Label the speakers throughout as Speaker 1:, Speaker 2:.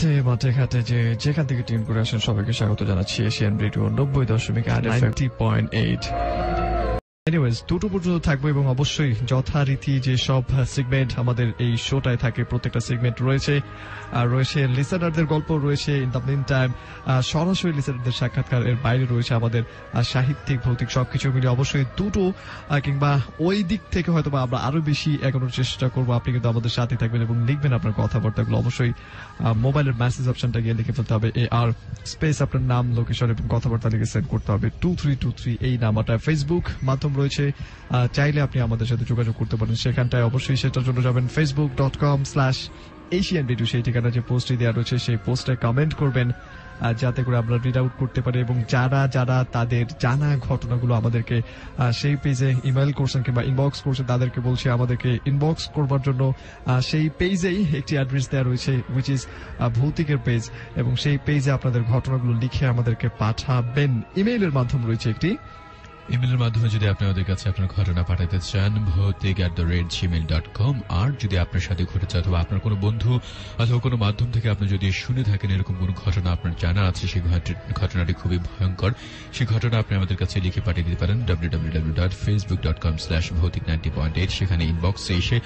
Speaker 1: মাঠে মাঠে ঘাটে যেখান থেকে টিম করে আসেন সবাইকে স্বাগত জানাচ্ছি এশিয়ান রেডিও 90.8 90.8। এনিওয়েজ দুটো পর্যন্ত থাকবো এবং অবশ্যই যথারীতি যে সব সেগমেন্ট আমাদের এই শোটায় থাকে প্রত্যেকটা সেগমেন্ট রয়েছে, আর রয়েছে লিসেনারদের গল্প, রয়েছে ইন দ্য মিন টাইম সরাসরি লিসেনারদের সাক্ষাৎকার, এর বাইরে রয়েছে আমাদের সাহিত্যিক ভৌতিক সবকিছু মিলে অবশ্যই দুটো কিংবা ওই দিক থেকে হয়তো বা আমরা আরো বেশি এগোনোর চেষ্টা করবো। আপনি কিন্তু আমাদের সাথে থাকবেন এবং লিখবেন আপনার কথাবার্তাগুলো অবশ্যই মোবাইলের মেসেজ অপশনটা গিয়ে লিখে ফেলতে হবে AR স্পেস আপনার নাম লোকেশন এবং কথাবার্তা লিখে সেন্ড করতে হবে 2323 এই নাম্বারটা। ফেসবুক মাধ্যম রয়েছে, চাইলে আপনি আমাদের সাথে যোগাযোগ করতে পারেন সেখানটায়, অবশ্যই সেটার জন্য যাবেন facebook.com/Asian Radio, সেই ঠিকানা যে পোস্টে দেওয়া রয়েছে সেই পোস্টে কমেন্ট করবেন যাতে করে আমরা রিড আউট করতে পারি। এবং যারা যারা তাদের জানা ঘটনাগুলো আমাদেরকে সেই পেজে ইমেইল করছেন কিংবা ইনবক্স করছেন তাদেরকে বলছি আমাদেরকে ইনবক্স করবার জন্য সেই পেজেই একটি অ্যাড্রেস দেওয়া রয়েছে উইচ ইজ ভৌতিকের পেজ, এবং সেই পেজে আপনাদের ঘটনাগুলো লিখে আমাদেরকে পাঠাবেন। ইমেইলের মাধ্যম রয়েছে একটি,
Speaker 2: ইমেলের মাধ্যমে যদি আপনি আমাদের কাছে আপনার ঘটনা পাঠাতে চান bhautik@gmail.com, আর যদি আপনার সাথে ঘটেছে অথবা আপনার কোনো বন্ধু অথবা কোনো মাধ্যম থেকে আপনি যদি শুনে থাকেন এরকম কোনো ঘটনা আপনার জানা আছে, সেই ঘটনাটি খুবই ভয়ঙ্কর, সেই ঘটনা আপনি আমাদের কাছে লিখে পাঠিয়ে দিতে পারেন www.facebook.com/bhautik90.8। সেখানে ইনবক্সে এসে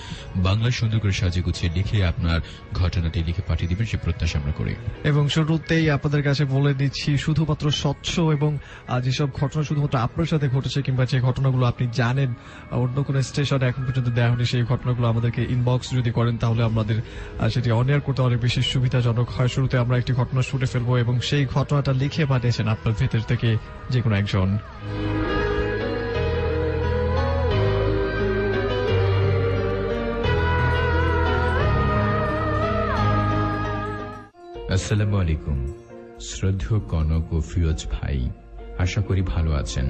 Speaker 2: বাংলা সুন্দর করে সাজিয়ে গুছিয়ে লিখে আপনার ঘটনাটি লিখে পাঠিয়ে দিবেন, সে প্রত্যাশা আমরা করি।
Speaker 1: এবং শুরুতেই আপনাদের কাছে বলে দিচ্ছি শুধুমাত্র স্বচ্ছ এবং যেসব ঘটনা শুধুমাত্র আপনার সাথে ঘটেছে কিংবা যে ঘটনাগুলো আপনি জানেন অন্য কোন স্টেশনে এখন পর্যন্ত দেওয়া হয়নি, সেই ঘটনাগুলো আমাদেরকে ইনবক্স যদি করেন তাহলে আমাদের সেটি অন এয়ার করতে অনেক বেশি সুবিধাজনক হয়। শুরুতে আমরা একটি ঘটনা শুনে ফেলবো এবং সেই ঘটনাটা লিখে পাঠিয়েছেন আপনার ভেতর থেকে যে কোনো একজন।
Speaker 2: আসসালামু আলাইকুম শ্রদ্ধেয় কনক ও ফিরোজ ভাই, আশা করি ভালো আছেন।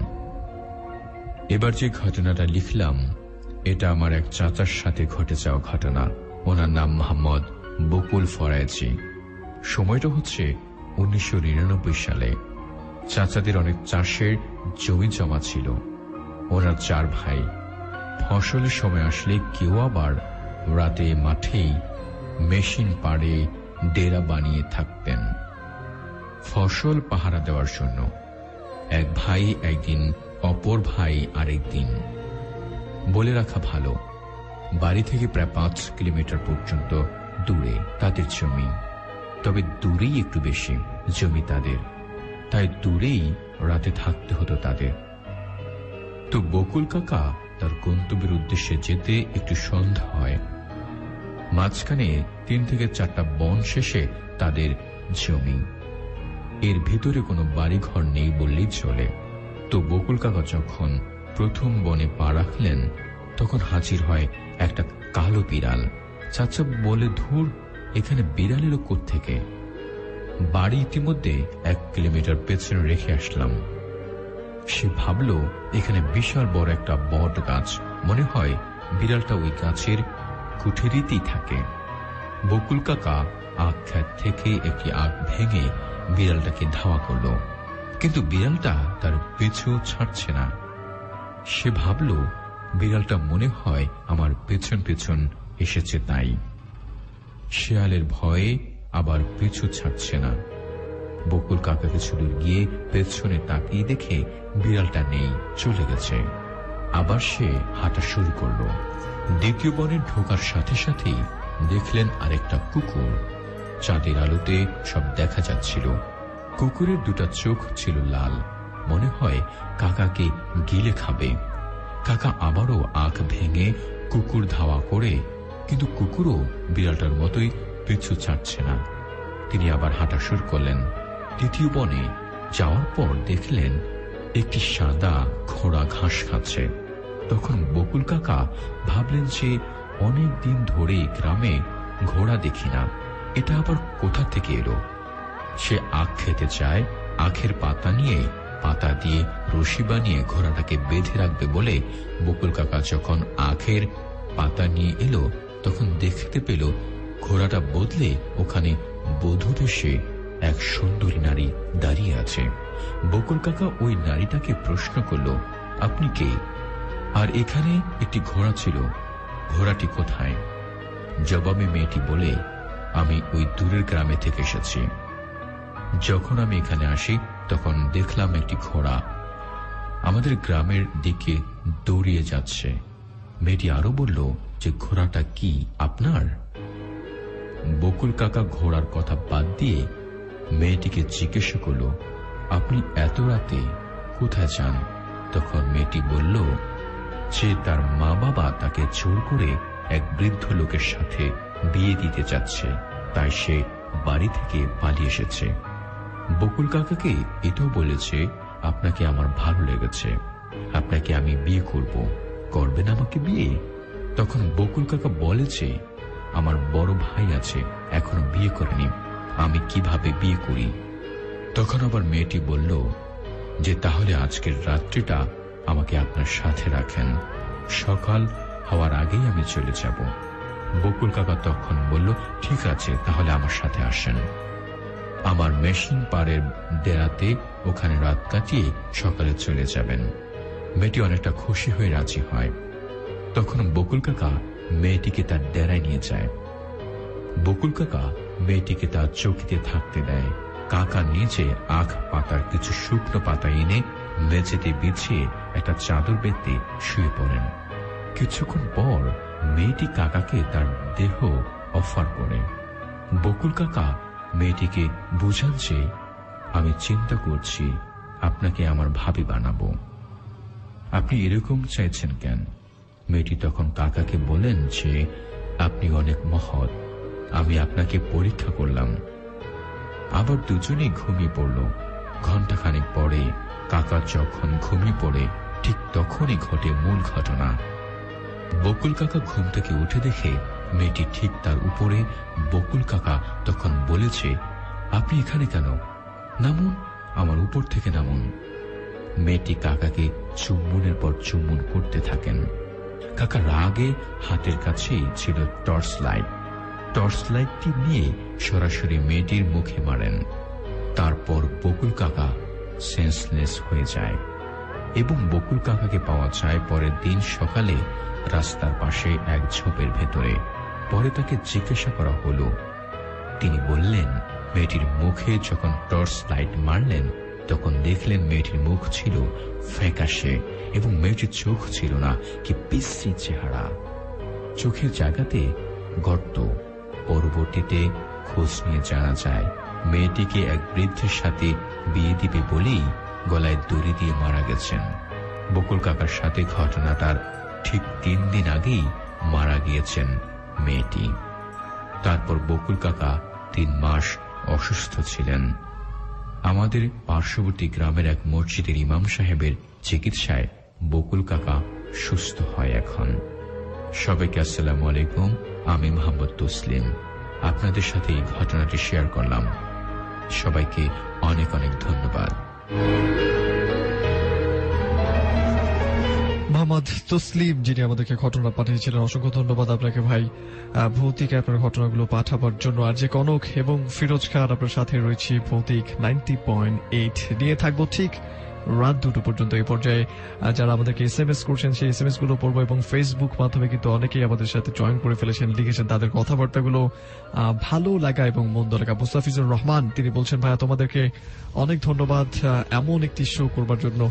Speaker 2: এবার যে ঘটনাটা লিখলাম এটা আমার এক চাচার সাথে ঘটে যাওয়া ঘটনা। ওনার নাম মোহাম্মদ বকুল ফরায়েজি। সময়টা হচ্ছে 1999 সালে। চাচাদের অনেক চাষের জমি জমা ছিল। ওরা 4 ভাই। ফসলের সময় আসলে কেউ আবার রাতে মাঠেই মেশিন পাড়ে ডেরা বানিয়ে থাকতেন ফসল পাহারা দেওয়ার জন্য। এক ভাই একদিন, অপর ভাই আরেকদিন। বলে রাখা ভালো, বাড়ি থেকে প্রায় 5 কিলোমিটার পর্যন্ত দূরে তাদের জমি, তবে দূরেই একটু বেশি জমি তাদের, তাই দূরেই রাতে থাকতে হতো তাদের। তো বকুল কাকা তার গন্তব্যের উদ্দেশ্যে যেতে একটু সন্ধ্যা হয়। মাঝখানে 3 থেকে 4টা বন শেষে তাদের জমি, এর ভেতরে কোনো বাড়িঘর নেই বললেই চলে। তো বকুল কাকা যখন প্রথম বনে পা রাখলেন তখন হাজির হয় একটা কালো বিড়াল। চাচা বলে, ধুর, এখানে বিড়াল এলো কোত্থেকে? বাড়ি ইতিমধ্যে 1 কিলোমিটার পেছনে রেখে আসলাম। সে ভাবল এখানে বিশাল বড় একটা বট গাছ, মনে হয় বিড়ালটা ওই গাছের কুঠেরিতেই থাকে। বকুল কাকা আখ ক্ষেত থেকে একটি আখ ভেঙে বিড়ালটাকে ধাওয়া করল, কিন্তু বিড়ালটা তার পিছু ছাড়ছে না। সে ভাবল বিড়ালটা মনে হয় আমার পেছন পেছন এসেছে, তাই শেয়ালের ভয়ে আবার পিছু ছাড়ছে না। বকুল কাকা কিছু দূর গিয়ে পেছনে তাকিয়ে দেখে বিড়ালটা নেই, চলে গেছে। আবার সে হাঁটা শুরু করল। দ্বিতীয় বনে ঢোকার সাথে সাথেই দেখলেন আরেকটা কুকুর। চাঁদের আলোতে সব দেখা যাচ্ছিল। কুকুরের 2টা চোখ ছিল লাল, মনে হয় কাকাকে গিলে খাবে। কাকা আবারও আখ ভেঙে কুকুর ধাওয়া করে, কিন্তু কুকুরও বিড়ালটার মতোই পিছু ছাড়ছে না। তিনি আবার হাঁটা শুরু করলেন। তৃতীয় বনে যাওয়ার পর দেখলেন একটি সাদা ঘোড়া ঘাস খাচ্ছে। তখন বকুল কাকা ভাবলেন যে অনেক দিন ধরে গ্রামে ঘোড়া দেখি না, এটা আবার কোথা থেকে এলো। সে আখ খেতে চায়, আখের পাতা নিয়ে পাতা দিয়ে রশি বানিয়ে ঘোড়াটাকে বেঁধে রাখবে বলে বকুল কাকা যখন আখের পাতা নিয়ে এলো তখন দেখতে পেল ঘোড়াটা বদলে ওখানে বধূ বেশে এক সুন্দরী নারী দাঁড়িয়ে আছে। বকুল কাকা ওই নারীটাকে প্রশ্ন করল, আপনি কে? আর এখানে একটি ঘোড়া ছিল, ঘোড়াটি কোথায়? জবাবে মেয়েটি বলে, আমি ওই দূরের গ্রামে থেকে এসেছি। যখন আমি এখানে আসি তখন দেখলাম একটি ঘোড়া আমাদের গ্রামের দিকে দৌড়িয়ে যাচ্ছে। মেয়েটি আরো বলল যে ঘোড়াটা কি আপনার? বকুল কাকা ঘোড়ার কথা বাদ দিয়ে মেয়েটিকে জিজ্ঞাসা করল, আপনি এত রাতে কোথায় যান? তখন মেয়েটি বলল যে তার মা বাবা তাকে জোর করে এক বৃদ্ধ লোকের সাথে বিয়ে দিতে যাচ্ছে, তাই সে বাড়ি থেকে পালিয়ে এসেছে। বকুল কাকাকে এটাও বলেছে, আপনাকে আমার ভালো লেগেছে, আপনাকে আমি বিয়ে করব, করবেন আমাকে বিয়ে? তখন বকুল কাকা বলেছে, আমার বড় ভাই আছে, এখনো বিয়ে করেনি, আমি কিভাবে বিয়ে করি? তখন আবার মেয়েটি বলল যে তাহলে আজকের রাত্রিটা আমাকে আপনার সাথে রাখেন, সকাল হওয়ার আগেই আমি চলে যাব। বকুল কাকা তখন বলল, ঠিক আছে, তাহলে আমার সাথে আসেন, আমার মেশিন পাড়ের ডেরাতে ওখানে রাত কাটিয়ে সকালে চলে যাবেন। মেয়েটি অনেকটা খুশি হয়ে রাজি হয়। তখন বকুল কাকা মেয়েটিকে তার ডেরায় নিয়ে যায়। বকুল কাকা মেয়েটিকে তার চৌকিতে থাকতে দেয়। কাকা নিজে আখ পাতার কিছু শুকনো পাতা এনে মেঝেতে বিছিয়ে একটা চাদর বেঁধে শুয়ে পড়েন। কিছুক্ষণ পর মেয়েটি কাকাকে তার দেহ অফার করে। বকুল কাকা মেয়েটিকে বুঝান যে আমি চিন্তা করছি আপনাকে আমার ভাবি বানাবো, আপনি এরকম চাইছেন কেন? মেয়েটি তখন কাকাকে বলেন যে আপনি অনেক মহৎ, আমি আপনাকে পরীক্ষা করলাম। আবার দুজনেই ঘুমিয়ে পড়ল। ঘণ্টাখানেক পরে কাকা যখন ঘুমিয়ে পড়ে ঠিক তখনই ঘটে মূল ঘটনা। বকুল কাকা ঘুম থেকে উঠে দেখে মেয়েটি ঠিক তার উপরে। বকুল কাকা তখন বলেছে, আপনি এখানে কেন? নামুন, আমার উপর থেকে নামুন। মেয়েটি কাকাকে চুম্বনের পর চুম্বন করতে থাকেন। কাকা রাগে হাতের কাছেই ছিল টর্চ লাইট। টর্চ লাইটটি নিয়ে সরাসরি মেয়েটির মুখে মারেন। তারপর বকুল কাকা সেন্সলেস হয়ে যায় এবং বকুল কাকাকে পাওয়া যায় পরের দিন সকালে রাস্তার পাশে এক ঝোপের ভেতরে। পরে তাকে জিজ্ঞাসা করা হলো। তিনি বললেন, মেয়েটির মুখে যখন টর্চ লাইট মারলেন তখন দেখলেন মেয়েটির মুখ ছিল ফ্যাকাশে এবং মেয়েটির চোখ ছিল না, কি বিশ্রী চেহারা, চোখের জায়গাতে গর্ত। পরবর্তীতে খোঁজ নিয়ে জানা যায় মেয়েটিকে এক বৃদ্ধের সাথে বিয়ে দিবে বলেই গলায় দড়ি দিয়ে মারা গেছেন। বকুল কাকার সাথে ঘটনাটার ঠিক 3 দিন আগেই মারা গিয়েছেন মেয়েটি। তারপর বকুল কাকা 3 মাস অসুস্থ ছিলেন। আমাদের পার্শ্ববর্তী গ্রামের এক মসজিদের ইমাম সাহেবের চিকিৎসায় বকুল কাকা সুস্থ হয় এখন। সবাইকে আসসালামু আলাইকুম, আমি মোহাম্মদ তসলিম আপনাদের সাথে এই ঘটনাটি শেয়ার করলাম। সবাইকে অনেক অনেক ধন্যবাদ।
Speaker 1: মোহাম্মদ তসলিম যিনি আমাদেরকে ঘটনা পাঠিয়েছিলেন, অসংখ্য ধন্যবাদ আপনাকে ভাই ভৌতিক আপনার ঘটনাগুলো পাঠাবার জন্য। আর যে কনক এবং ফিরোজ খান আপনার সাথে রয়েছে ভৌতিক 90.8 নিয়ে থাকবো ঠিক রাত 2টো পর্যন্ত। এই পর্যায়ে যারা আমাদেরকে SMS করছেন সেই SMS গুলো পড়বো এবং ফেসবুক মাধ্যমে কিন্তু অনেকেই আমাদের সাথে জয়েন করে ফেলেছেন, লিখেছেন তাদের কথাবার্তাগুলো ভালো লাগা এবং মন্দ লাগা। মুস্তাফিজুর রহমান তিনি বলছেন, ভাইয়া তোমাদেরকে অনেক ধন্যবাদ এমন একটি শো করবার জন্য,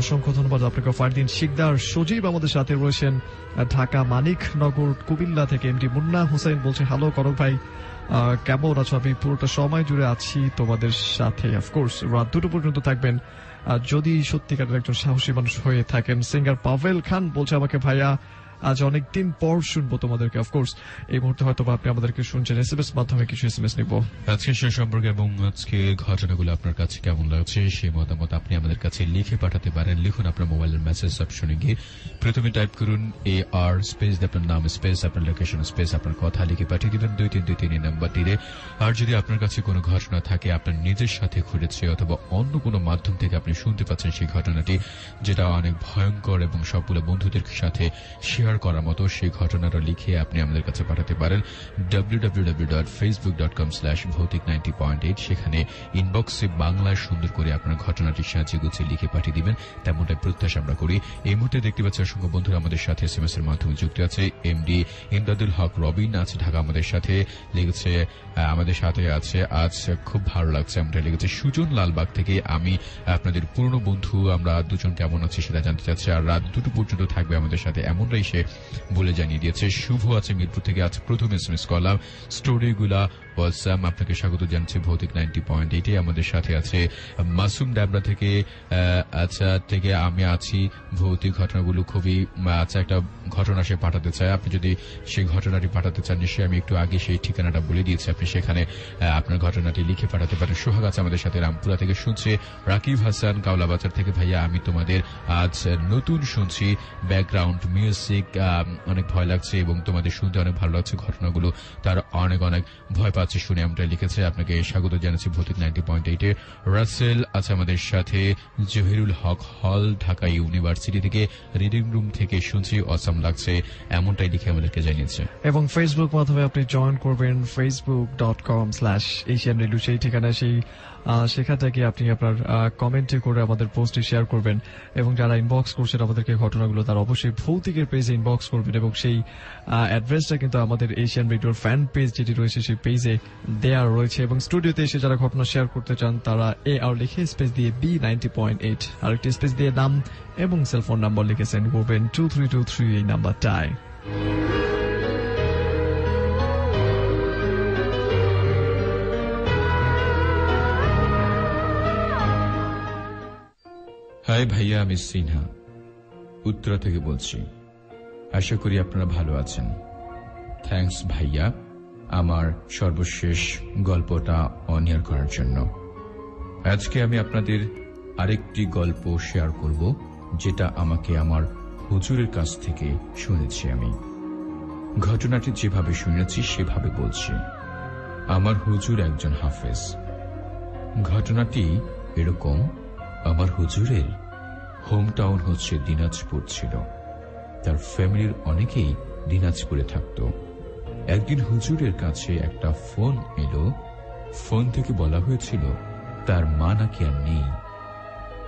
Speaker 1: অসংখ্য ধন্যবাদ আপনাকে। ফারদিন শিকদার সজীব আমাদের সাথে রয়েছেন ঢাকা মানিকনগর কুমিল্লা থেকে। এমডি মুন্না হোসেন বলছে, হ্যালো করক ভাই, কেমন আছো? আমি পুরোটা সময় জুড়ে আছি তোমাদের সাথে। অফকোর্স রাত 2টো পর্যন্ত থাকবেন যদি সত্যিকারের একজন সাহসী মানুষ হয়ে থাকেন। সিঙ্গার পাভেল খান বলছে আমাকে, ভাইয়া আজ অনেকদিন পর শুনবো তোমাদেরকে। অফকোর্স এই মুহূর্তে হয়তো আপনি আমাদেরকে শুনছেন, SMS মাধ্যমে কিছু SMS নিব।
Speaker 3: আজকে সে সম্পর্কে এবং আজকে ঘটনাগুলো আপনার কাছে কেমন লাগছে সেই মতামত আপনি আমাদের কাছে লিখে পাঠাতে পারেন। লিখুন আপনার মোবাইলের মেসেজ অপশনে গিয়ে প্রথমে টাইপ করুন AR স্পেস আপনার নাম স্পেস আপনার লোকেশন স্পেস আপনার কথা লিখে পাঠিয়ে দিবেন 2323 নাম্বারটিতে। আর যদি আপনার কাছে কোনো ঘটনা থাকে আপনার নিজের সাথে ঘটেছে অথবা অন্য কোনো মাধ্যম থেকে আপনি শুনতে পাচ্ছেন সেই ঘটনাটি, যেটা অনেক ভয়ঙ্কর এবং সবগুলো বন্ধুদের সাথে শেয়ার শেয়ার করার মতো সেই ঘটনাটা লিখে আপনি আমাদের কাছে পাঠাতে পারেন www.facebook.com/ভৌতিক90.8। সেখানে ইনবক্সে বাংলায় সুন্দর করে আপনার ঘটনাটি সাজিয়ে গুছিয়ে লিখে পাঠিয়ে দিবেন, তেমনটাই প্রত্যাশা আমরা করি। এই মুহূর্তে দেখতে পাচ্ছি অসংখ্য বন্ধুরা আমাদের সাথে SMS এর মাধ্যমে যুক্ত আছে। এমডি ইমদাদুল হক রবিন আছে ঢাকা, আমাদের সাথে লেগেছে, আমাদের সাথে আছে। আজ খুব ভালো লাগছে, আমরা লেগেছে সুজন লালবাগ থেকে। আমি আপনাদের পুরনো বন্ধু, আমরা দুজন কেমন আছি সেটা জানতে চাচ্ছি, আর রাত 2টো পর্যন্ত থাকবে আমাদের সাথে, এমনটাই সে বলে জানিয়ে দিয়েছে। শুভ আছে মিরপুর থেকে, আজ প্রথম SMS করলাম, স্টোরিগুলা ওয়ালসাম, আপনাকে স্বাগত জানাচ্ছি ভৌতিক 90.8-এ। আমাদের সাথে আছে মাসুম ডাবরা থেকে, আচ্ছা থেকে আমি আছি, ভৌতিক ঘটনাগুলো খুবই আচ্ছা একটা ঘটনা সে পাঠাতে চায়। আপনি যদি সেই ঘটনাটি পাঠাতে চান, নিশ্চয়ই আমি একটু আগে সেই ঠিকানাটা বলে দিয়েছি, আপনি সেখানে আপনার ঘটনাটি লিখে পাঠাতে পারেন। সোহাগ আছে আমাদের সাথে রামপুরা থেকে শুনছে। রাকিব হাসান কাউলাবাজার থেকে, ভাইয়া আমি তোমাদের আজ নতুন শুনছি, ব্যাকগ্রাউন্ড মিউজিক অনেক ভয় লাগছে এবং তোমাদের শুনতে অনেক ভালো লাগছে ঘটনাগুলো, তার অনেক অনেক ভয় পাচ্ছে শুনে, আমরা লিখেছে। আপনাকে স্বাগত জানাচ্ছি ভৌতিক 90.8-এ। রাসেল আছে আমাদের সাথে, জহিরুল হক হল ঢাকা ইউনিভার্সিটি থেকে, রিডিং রুম থেকে শুনছি, অসাম লাগছে, এমনটাই লিখে আমাদেরকে জানিয়েছে।
Speaker 1: এবং ফেসবুক মাধ্যমে আপনি জয়েন করবেন facebook.com/Asian Radio, সেই ঠিকানা, সেখান থেকে আপনি আপনার কমেন্টে করে আমাদের পোস্টে শেয়ার করবেন। এবং যারা ইনবক্স করছেন আমাদেরকে ঘটনাগুলো, তারা অবশ্যই ভৌতিকের পেজে ইনবক্স করবেন, এবং সেই অ্যাড্রেসটা কিন্তু আমাদের এশিয়ান রেডিওর ফ্যান পেজ যেটি রয়েছে সেই পেজে দেয়া রয়েছে। এবং স্টুডিওতে এসে যারা ঘটনা শেয়ার করতে চান, তারা AR লিখে স্পেস দিয়ে B90.8 আরেকটি স্পেস দিয়ে নাম এবং সেলফোন নাম্বার লিখে সেন্ড করবেন 2323 এই নাম্বারটায়।
Speaker 2: হাই ভাইয়া, আমি সিনহা উত্তরা থেকে বলছি। আশা করি আপনারা ভালো আছেন। থ্যাঙ্কস ভাইয়া আমার সর্বশেষ গল্পটা অনিয়ার করার জন্য। আজকে আমি আপনাদের আরেকটি গল্প শেয়ার করব, যেটা আমাকে আমার হুজুরের কাছ থেকে শুনেছি। আমি ঘটনাটি যেভাবে শুনেছি সেভাবে বলছি। আমার হুজুর একজন হাফেজ। ঘটনাটি এরকম, আমার হুজুরের হোম টাউন হচ্ছে দিনাজপুর ছিল। তার ফ্যামিলির অনেকেই দিনাজপুরে থাকত। একদিন হুজুরের কাছে একটা ফোন এলো। ফোন থেকে বলা হয়েছিল তার মা নাকি আর নেই,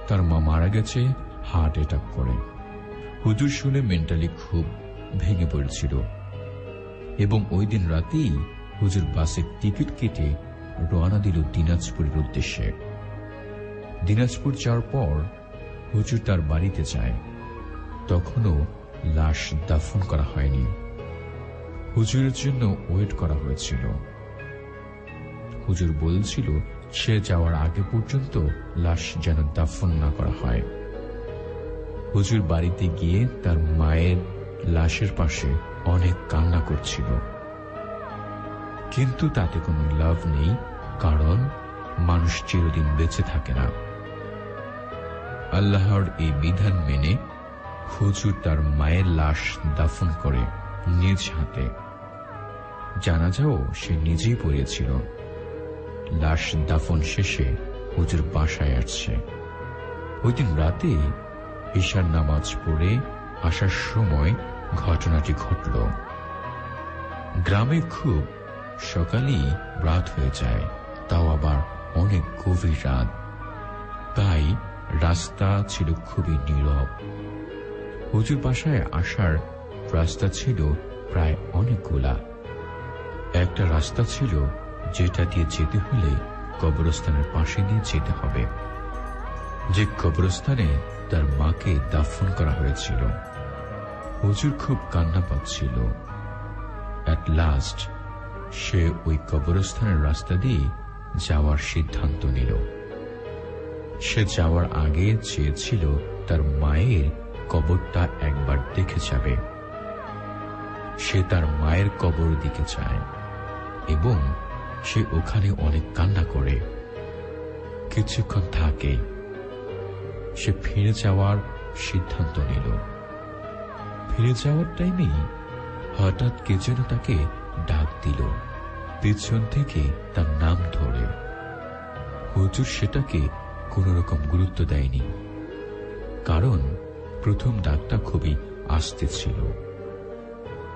Speaker 2: তার মা মারা গেছে হার্ট অ্যাটাক করে। হুজুর শুনে মেন্টালি খুব ভেঙে পড়েছিল এবং ওই দিন রাতেই হুজুর বাসের টিকিট কেটে রওনা দিল দিনাজপুরের উদ্দেশ্যে। দিনাজপুর যাওয়ার পর হুজুর তার বাড়িতে যায়। তখনও লাশ দাফন করা হয়নি। হুজুরের জন্য ওয়েট করা হয়েছিল। হুজুর বলছিল সে যাওয়ার আগে পর্যন্ত লাশ যেন দাফন না করা হয়। হুজুর বাড়িতে গিয়ে তার মায়ের লাশের পাশে অনেক কান্না করছিল, কিন্তু তাতে কোনো লাভ নেই, কারণ মানুষ চিরদিন বেঁচে থাকে না। আল্লাহর এই বিধান মেনে হুজুর তার মায়ের লাশ দাফন করে নিজ হাতে। জানাজাও সে নিজেই পড়িয়েছিল। লাশ দাফন শেষে হুজুর বাসায় আসছে। ওই দিন রাতে ঈশার নামাজ পড়ে আসার সময় ঘটনাটি ঘটল। গ্রামে খুব সকালেই রাত হয়ে যায়, তাও আবার অনেক গভীর রাত। তাই রাস্তা ছিল খুবই নীরব। হুজুর বাসায় আসার রাস্তা ছিল প্রায় অনেকগুলা। একটা রাস্তা ছিল যেটা দিয়ে যেতে হলে কবরস্থানের পাশে দিয়ে যেতে হবে, যে কবরস্থানে তার মাকে দাফন করা হয়েছিল। হুজুর খুব কান্না পাচ্ছিল। অ্যাট লাস্ট সে ওই কবরস্থানের রাস্তা দিয়ে যাওয়ার সিদ্ধান্ত নিল। সে যাওয়ার আগে চেয়েছিল তার মায়ের কবরটা একবার দেখে যাবে। সে তার মায়ের কবর দিকে যায় এবং সে ওখানে অনেক কান্না করে। কিছুক্ষণ থাকে, সে ফিরে যাওয়ার সিদ্ধান্ত নিল। ফিরে যাওয়ার টাইমেই হঠাৎ কে যেন তাকে ডাক দিল পেছন থেকে, তার নাম ধরে। হুজুর সেটাকে কোন রকম গুরুত্ব দেয়নি, কারণ প্রথম ডাকটা খুবই আস্তে ছিল।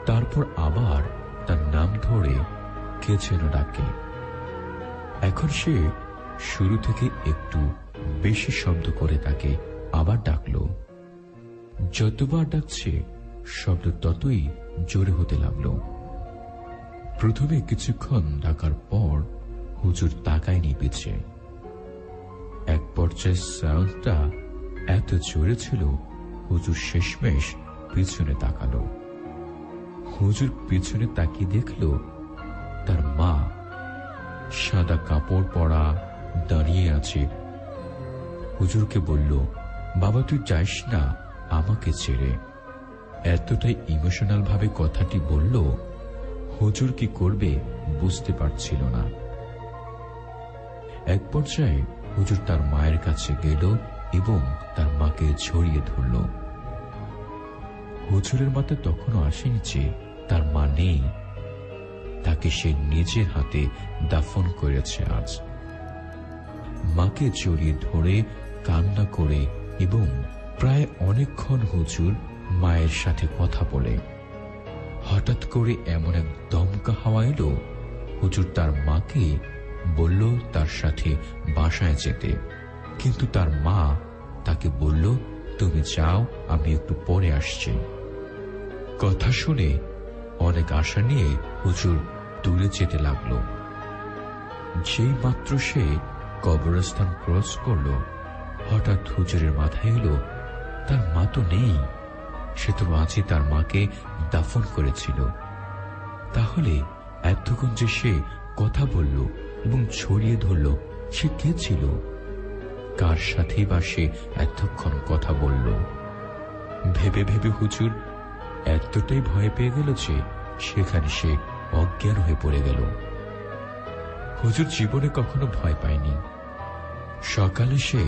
Speaker 2: তারপর আবার তার নাম ধরে কে যেন ডাকে। এখন সে শুরু থেকে একটু বেশি শব্দ করে তাকে আবার ডাকলো। যতবার ডাকছে শব্দ ততই জোরে হতে লাগলো। প্রথমে কিছুক্ষণ ডাকার পর হুজুর তাকায়নি পিছে। এক পর্যায়ে সাউন্ডটা এত জোরে ছিল হুজুর শেষমেশ পিছনে তাকালো। হুজুর পিছনে তাকিয়ে দেখল তার মা সাদা কাপড় পরা দাঁড়িয়ে আছে। হুজুরকে বলল, বাবা তুই যাস না আমাকে ছেড়ে। এতটাই ইমোশনাল ভাবে কথাটি বলল, হুজুর কি করবে বুঝতে পারছিল না। এক পর্যায়ে হুজুর তার মায়ের কাছে গেল এবং তার মাকে জড়িয়ে ধরল। হুজুরের মাথায় তখনও আসেনি যে তার মা নেই, তাকে সে নিজের হাতে দাফন করেছে আজ। মাকে জড়িয়ে ধরে কান্না করে এবং প্রায় অনেকক্ষণ হুজুর মায়ের সাথে কথা বলে। হঠাৎ করে এমন এক দমকা হাওয়া এলো, হুজুর তার মাকে বলল তার সাথে বাসায় যেতে, কিন্তু তার মা তাকে বলল, তুমি যাও, আমি একটু পরে আসছি। কথা শুনে অনেক আশা নিয়ে হুজুর দূরে যেতে লাগলো। যেই মাত্র সে কবরস্থান ক্রস করল, হঠাৎ হুজুরের মাথায় এলো তার মা তো নেই, সে তো আজই তার মাকে দাফন করেছিল। তাহলে এতক্ষণ যে সে কথা বলল এবং ছড়িয়ে ধরল, সে কে ছিল? কার সাথে বা সে এতক্ষণ কথা বলল? ভেবে ভেবে হুজুর এতটাই ভয় পেয়ে গেল যে সেখানে সে অজ্ঞান হয়ে পড়ে গেল। হুজুর জীবনে কখনো ভয় পায়নি। সকালে সে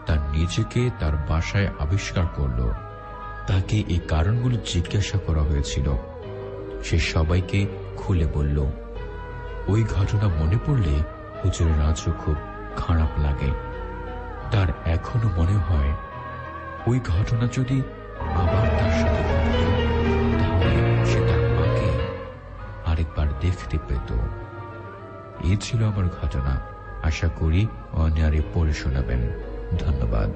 Speaker 2: তার নিজেকে তার বাসায় আবিষ্কার করল। তাকে এই কারণগুলো জিজ্ঞাসা করা হয়েছিল। সে সবাইকে খুলে বলল। ওই ঘটনা মনে পড়লে হুজুরের আজও খুব খারাপ লাগে। তার এখনো মনে হয় ওই ঘটনা যদি আবার তার সাথে ঘটত, তাহলে সে তার মাকে আরেকবার দেখতে পেত। এই ছিল আমার ঘটনা। আশা করি অন্যারে পড়ে শোনাবেন। ধন্যবাদ।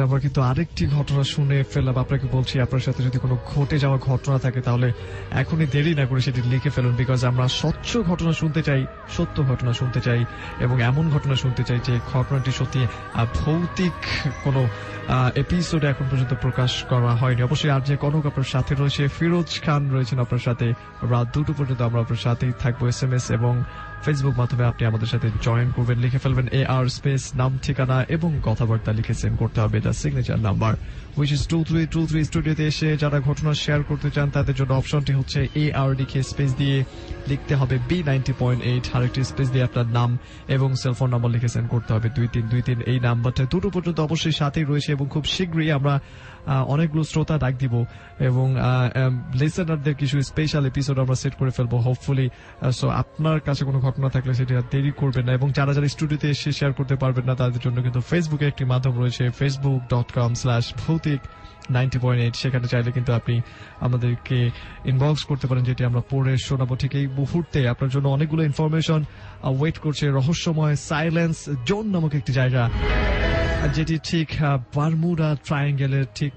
Speaker 1: আমরা কিন্তু আরেকটি ঘটনা শুনে ফেললাম। আপনাকে বলছি, আপনার সাথে যদি কোনো ঘটে যাওয়া ঘটনা থাকে তাহলে এখনই দেরি না করে সেটি লিখে ফেলুন, বিকজ আমরা স্বচ্ছ ঘটনা শুনতে চাই, সত্য ঘটনা শুনতে চাই এবং এমন ঘটনা শুনতে চাই যে ঘটনাটি সত্যি ভৌতিক কোনো এপিসোডে এখন পর্যন্ত প্রকাশ করা হয়নি। অবশ্যই আর যে কনক আপনার সাথে রয়েছে, ফিরোজ খান রয়েছেন আপনার সাথে। রাত 2টো পর্যন্ত আমরা আপনার সাথেই থাকবো। SMS এবং ফেসবুক মাধ্যমে আপনি আমাদের সাথে জয়েন করবেন। লিখে ফেলবেন AR স্পেস নাম ঠিকানা এবং কথাবার্তা লিখে সেন্ড করতে হবে the signature number which is 2323। স্টুডিওতে এসে যারা ঘটনা শেয়ার করতে চান তাদের জন্য অপশনটি হচ্ছে AR লিখে স্পেস দিয়ে লিখতে হবে B90.8, আরেকটি স্পেস দিয়ে আপনার নাম এবং সেলফোন নাম্বার লিখে সেন্ড করতে হবে 2323। এই নাম্বারটা 2টো পর্যন্ত অবশ্যই সাথেই রয়েছে এবং খুব শীঘ্রই আমরা অনেকগুলো শ্রোতা ডাক দিব এবং লিসেনারদের কিছু স্পেশাল এপিসোড আমরা সেট করে ফেলবো হোপফুলি। সো আপনার কাছে কোনো ঘটনা থাকলে সেটা দেরি করবেন না এবং যারা যারা স্টুডিওতে এসে শেয়ার করতে পারবেন না তাদের জন্য কিন্তু ফেসবুকে একটি মাধ্যম রয়েছে, facebook.com/ভৌতিক90.8। সেখানে চাইলে কিন্তু আপনি আমাদেরকে ইনবক্স করতে পারেন, যেটি আমরা পড়ে শোনাবো ঠিক এই মুহূর্তে। আপনার জন্য অনেকগুলো ইনফরমেশন ওয়েট করছে। রহস্যময় সাইলেন্স জোন নামক একটি জায়গা, যেটি ঠিক বারমুডা ট্রায়াঙ্গেলের ঠিক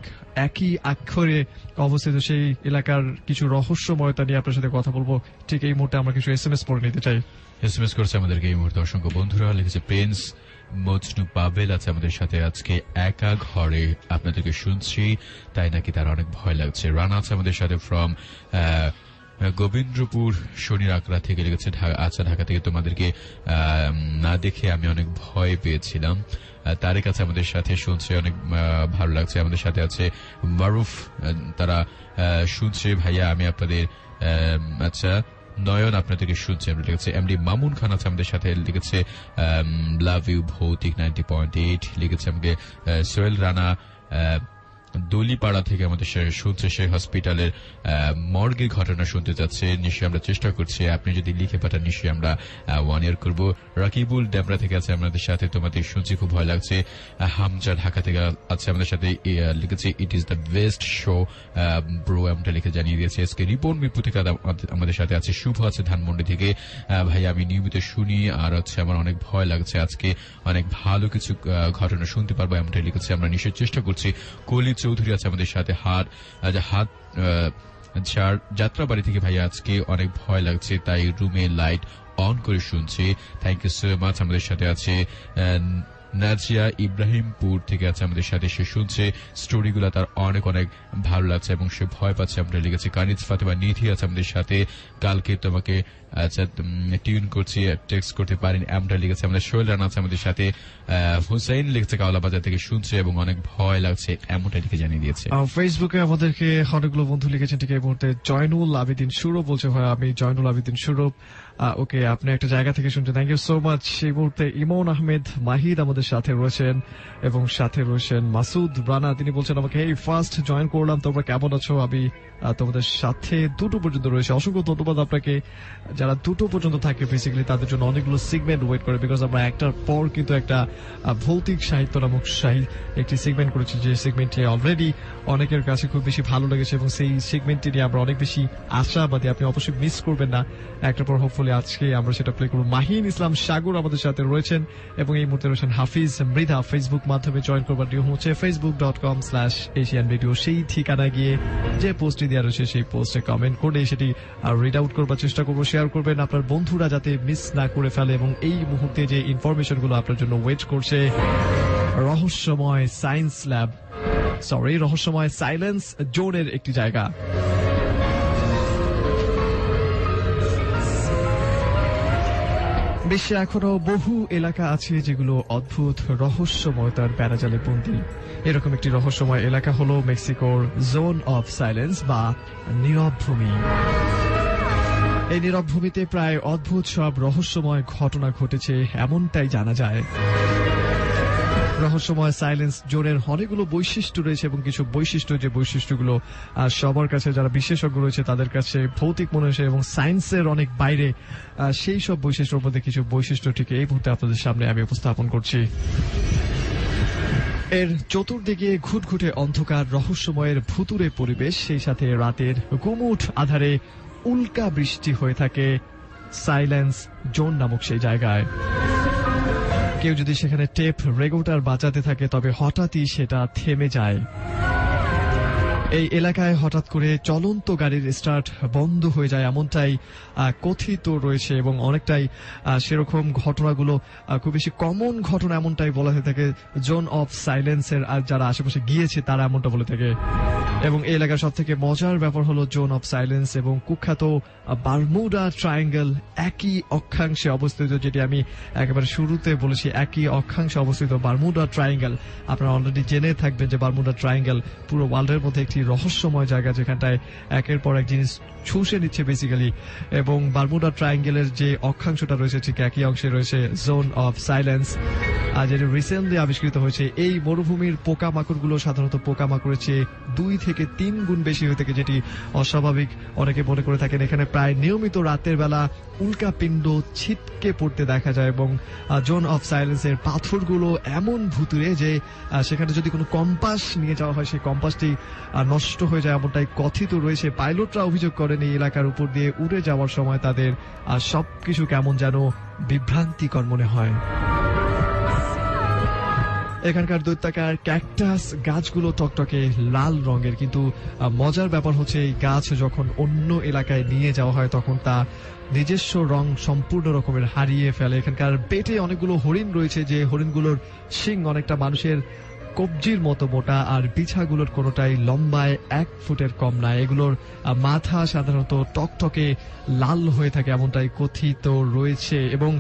Speaker 1: একই অক্ষরে অবস্থিত। সেই এলাকার কিছু রহস্যময়তা নিয়ে আপনার সাথে কথা বলবো। ঠিক এই মুহূর্তে আমরা কিছু SMS পড়ে নিতে চাই।
Speaker 3: SMS করছে আমাদেরকে এই মুহূর্তে অসংখ্য বন্ধুরা। লিখেছে প্রিন্স মজনু পাবেল আছে আমাদের সাথে আজকে একা ঘরে আপনাদেরকে শুনছি, তাই নাকি তার অনেক ভয় লাগছে। রানা আছে আমাদের সাথে ফ্রম গোবিন্দ্রপুর শনির আকড়া থেকে লিখেছে আচ্ছা ঢাকা থেকে তোমাদেরকে না দেখে আমি অনেক ভয় পেয়েছিলাম। তারেক আছে আমাদের সাথে শুনছে, অনেক ভালো লাগছে। আমাদের সাথে আছে মারুফ, তারা শুনছে ভাইয়া আমি আপনাদের আচ্ছা নয়ন আপনাদেরকে শুনছে লিখেছে। এমডি মামুন খান আছে আমাদের সাথে লিখেছে লাভ ইউ ভৌতিক 90.8 লিখেছে আমাকে। সোহেল রানা দলিপাড়া থেকে আমাদের শুনছে, সেই হসপিটালের মর্গে ঘটনা শুনতে যাচ্ছে। নিশ্চয়ই আমরা চেষ্টা করছি, আপনি যদি লিখে পাঠান নিশ্চয়ই আমরা ওয়ান ইয়ার করব। রাকিবুল ডেবরা থেকে আছে আমাদের সাথে, তোমাদের শুনছি খুব ভয় লাগছে। হামজা ঢাকা থেকে আছে আমাদের সাথে, লিখেছে it is the best show bro, এমনটা লিখে জানিয়ে দিয়েছে। আজকে রিপন মিরপুর থেকে আমাদের সাথে আছে। শুভ আছে ধানমন্ডি থেকে, ভাই আমি নিয়মিত শুনি আর আমার অনেক ভয় লাগছে, আজকে অনেক ভালো কিছু ঘটনা শুনতে পারবো, এমনটাই লিখেছে। আমরা নিশ্চয়ই চেষ্টা করছি। কলি চৌধুরী আছে আমাদের সাথে হাট যাত্রাবাড়ি থেকে, ভাই আজকে অনেক ভয় লাগছে তাই রুমে লাইট অন করে শুনছি। Thank you so much. আমাদের সাথে আছে নাজিয়া ইব্রাহিমপুর থেকে আছে আমাদের সাথে, সে শুনছে স্টোরিগুলো তার অনেক অনেক ভালো লাগছে এবং সে ভয় পাচ্ছে, আমরা লিখেছি। কানিজ ফাতেমা নিধি আছে আমাদের সাথে, কালকে তোমাকে টিউন করছি, টেক্সট করতে পারিনি, এমনটা লিখেছে। আমাদের সোহেল রানা আছে আমাদের সাথে। হুসাইন লিখেছে কাওলা বাজার থেকে, শুনছে এবং অনেক ভয় লাগছে, এমনটা লিখে জানিয়ে দিয়েছে।
Speaker 1: ফেসবুকে আমাদেরকে অনেকগুলো বন্ধু লিখেছেন ঠিক এই মুহূর্তে। জয়নুল আবেদিন সুরভ বলছে, ভাই আমি জয়নুল আবেদিন সুরভ। ওকে, আপনি একটা জায়গা থেকে শুনছেন, থ্যাংক ইউ সো মাচ। এই মুহূর্তে ইমন আহমেদ মাহিদ আমাদের সাথে রয়েছেন এবং সাথে রয়েছেন মাসুদ রানা। তিনি বলছেন আমাকে, এই ফার্স্ট জয়েন করলাম, তোমরা কেমন আছো? আমি তোমাদের সাথে 2টো পর্যন্ত রয়েছে। অসংখ্য ধন্যবাদ আপনাকে। যারা 2টো পর্যন্ত থাকে বেসিক্যালি তাদের জন্য অনেকগুলো সেগমেন্ট ওয়েট করে, বিকজ আমরা একটার পর কিন্তু একটা ভৌতিক সাহিত্য নামক একটি সেগমেন্ট করেছি, যে সেগমেন্টটি অলরেডি অনেকের কাছে খুব বেশি ভালো লেগেছে এবং সেই সেগমেন্টটি নিয়ে আমরা অনেক বেশি আশাবাদী। আপনি অবশ্যই মিস করবেন না, একটার পর হোপফুলি আজকে আমরা সেটা প্লে করবো। মাহিন ইসলাম সাগর আমাদের সাথে রয়েছেন এবং এই মুহূর্তে রয়েছেন হাফিজ মৃধা। ফেসবুক মাধ্যমে জয়েন করবার নিয়ম হচ্ছে facebook.com/AsianRadio। সেই ঠিকানা গিয়ে যে পোস্টটি দেওয়া রয়েছে সেই পোস্টে কমেন্ট করে সেটি রিড আউট করবার চেষ্টা করবো, শেয়ার করবেন আপনার বন্ধুরা যাতে মিস না করে ফেলে। এবং এই মুহূর্তে যে ইনফরমেশন গুলো আপনার জন্য ওয়েট করছে, রহস্যময় সাইলেন্স জোনের একটি জায়গা। বিশ্বে এখনো বহু এলাকা আছে যেগুলো অদ্ভুত রহস্যময়তার বেড়াজালে বন্দী। এরকম একটি রহস্যময় এলাকা হলো মেক্সিকোর জোন অফ সাইলেন্স বা নীরব ভূমি। এই নীরব ভূমিতে প্রায় অদ্ভুত সব রহস্যময় ঘটনা ঘটেছে এমনটাই জানা যায়। রহস্যময় সাইলেন্স জোনের অনেকগুলো বৈশিষ্ট্য রয়েছে এবং কিছু বৈশিষ্ট্য, যে বৈশিষ্ট্যগুলো সবার কাছে, যারা বিশেষজ্ঞ রয়েছে তাদের কাছে ভৌতিক মনে হয়েছে এবং সায়েন্সের অনেক বাইরে, সেই সব বৈশিষ্ট্যের মধ্যে কিছু বৈশিষ্ট্য ঠিক এই মুহূর্তে আপনাদের সামনে আমি উপস্থাপন করছি। এর চতুর্দিকে ঘুটঘুটে অন্ধকার, রহস্যময়ের ভুতুরে পরিবেশ, সেই সাথে রাতের গুমুট আধারে উল্কা বৃষ্টি হয়ে থাকে সাইলেন্স জোন নামক সেই জায়গায়। কেউ যদি সেখানে টেপ রেকর্ডার বাজাতে থাকে তবে হঠাৎই সেটা থেমে যায়। এই এলাকায় হঠাৎ করে চলন্ত গাড়ির স্টার্ট বন্ধ হয়ে যায়, এমনটাই কথিত রয়েছে এবং অনেকটাই সেরকম ঘটনাগুলো খুব বেশি কমন ঘটনা, এমনটাই বলা হয়ে থাকে। জোন অফ সাইলেন্সের যারা আশেপাশে গিয়েছে তারা এমনটা বলে থাকে। এবং এই এলাকার সব থেকে মজার ব্যাপার হলো জোন অফ সাইলেন্স এবং কুখ্যাত বারমুডা ট্রায়াঙ্গেল একই অক্ষাংশে অবস্থিত, যেটি আমি একেবারে শুরুতে বলেছি, একই অক্ষাংশে অবস্থিত বারমুডা ট্রায়াঙ্গেল। আপনারা অলরেডি জেনে থাকবেন যে বারমুডা ট্রায়াঙ্গেল পুরো ওয়ার্ল্ডের মধ্যে একটি রহস্যময় জায়গা, যেখানটায় একের পর এক জিনিস ছুঁষে নিচ্ছে বেসিক্যালি। এবং বারমুডা ট্রায়াঙ্গেলের যে অক্ষাংশটা রয়েছে ঠিক একই অংশে রয়েছে জোন অফ সাইলেন্স, যেটি রিসেন্টলি আবিষ্কৃত হয়েছে। এই মরুভূমির পোকামাকড়গুলো সাধারণত পোকামাকড়ের চেয়ে 2 থেকে 3 গুণ বেশি হয়ে থাকে, যেটি অস্বাভাবিক অনেকে মনে করে থাকেন। এখানে প্রায় নিয়মিত রাতের বেলা উল্কাপিণ্ড ছিটকে পড়তে দেখা যায় এবং জোন অফ সাইলেন্সের পাথরগুলো এমন ভুতুরে যে সেখানে যদি কোনো কম্পাস নিয়ে যাওয়া হয় সেই কম্পাসটি নষ্ট হয়ে যায়, এমনটাই কথিত রয়েছে। পাইলটরা অভিযোগ করেন এই এলাকার উপর দিয়ে উড়ে যাওয়ার সময় তাদের সবকিছু কেমন যেন বিভ্রান্তিকর মনে হয়। এখানকার দৈত্যাকার ক্যাকটাস গাছগুলো টকটকে লাল রঙের, কিন্তু মজার ব্যাপার হচ্ছে এই গাছ যখন অন্য এলাকায় নিয়ে যাওয়া হয় তখন তা নিজস্ব রং সম্পূর্ণ রকমের হারিয়ে ফেলে। এখানকার পেটে অনেকগুলো হরিণ রয়েছে, যে হরিণগুলোর শিং অনেকটা মানুষের কবজির মতো মোটা আর বিছাগুলোর কোনোটাই লম্বায় 1 ফুটের কম না। এগুলোর মাথা সাধারণত টকটকে লাল হয়ে থাকে, এমনটাই কথিত রয়েছে। এবং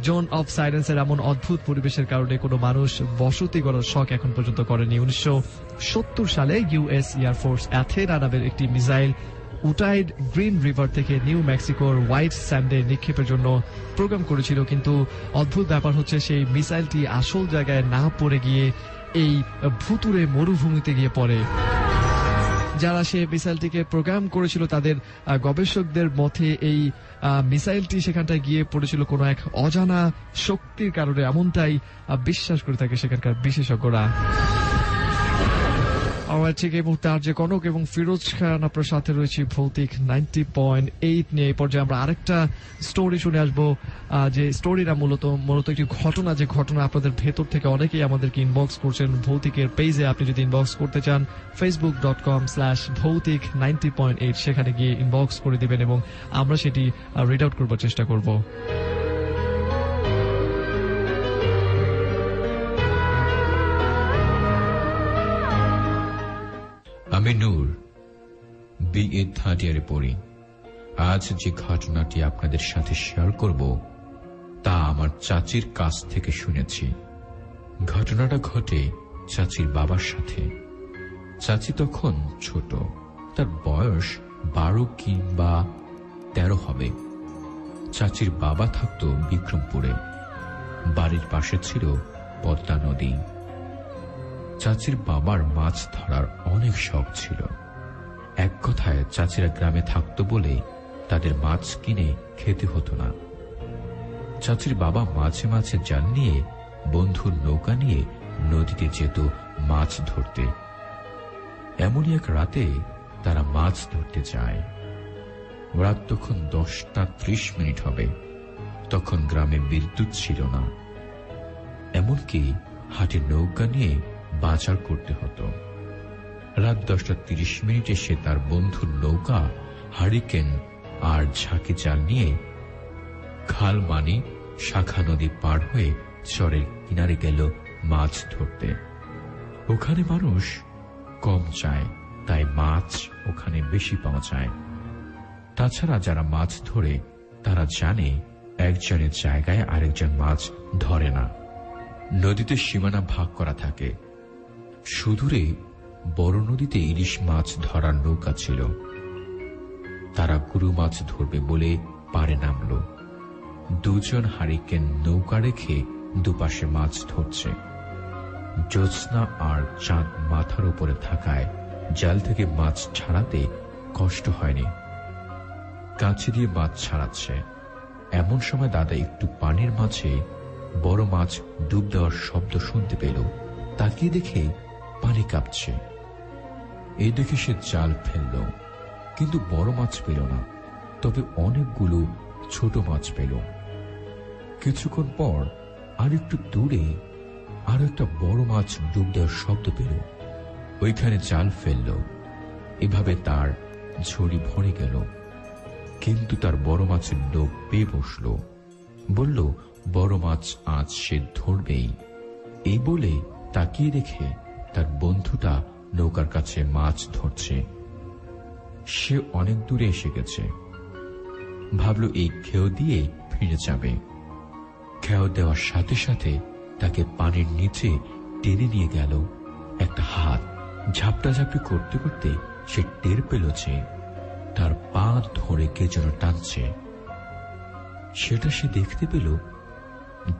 Speaker 1: জোন অফ সাইলেন্সের এমন অদ্ভুত পরিবেশের কারণে কোনো মানুষ বসতি করার শখ এখন পর্যন্ত করেনি। 1970 সালে ইউএস এয়ারফোর্স অ্যাথেনা নামের একটি মিসাইল উটাইড গ্রিন রিভার থেকে নিউ মেক্সিকোর হোয়াইট স্যান্ডে নিক্ষেপের জন্য প্রোগ্রাম করেছিল, কিন্তু অদ্ভুত ব্যাপার হচ্ছে সেই মিসাইলটি আসল জায়গায় না পড়ে গিয়ে এই ভুতুরে মরুভূমিতে গিয়ে পড়ে। যারা সে মিসাইলটিকে প্রোগ্রাম করেছিল তাদের গবেষকদের মতে এই মিসাইলটি সেখানটায় গিয়ে পড়েছিল কোনো এক অজানা শক্তির কারণে, এমনটাই বিশ্বাস করে থাকে সেখানকার বিশেষজ্ঞরা। আমার ঠিক এই মুহূর্তে আর যে কনক এবং ফিরোজ খান আপনার সাথে রয়েছে ভৌতিক 90.8 নিয়ে। এই পর্যায়ে আমরা আরেকটা স্টোরি শুনে আসবো, যে স্টোরিটা মূলত একটি ঘটনা, যে ঘটনা আপনাদের ভেতর থেকে অনেকেই আমাদেরকে ইনবক্স করছেন ভৌতিকের পেজে। আপনি যদি ইনবক্স করতে চান facebook.com/ভৌতিক90.8 সেখানে গিয়ে ইনবক্স করে দিবেন এবং আমরা সেটি রিড আউট করবার চেষ্টা করব।
Speaker 2: আমি নূর, BA থার্ড ইয়ারে পড়ি। আজ যে ঘটনাটি আপনাদের সাথে শেয়ার করব তা আমার চাচির কাছ থেকে শুনেছি। ঘটনাটা ঘটে চাচির বাবার সাথে। চাচি তখন ছোট, তার বয়স 12 কিংবা 13 হবে। চাচির বাবা থাকতো বিক্রমপুরে, বাড়ির পাশে ছিল পদ্মা নদী। চাচির বাবার মাছ ধরার অনেক শখ ছিল। এক কথায় চাচিরা গ্রামে থাকতো বলে তাদের মাছ কিনে খেতে হতো না। চাচির বাবা মাঝে মাঝে জাল নিয়ে বন্ধুর নৌকা নিয়ে নদীতে যেত মাছ ধরতে। এমনই এক রাতে তারা মাছ ধরতে যায়। রাত তখন 10:30 হবে। তখন গ্রামে বিদ্যুৎ ছিল না, এমনকি হাটে নৌকা নিয়ে বাজার করতে হতো। রাত 10:30 সে তার বন্ধুর নৌকা, হারিকেন আর ঝাঁকি জাল নিয়ে খাল মানি শাখা নদী পার হয়ে চরের কিনারে গেল মাছ ধরতে। ওখানে মানুষ কম যায়, তাই মাছ ওখানে বেশি পাওয়া যায়। তাছাড়া যারা মাছ ধরে তারা জানে একজনের জায়গায় আরেকজন মাছ ধরে না। নদীতে সীমানা ভাগ করা থাকে। সুদূরে বড় নদীতে ইলিশ মাছ ধরার নৌকা ছিল। তারা গুরু মাছ ধরবে বলে পারে নামল। দুজন হারিকেন নৌকা রেখে দুপাশে মাছ ধরছে। জ্যোৎস্না আর চাঁদ মাথার উপরে থাকায় জাল থেকে মাছ ছাড়াতে কষ্ট হয়নি। কাঁচি দিয়ে মাছ ছাড়াচ্ছে। এমন সময় দাদা একটু পানির মাঝে বড় মাছ ডুব দেওয়ার শব্দ শুনতে পেল। তাকিয়ে দেখে পানি কাঁপছে। এই দেখে সে জাল ফেলল, কিন্তু বড় মাছ পেল না, তবে অনেকগুলো ছোট মাছ পেল। কিছুক্ষণ পর আর একটু দূরে আর একটা বড় মাছ ডুব দেওয়ার শব্দ পেল। ওইখানে জাল ফেলল। এভাবে তার ঝুড়ি ভরে গেল, কিন্তু তার বড় মাছের লোভ পেয়ে বসল। বলল, বড় মাছ আজ সে ধরবেই। এই বলে তাকিয়ে দেখে তার বন্ধুটা নৌকার কাছে মাছ ধরছে। সে অনেক দূরে এসে গেছে। ভাবল এই খেও দিয়ে ফিরে যাবে। খেও দেওয়ার সাথে সাথে তাকে পানির নিচে টেনে নিয়ে গেল একটা হাত। ঝাপটাঝাপটি করতে করতে সে টের পেল যে তার পা ধরে কে যেন টানছে। সেটা সে দেখতে পেল,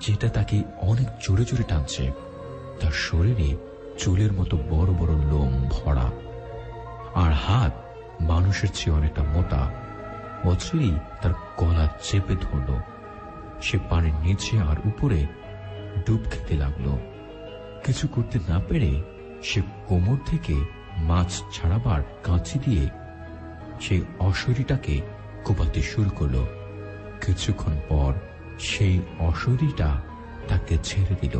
Speaker 2: যেটা তাকে অনেক জোরে জোরে টানছে। তার শরীরে চুলের মতো বড় বড় লোম ভরা, আর হাত মানুষের চেয়ে অনেকটা মোটা। অচিরেই তার গলা চেপে ধরল। সে পানির নিচে আর উপরে ডুব খেতে লাগলো। কিছু করতে না পেরে সে কোমর থেকে মাছ ছাড়াবার কাঁচি দিয়ে সেই অশরীরটাকে কোপাতে শুরু করল। কিছুক্ষণ পর সেই অশরীরটা তাকে ছেড়ে দিল।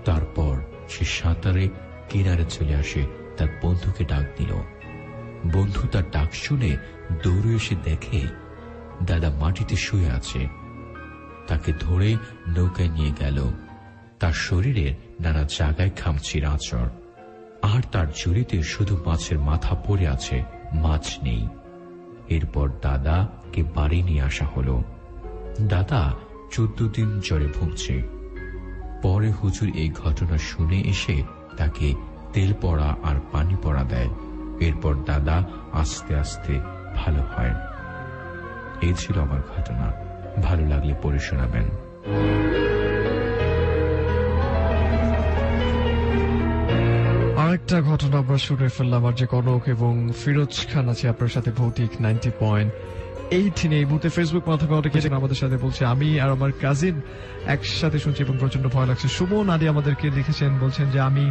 Speaker 2: তারপর সে সাঁতারে কিনারে চলে আসে, তার বন্ধুকে ডাক দিল। বন্ধু তার ডাক শুনে দৌড়ে এসে দেখে দাদা মাটিতে শুয়ে আছে। তাকে ধরে নৌকায় নিয়ে গেল। তার শরীরের নানা জায়গায় খামচির আঁচড়, আর তার ঝুড়িতে শুধু মাছের মাথা পড়ে আছে, মাছ নেই। এরপর দাদাকে বাড়ি নিয়ে আসা হলো। দাদা 14 দিন জ্বরে ভুগছে। পরে হুজুর এই ঘটনা শুনে এসে তাকে তেল পড়া আর পানি পড়া দেয়। এরপর দাদা আস্তে আস্তে ভালো হয়। এই ছিল আমার ঘটনা। ভালো লাগলে পড়ে শোনাবেন।
Speaker 1: আরেকটা ঘটনা আমরা শুনে ফেললাম, আর যে কনক এবং ফিরোজ খান আছে আপনার সাথে ভৌতিক 90.8 এই মুহূর্তে ফেসবুক মাধ্যমে অনেকে আমাদের সাথে বলছে আমি আর আমার কাজিন একসাথে শুনছি এবং প্রচন্ড ভয় লাগছে। সুমন আলী আমাদেরকে লিখেছেন, বলছেন যে আমি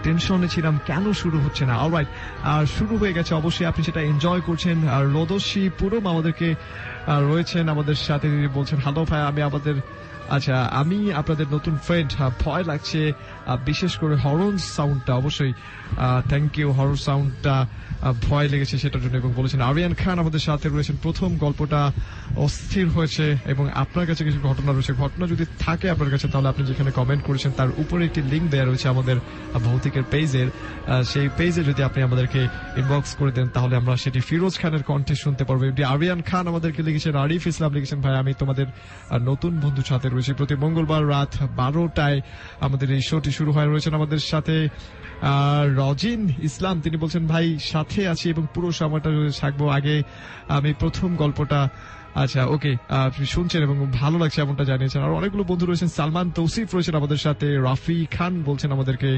Speaker 1: টেনশনে ছিলাম কেন শুরু হচ্ছে না। অলরাইট, আর শুরু হয়ে গেছে, অবশ্যই আপনি সেটা এনজয় করছেন। আর রোদস্বী পুরম আমাদেরকে রয়েছেন আমাদের সাথে, বলছেন হ্যালো ভাই, আমি আপনাদের নতুন ফ্রেন্ড, ভয় লাগছে বিশেষ করে হরন সাউন্ডটা। অবশ্যই থ্যাংক ইউ, হরর সাউন্ডটা ভয় লেগেছে সেটার জন্য। এবং বলেছেন আরিয়ান খান আমাদের সাথে রয়েছেন, প্রথম গল্পটা অস্থির হয়েছে এবং আপনার কাছে কিছু ঘটনা রয়েছে। ঘটনা যদি থাকে আপনার কাছে তাহলে আপনি যেখানে কমেন্ট করেছেন তার উপরে একটি লিঙ্ক দেওয়া রয়েছে আমাদের ভৌতিকের পেজের, সেই পেজে যদি আপনি আমাদেরকে ইনবক্স করে দেন তাহলে আমরা সেটি ফিরোজ খানের কণ্ঠে শুনতে পারবো। আরিয়ান খান আমাদেরকে লিখেছেন, আরিফ ইসলাম লিখেছেন, ভাই আমি তোমাদের নতুন বন্ধুর সাথে রয়েছে, প্রতি মঙ্গলবার রাত 12টায় আমাদের এই শোটি শুরু হয়। রয়েছেন আমাদের সাথে রজিন ইসলাম, তিনি বলছেন ভাই সাথে আছি এবং পুরো সময়টা থাকবো। আগে আমি প্রথম গল্পটা ওকে আপনি শুনছেন এবং ভালো লাগছে এমনটা জানিয়েছেন। আর অনেকগুলো বন্ধু রয়েছেন, সালমান তৌসিফ রয়েছেন আমাদের সাথে, রাফি খান বলছেন আমাদেরকে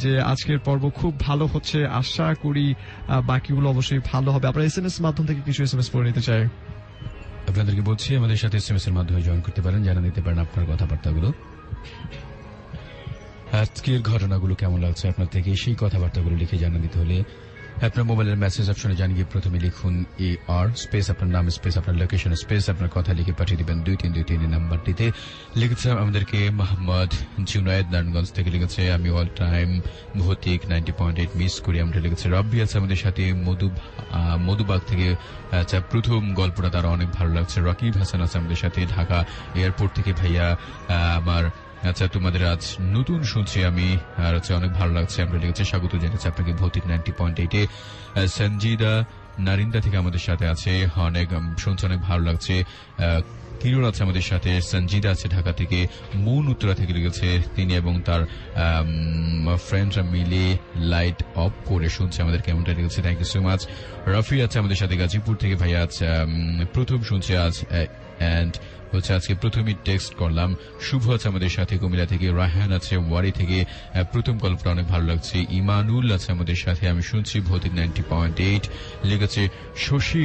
Speaker 1: যে আজকের পর্ব খুব ভালো হচ্ছে, আশা করি বাকিগুলো অবশ্যই ভালো হবে। আমরা SMS মাধ্যম থেকে কিছু SMS পড়ে নিতে চাই।
Speaker 3: আপনাদেরকে বলছি আমাদের সাথে SMS এর মাধ্যমে জয়েন করতে পারেন, জানা দিতে পারেন আপনার কথাবার্তাগুলো, আজকের ঘটনাগুলো কেমন লাগছে আপনার থেকে, সেই কথাবার্তাগুলো লিখে জানা দিতে হলে আপনার মোবাইলের মেসেজ অপশনে জানিয়ে প্রথমে লিখুন AR স্পেস আপনার নাম স্পেস আপনার লোকেশন স্পেস আপনার কথা লিখে পাঠিয়ে দিবেন 2323 নাম্বারটিতে। লিখেছে আমাদেরকে মোহাম্মদ জুনায়েদ নারায়ণগঞ্জ থেকে, লিখেছে আমি অল টাইম ভৌতিক 90.8 মিস করি। আমরা লিখেছে রব্বি আছে আমাদের সাথে মধুবাগ থেকে, প্রথম গল্পটা তার অনেক ভালো লাগছে। রকিব হাসান আছে আমাদের সাথে ঢাকা এয়ারপোর্ট থেকে, ভাইয়া আমার তোমাদের আজ নতুন শুনছি আমি, আর অনেক ভালো লাগছে। আমরা লিখেছে স্বাগত জানাচ্ছি আপনাকে ভৌতিক 90.8-এ। সঞ্জিদা নারিন্দা থেকে আমাদের সাথে আছে, অনেক শুনছে, অনেক ভালো লাগছে। কিরণ আছে আমাদের সাথে, সঞ্জিদা আছে ঢাকা থেকে, মুন উত্তরা থেকে লিখেছে তিনি এবং তার ফ্রেন্ডরা মিলে লাইট অফ করে শুনছে আমাদের, কেমনটা লিখেছে, thank you so much. Rafi আছে আমাদের সাথে গাজীপুর থেকে, ভাইয়া আজ প্রথম শুনছে আজ এন্ড আজকে প্রথমেই টেক্সট করলাম। শুভ আছে আমাদের সাথে কুমিল্লা থেকে, রায়হান আছে ওয়ারি থেকে, প্রথম গল্পটা অনেক ভালো লাগছে। ইমানুল আছে আমাদের সাথে, আমি শুনছি ভৌতিক 90.8 লিখেছে। শশী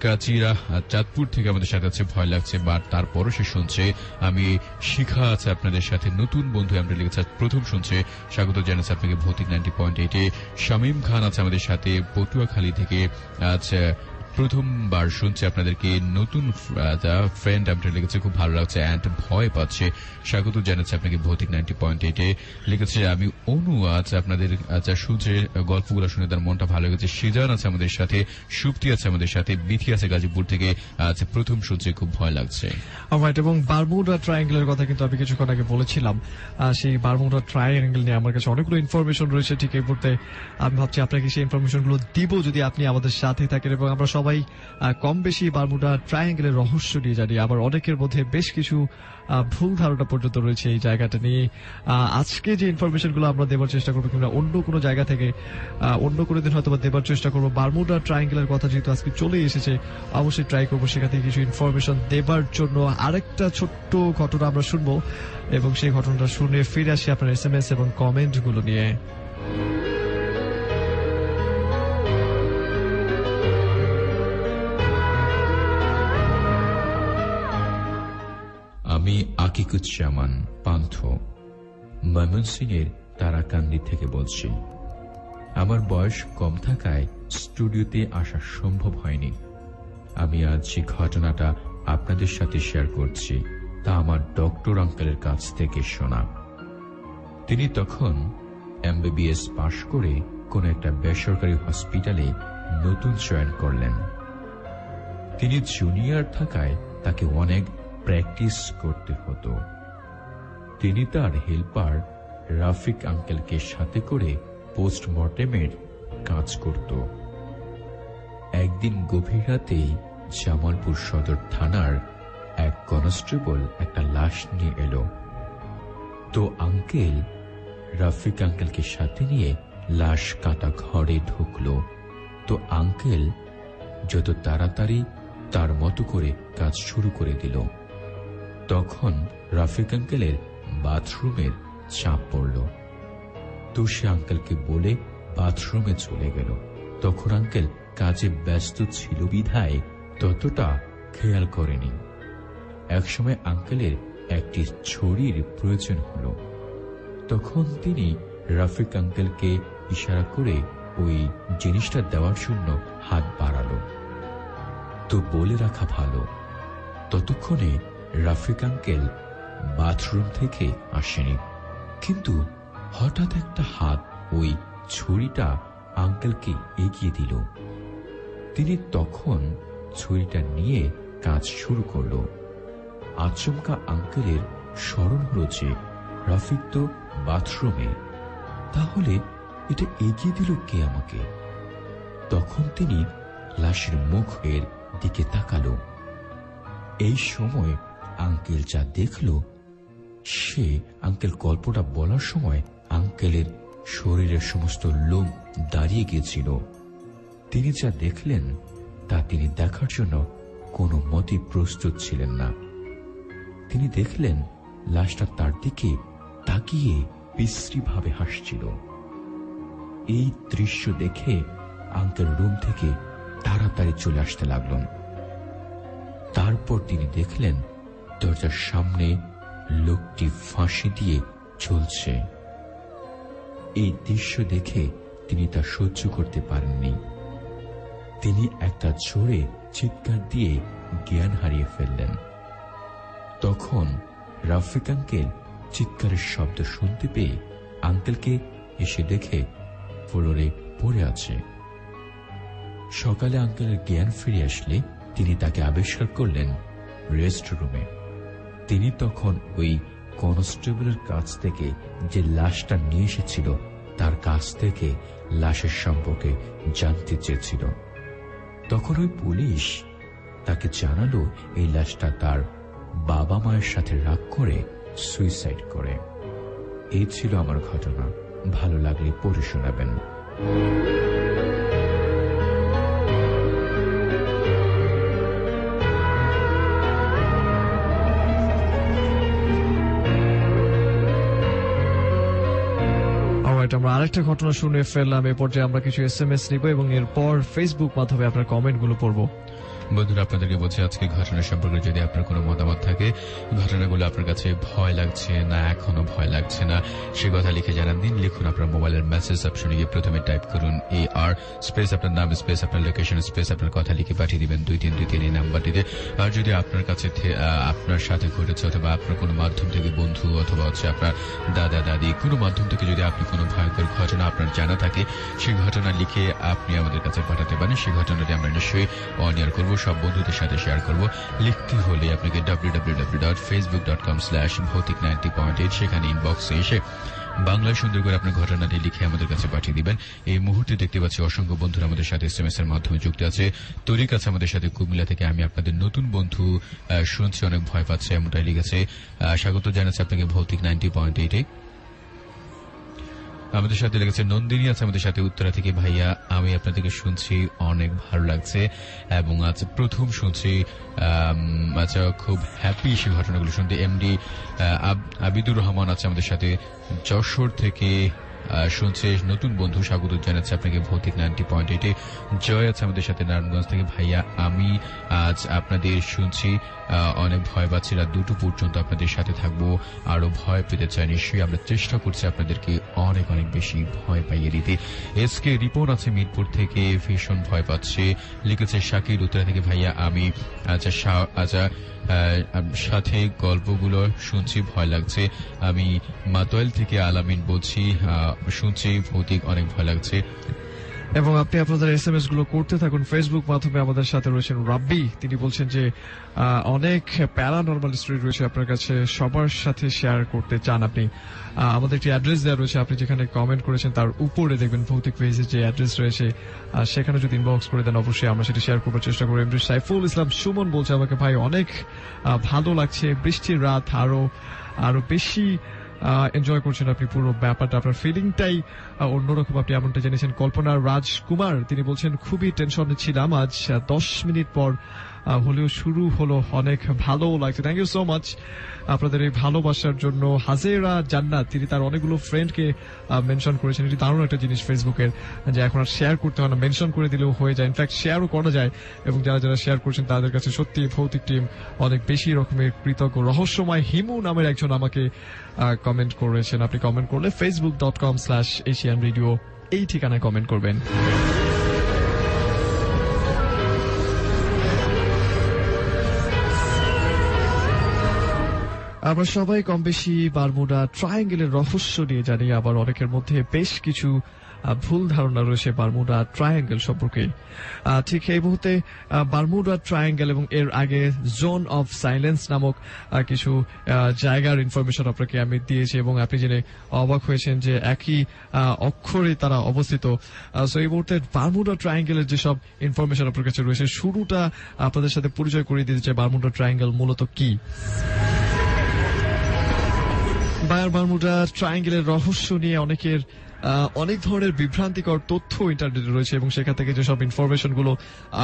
Speaker 3: কাচিরা চাঁদপুর থেকে আমাদের সাথে আছে, ভয় লাগছে বাট তারপরও সে শুনছে। আমি শিখা আছে আপনাদের সাথে, নতুন বন্ধু আমরা লিখেছে প্রথম শুনছে, স্বাগত জানাচ্ছি আপনাকে ভৌতিক 90.8-এ। শামীম খান আছে আমাদের সাথে পটুয়াখালী থেকে, আচ্ছা প্রথমবার শুনছে আপনাদেরকে, নতুন ফ্রেন্ড আমরা লিখেছে, খুব ভালো লাগছে অ্যান্ড ভয় পাচ্ছে, স্বাগত জানাচ্ছি আপনাকে ভৌতিক 90.8-এ। লিখেছে আমি অনু আজ আপনাদের শুনছে গল্পগুলো শুনে তার মনটা ভালো লেগেছে। সিজান আছে আমাদের সাথে, সুপ্তি আছে আমাদের সাথে, বিথি আছে গাজীপুর থেকে, আজ প্রথম শুনছে, খুব ভয় লাগছে।
Speaker 1: এবং বারমুডা ট্রায়াঙ্গেলের কথা কিন্তু আমি কিছুক্ষণ আগে বলেছিলাম, সেই বারমুডা ট্রায়াঙ্গেল নিয়ে আমার কাছে অনেকগুলো ইনফরমেশন রয়েছে। ঠিক এই মুহূর্তে আমি ভাবছি আপনাকে সেই ইনফরমেশনগুলো দিব যদি আপনি আমাদের সাথে থাকেন। এবং আমরা সবাই কম বেশি বারমুডা ট্রায়াঙ্গেলের রহস্য নিয়ে জানি, আবার অনেকের মধ্যে বেশ কিছু ভুল ধারণা পর্যন্ত রয়েছে এই জায়গাটা নিয়ে। আজকে যে ইনফরমেশনগুলো আমরা দেবার চেষ্টা করবো কিংবা অন্য কোনো জায়গা থেকে অন্য কোনো দিন হয়তো দেবার চেষ্টা করবো, বারমুডা ট্রায়াঙ্গেলের কথা যেহেতু আজকে চলে এসেছে অবশ্যই ট্রাই করবো সেখান থেকে কিছু ইনফরমেশন দেবার জন্য। আরেকটা ছোট্ট ঘটনা আমরা শুনবো এবং সেই ঘটনাটা শুনে ফিরে আসি আপনার SMS এবং কমেন্ট গুলো নিয়ে।
Speaker 2: আমি আকিকুজ্জামান পান্থ ময়মনসিংহের তারাকান্দি থেকে বলছি। আমার বয়স কম থাকায় স্টুডিওতে আসা সম্ভব হয়নি। আমি আজ যে ঘটনাটা আপনাদের সাথে শেয়ার করছি তা আমার ডক্টর আঙ্কেলের কাছ থেকে শোনা। তিনি তখন MBBS পাশ করে কোন একটা বেসরকারি হসপিটালে নতুন জয়েন করলেন। তিনি জুনিয়র থাকায় তাকে অনেক প্র্যাকটিস করতে হতো। তিনি তার হেল্পার রাফিক আঙ্কেলকে সাথে করে পোস্টমর্টেমের কাজ করত। একদিন গভীর রাতে জামালপুর সদর থানার এক কনস্টেবল একটা লাশ নিয়ে এলো। তো আঙ্কেল রাফিক আঙ্কেলকে সাথে নিয়ে লাশ কাটা ঘরে ঢুকলো। তো আঙ্কেল যত তাড়াতাড়ি তার মতো করে কাজ শুরু করে দিল। তখন রাফিক আঙ্কেলের বাথরুমের চাপ পড়ল। তো সে আঙ্কেলকে বলে বাথরুমে চলে গেল। তখন আঙ্কেল কাজে ব্যস্ত ছিল বিধায় ততটা খেয়াল করেনি। একসময় আঙ্কেলের একটি ছড়ির প্রয়োজন হল। তখন তিনি রাফিক আঙ্কেলকে ইশারা করে ওই জিনিসটা দেওয়ার জন্য হাত বাড়ালো। তো বলে রাখা ভালো, ততক্ষণে রাফিক আঙ্কেল বাথরুম থেকে আসেনি, কিন্তু হঠাৎ একটা হাত ওই ছুরিটা আঙ্কেলকে এগিয়ে দিল। তিনি তখন ছুরিটা নিয়ে কাজ শুরু করল। আচমকা আঙ্কেলের স্মরণ হলো যে রাফিক তো বাথরুমে, তাহলে এটা এগিয়ে দিল কে আমাকে? তখন তিনি লাশের মুখের দিকে তাকালো। এই সময় আঙ্কেল যা দেখল, সে আঙ্কেল গল্পটা বলার সময় আঙ্কেলের শরীরের সমস্ত লোম দাঁড়িয়ে গিয়েছিল। তিনি যা দেখলেন তা তিনি দেখার জন্য কোনো মতেই প্রস্তুত ছিলেন না। তিনি দেখলেন লাশটা তার দিকে তাকিয়ে বিশ্রীভাবে হাসছিল। এই দৃশ্য দেখে আঙ্কেল রুম থেকে তাড়াতাড়ি চলে আসতে লাগলেন। তারপর তিনি দেখলেন দরজার সামনে লোকটি ফাঁসি দিয়ে ঝুলছে। এই দৃশ্য দেখে তিনি তা সহ্য করতে পারেননি। তিনি একটা জোরে চিৎকার দিয়ে জ্ঞান হারিয়ে ফেললেন। তখন রাফিক আঙ্কেল চিৎকারের শব্দ শুনতে পেয়ে আঙ্কেলকে এসে দেখে ফ্লোরে পড়ে আছে। সকালে আঙ্কেলের জ্ঞান ফিরে আসলে তিনি তাকে আবিষ্কার করলেন রেস্ট রুমে। তিনি তখন ওই কনস্টেবলের কাছ থেকে যে লাশটা নিয়ে এসেছিল তার কাছ থেকে লাশের সম্পর্কে জানতে চেয়েছিল। তখন ওই পুলিশ তাকে জানালো এই লাশটা তার বাবা মায়ের সাথে রাগ করে সুইসাইড করে। এই ছিল আমার ঘটনা। ভালো লাগলে পড়ে শোনাবেন।
Speaker 1: আমরা আরেকটা ঘটনা শুনে ফেললাম। এ পর্যায়ে আমরা কিছু SMS নিব এবং এরপর ফেসবুক মাধ্যমে আপনার কমেন্টগুলো পড়বো।
Speaker 3: বন্ধুরা, আপনাদেরকে বলছি আজকে ঘটনা সম্পর্কে যদি আপনার কোনো মতামত থাকে, ঘটনাগুলো আপনার কাছে ভয় লাগছে না এখনো ভয় লাগছে না, সে কথা লিখে জানান দিন। লিখুন আপনার মোবাইলের মেসেজ অপশনে গিয়ে প্রথমে টাইপ করুন AR স্পেস আপনার নাম স্পেস আপনার লোকেশন স্পেস আপনার কথা লিখে পাঠিয়ে দিবেন 2323 এই নাম্বারটিতে। আর যদি আপনার কাছে আপনার সাথে ঘটেছে অথবা আপনার কোনো মাধ্যম থেকে বন্ধু অথবা হচ্ছে আপনার দাদা দাদি কোনো মাধ্যম থেকে যদি আপনি কোনো ভয়ঙ্কর ঘটনা আপনার জানা থাকে, সেই ঘটনা লিখে আপনি আমাদের কাছে পাঠাতে পারেন। সেই ঘটনাটি আমরা নিশ্চয়ই অন এয়ার করবো, সব বন্ধুদের সাথে শেয়ার করব। লিখতে হলে আপনাকে www.facebook.com/bhautik90.8 সেখানে ইনবক্সে এসে বাংলা সুন্দর করে আপনার ঘটনাটি লিখে আমাদের কাছে পাঠিয়ে দিবেন। এই মুহূর্তে দেখতে পাচ্ছি অসংখ্য বন্ধুরা আমাদের সাথে SMS এর মাধ্যমে যুক্ত আছে। তরিক আছে আমাদের সাথে কুমিল্লা থেকে। আমি আপনাদের নতুন বন্ধু, শুনছি অনেক ভয় পাচ্ছে, এমনটাই লিখেছে। স্বাগত জানাচ্ছি আপনাকে ভৌতিক 90.8 আমাদের সাথে লেগেছে। নন্দিনী আছে আমাদের সাথে উত্তরা থেকে। ভাইয়া, আমি আপনাদেরকে শুনছি, অনেক ভালো লাগছে এবং আজ প্রথম শুনছি। আচ্ছা, খুব হ্যাপি সেই ঘটনাগুলো শুনতে। MD আবিদুর রহমান আছে আমাদের সাথে যশোর থেকে শুনছে, নতুন বন্ধু, স্বাগত জানাচ্ছে আপনাকে ভৌতিক 90.8 জয় আছে আমাদের সাথে নারায়ণগঞ্জ থেকে। ভাইয়া, আমি আজ আপনাদের শুনছি, অনেক ভয় পাচ্ছি, রাত 2টো পর্যন্ত আপনাদের সাথে থাকবো, আরো ভয় পেতে চাই। নিশ্চয়ই আমরা চেষ্টা করছি আপনাদেরকে অনেক অনেক বেশি ভয় পাইয়ে দিতে। SK রিপন আছে মিরপুর থেকে, ভীষণ ভয় পাচ্ছে, লিখেছে শাকির উত্তরা থেকে। ভাইয়া, আমি সাথে গল্পগুলো শুনছি, ভয় লাগছে। আমি মাতোয়াল থেকে আলামিন বলছি, শুনছি ভৌতিক, অনেক ভয় লাগছে।
Speaker 1: এবং আপনি আপনাদের SMS গুলো করতে থাকুন। ফেসবুক মাধ্যমে আমাদের সাথে রয়েছেন রাব্বি। তিনি বলছেন যে অনেক প্যারানরমাল স্টোরি রয়েছে আপনার কাছে, সবার সাথে শেয়ার করতে চান আপনি। আমাদের একটি অ্যাড্রেস দেওয়া রয়েছে, আপনি যেখানে কমেন্ট করেছেন তার উপরে দেখবেন ভৌতিক পেজে যে অ্যাড্রেস রয়েছে, সেখানে যদি ইনবক্স করে দেন অবশ্যই আমরা সেটা শেয়ার করার চেষ্টা করব। এমডি সাইফুল ইসলাম সুমন বলছে আমাকে, ভাই অনেক ভালো লাগছে, বৃষ্টির রাত, আরো বেশি এনজয় করছেন আপনি পুরো ব্যাপারটা, আপনার ফিলিংটাই অন্যরকম, আপনি এমনটা জেনেছেন। কল্পনা রাজকুমার তিনি বলছেন, খুবই টেনশনে ছিলাম, আজ 10 মিনিট পর হলেও শুরু হলো অনেক ভালো লাগছে। থ্যাংক ইউ সো মাচ আপনাদের এই ভালোবাসার জন্য। হাজেরা জান্নাত তিনি তার অনেকগুলো ফ্রেন্ডকে মেনশন করেছেন। এটি দারুণ একটা জিনিস ফেসবুকের, যে এখন আর শেয়ার করতে হয় না, মেনশন করে দিলেও হয়ে যায়। ইনফ্যাক্ট শেয়ারও করা যায়, এবং যারা যারা শেয়ার করছেন তাদের কাছে সত্যি ভৌতিক টিম অনেক বেশি রকমের কৃতজ্ঞ। রহস্যময় হিমু নামের একজন আমাকে কমেন্ট করেছেন। আপনি কমেন্ট করলে facebook.com/Asian Radio এই ঠিকানায় কমেন্ট করবেন। আমরা সবাই কম বেশি বারমুডা ট্রায়াঙ্গেলের রহস্য নিয়ে জানি, আবার অনেকের মধ্যে বেশ কিছু ভুল ধারণা রয়েছে বারমুডা ট্রায়াঙ্গেল সম্পর্কে। ঠিক এই মুহূর্তে বারমুডা ট্রায়াঙ্গেল এবং এর আগে জোন অফ সাইলেন্স নামক কিছু জায়গার ইনফরমেশন আপনাকে আমি দিয়েছি, এবং আপনি জেনে অবাক হয়েছেন যে একই অক্ষরে তারা অবস্থিত। সো এই মুহূর্তে বারমুডা ট্রায়াঙ্গেলের যেসব ইনফরমেশন আপনার কাছে রয়েছে, শুরুটা আপনাদের সাথে পরিচয় করিয়ে দিতে চাই বারমুডা ট্রায়াঙ্গেল মূলত কি। বারমুডা ট্রায়াঙ্গেলের রহস্য নিয়ে অনেকের অনেক ধরনের বিভ্রান্তিকর তথ্য ইন্টারনেটে রয়েছে, এবং সেখান থেকে যেসব ইনফরমেশন গুলো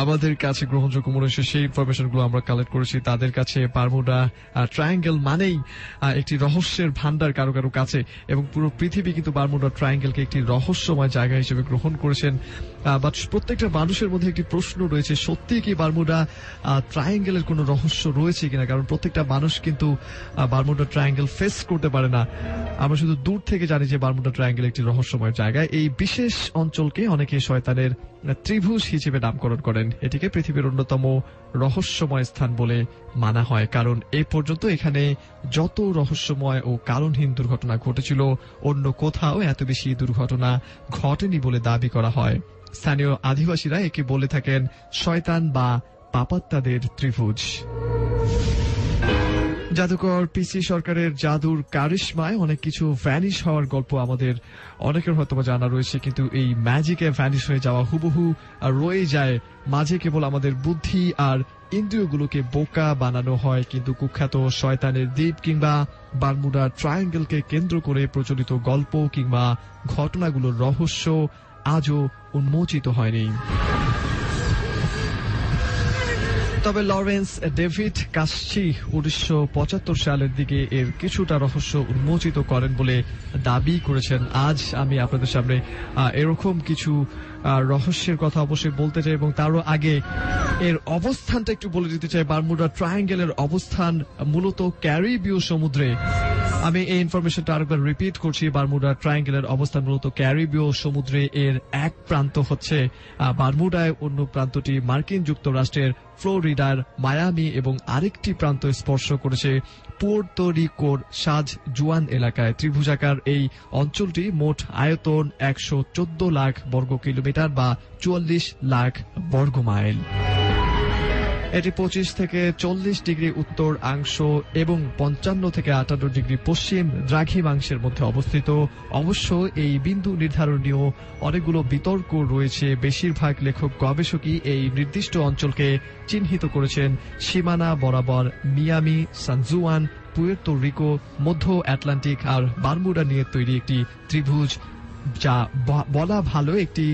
Speaker 1: আমাদের কাছে গ্রহণযোগ্য মনে হয়েছে সেই ইনফরমেশন গুলো আমরা কালেক্ট করেছি। তাদের কাছে বারমুডা ট্রায়াঙ্গেল মানেই একটি রহস্যের ভান্ডার কারো কারো কাছে, এবং পুরো পৃথিবী কিন্তু বারমুডা ট্রায়াঙ্গেলকে একটি রহস্যময় জায়গা হিসেবে গ্রহণ করেছেন। বাট প্রত্যেকটা মানুষের মধ্যে একটি প্রশ্ন রয়েছে, সত্যি কি বারমুডা ট্রায়াঙ্গেলের কোনো রহস্য রয়েছে কিনা, কারণ প্রত্যেকটা মানুষ কিন্তু বারমুডা ট্রায়াঙ্গেল ফেস করতে পারে না। আমরা শুধু দূর থেকে জানি যে বারমুডা ট্রায়াঙ্গেল একটি রহস্যময় জায়গা। এই বিশেষ অঞ্চলকে অনেকে শয়তানের ত্রিভুজ হিসেবে নামকরণ করেন। এটিকে পৃথিবীর অন্যতম রহস্যময় স্থান বলে মানা হয়, কারণ এই পর্যন্ত এখানে যত রহস্যময় ও কারণহীন দুর্ঘটনা ঘটেছিল, অন্য কোথাও এত বেশি দুর্ঘটনা ঘটেনি বলে দাবি করা হয়। স্থানীয় আদিবাসীরা একে বলে থাকেন শয়তান বা পাপাত্তাদের ত্রিভুজ। জাদুকর পিসি সরকারের জাদুর কারিশমায় অনেক কিছু ভ্যানিশ হওয়ার গল্প আমাদের অনেকের হয়তো জানা রয়েছে, কিন্তু এই ম্যাজিকে ভ্যানিশ হয়ে যাওয়া হুবহু রয়ে যায়। মাঝে কেবল আমাদের বুদ্ধি আর ইন্দ্রিয়গুলোকে বোকা বানানো হয়, কিন্তু কুখ্যাত শয়তানের দ্বীপ কিংবা বারমুডা ট্রায়াঙ্গেলকে কেন্দ্র করে প্রচলিত গল্প কিংবা ঘটনাগুলোর রহস্য আজও উন্মোচিত হয়নি। তবে লরেন্স ডেভিড কাসচি 1975 সালের দিকে এর কিছুটা রহস্য উন্মোচিত করেন বলে দাবি করেছেন। আজ আমি আপনাদের সামনে এরকম কিছু রহস্যের কথা অবশ্যই বলতে চাই, এবং তারও আগে এর অবস্থানটা একটু বলে দিতে চাই। বারমুডা ট্রায়াঙ্গেলের অবস্থান মূলত ক্যারিবীয় সমুদ্রে। আমি এই ইনফরমেশনটা আরেকবার রিপিট করছি। বারমুডা ট্রায়াঙ্গেলের অবস্থান মূলত ক্যারিবীয় সমুদ্রে। এর এক প্রান্ত হচ্ছে বারমুডায়, অন্য প্রান্তটি মার্কিন যুক্তরাষ্ট্রের ফ্লোরিডার মায়ামি, এবং আরেকটি প্রান্ত স্পর্শ করেছে পুয়ের্তো রিকোর সাজ জুয়ান এলাকায়। ত্রিভুজাকার এই অঞ্চলটি মোট আয়তন 114 লাখ বর্গ কিলোমিটার বা 44 লাখ বর্গ মাইল। এটি 25 থেকে 40 ডিগ্রি উত্তরাংশ এবং 55 থেকে 58 ডিগ্রি পশ্চিম দ্রাঘিমাংশের মধ্যে অবস্থিত। অবশ্য এই বিন্দু নির্ধারণ নিয়েও অনেকগুলো বিতর্ক রয়েছে। বেশিরভাগ লেখক গবেষকই এই নির্দিষ্ট অঞ্চলকে চিহ্নিত করেছেন সীমানা বরাবর মিয়ামি, সান জুয়ান, পুয়ের্তো রিকো, মধ্য আটলান্টিক আর বারমুডা নিয়ে তৈরি একটি ত্রিভুজ, যা বলা ভালো একটি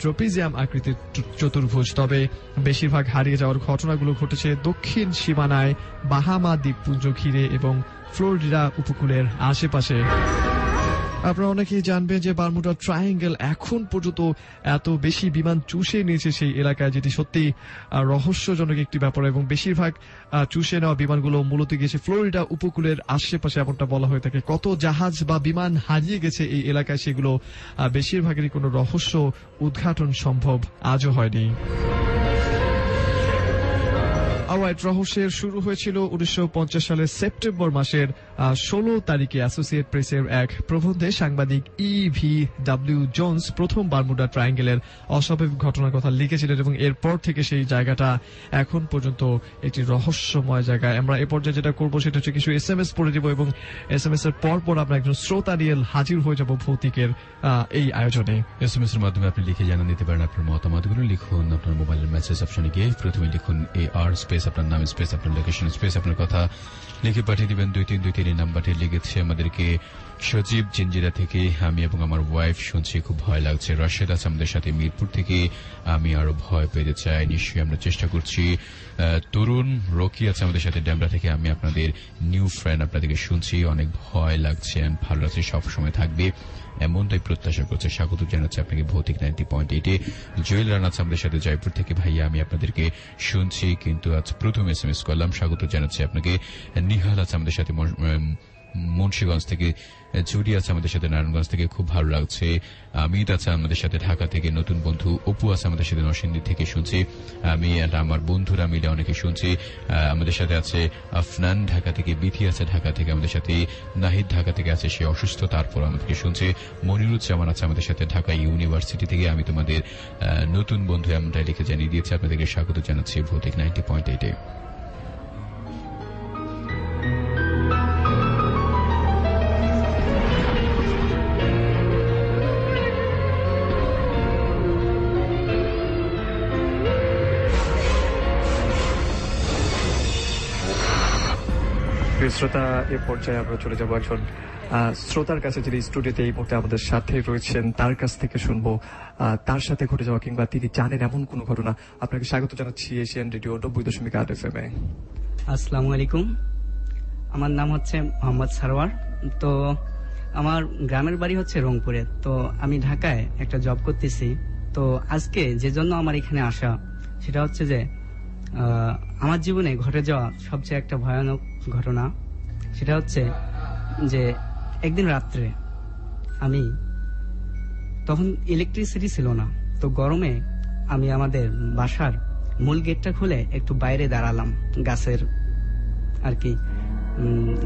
Speaker 1: ট্রপিজিয়াম আকৃতির চতুর্ভুজ। তবে বেশিরভাগ হারিয়ে যাওয়ার ঘটনাগুলো ঘটেছে দক্ষিণ সীমানায়, বাহামা দ্বীপপুঞ্জ ঘিরে এবং ফ্লোরিডা উপকূলের আশেপাশে। আপনারা অনেকেই জানবেন যে বারমুডা ট্রায়াঙ্গেল এখন পর্যন্ত এত বেশি বিমান চুষে নিয়েছে সেই এলাকায়, যেটি সত্যি রহস্যজনক একটি ব্যাপার, এবং বেশিরভাগ চুষে নেওয়া বিমানগুলো মূলত গিয়েছে ফ্লোরিডা উপকূলের আশেপাশে, এমনটা বলা হয়ে থাকে। কত জাহাজ বা বিমান হারিয়ে গেছে এই এলাকায়, সেগুলো বেশিরভাগেরই কোনো রহস্য উদ্ঘাটন সম্ভব আজও হয়নি। রহস্যের শুরু হয়েছিল 1950 সালের সেপ্টেম্বর মাসের 16 তারিখে। অ্যাসোসিয়েট প্রেসের এক প্রবন্ধে সাংবাদিক EVW জোন্স প্রথম বারমুডা ট্রায়াঙ্গেলের অস্বাভাবিক ঘটনার কথা লিখেছিলেন, এবং এরপর থেকে সেই জায়গাটা এখন পর্যন্ত একটি রহস্যময় জায়গা। আমরা এ পর্যায়ে যেটা করবো সেটা হচ্ছে কিছু SMS পড়ে দিব, এবং SMS এর পর আমরা একজন শ্রোতা নিয়ে হাজির হয়ে যাব ভৌতিকের এই আয়োজনে।
Speaker 3: SMS এর মাধ্যমে আপনি লিখে জানান দিতে পারেন আপনার মতামতগুলো। লিখুন আপনার মোবাইলের মেসেজ অপশনে গিয়ে প্রথমে লিখুন AR স্পেস স্পেস আপনার নাম স্পেস আপনার লোকেশন স্পেস আপনার কথা লিখে পাঠিয়ে দিবেন 2323 নাম্বারটি লিখেছে আমাদেরকে সজীব জিঞ্জিরা থেকে। আমি এবং আমার ওয়াইফ শুনছি খুব ভয় লাগছে। রাশেদ আছে আমাদের সাথে মিরপুর থেকে। আমি আরো ভয় পেতে চাই, নিশ্চয়ই আমরা চেষ্টা করছি। তরুণ রকি আছে আমাদের সাথে ডেমরা থেকে। আমি আপনাদের নিউ ফ্রেন্ড, আপনাদেরকে শুনছি, অনেক ভয় লাগছে, ভালো লাগছে, সবসময় থাকবে এমনটাই প্রত্যাশা করছে। স্বাগত জানাচ্ছি আপনাকে ভৌতিক 90.8-এ। জুয়েল রান আছে আমাদের সাথে জয়পুর থেকে। ভাইয়া আমি আপনাদেরকে শুনছি, কিন্তু আজ প্রথম SMS করলাম। স্বাগত জানাচ্ছি আপনাকে। নিহাল আছে আমাদের সাথে মুন্সিগঞ্জ থেকে। জুডি আছে আমাদের সাথে নারায়ণগঞ্জ থেকে, খুব ভালো লাগছে। আমিদ আছে আমাদের সাথে ঢাকা থেকে। নতুন বন্ধু অপু আছে আমাদের সাথে নরসিংদী থেকে, শুনছি। আমি আর আমার বন্ধুরা মিলে অনেকে শুনছি। আমাদের সাথে আছে আফনান ঢাকা থেকে, বিথি আছে ঢাকা থেকে আমাদের সাথে, নাহিদ ঢাকা থেকে আছে, সে অসুস্থ তারপর আমাদেরকে শুনছে। মনিরুজ্জামান আছে আমাদের সাথে ঢাকা ইউনিভার্সিটি থেকে। আমি তোমাদের নতুন বন্ধু এমনটাই লিখে জানিয়ে দিয়েছি। আপনাদেরকে স্বাগত জানাচ্ছি ভৌতিক 90.8-এ।
Speaker 1: শ্রোতা, এ পর্যায়ে আমরা চলে যাবো একজন শ্রোতার কাছে, যিনি স্টুডিওতে এই মুহূর্তে আমাদের সাথে রয়েছেন। তার কাছ থেকে শুনবো তার সাথে ঘটে যাওয়া কিংবা তিনি জানেন এমন কোন ঘটনা। আপনাকে স্বাগত জানাচ্ছি এশিয়ান রেডিও 90.8 FM-এ।
Speaker 4: আসসালামু আলাইকুম, আমার নাম হচ্ছে মোহাম্মদ সারোয়ার। তো আমার গ্রামের বাড়ি হচ্ছে রংপুরে। তো আমি ঢাকায় একটা জব করতেছি। তো আজকে যে জন্য আমার এখানে আসা, সেটা হচ্ছে যে আমার জীবনে ঘটে যাওয়া সবচেয়ে একটা ভয়ানক ঘটনা। সেটা হচ্ছে যে একদিন রাত্রে আমি, তখন ইলেকট্রিসিটি ছিল না, তো গরমে আমি আমাদের বাসার মূল গেটটা খুলে একটু বাইরে দাঁড়ালাম। গাছের আর কি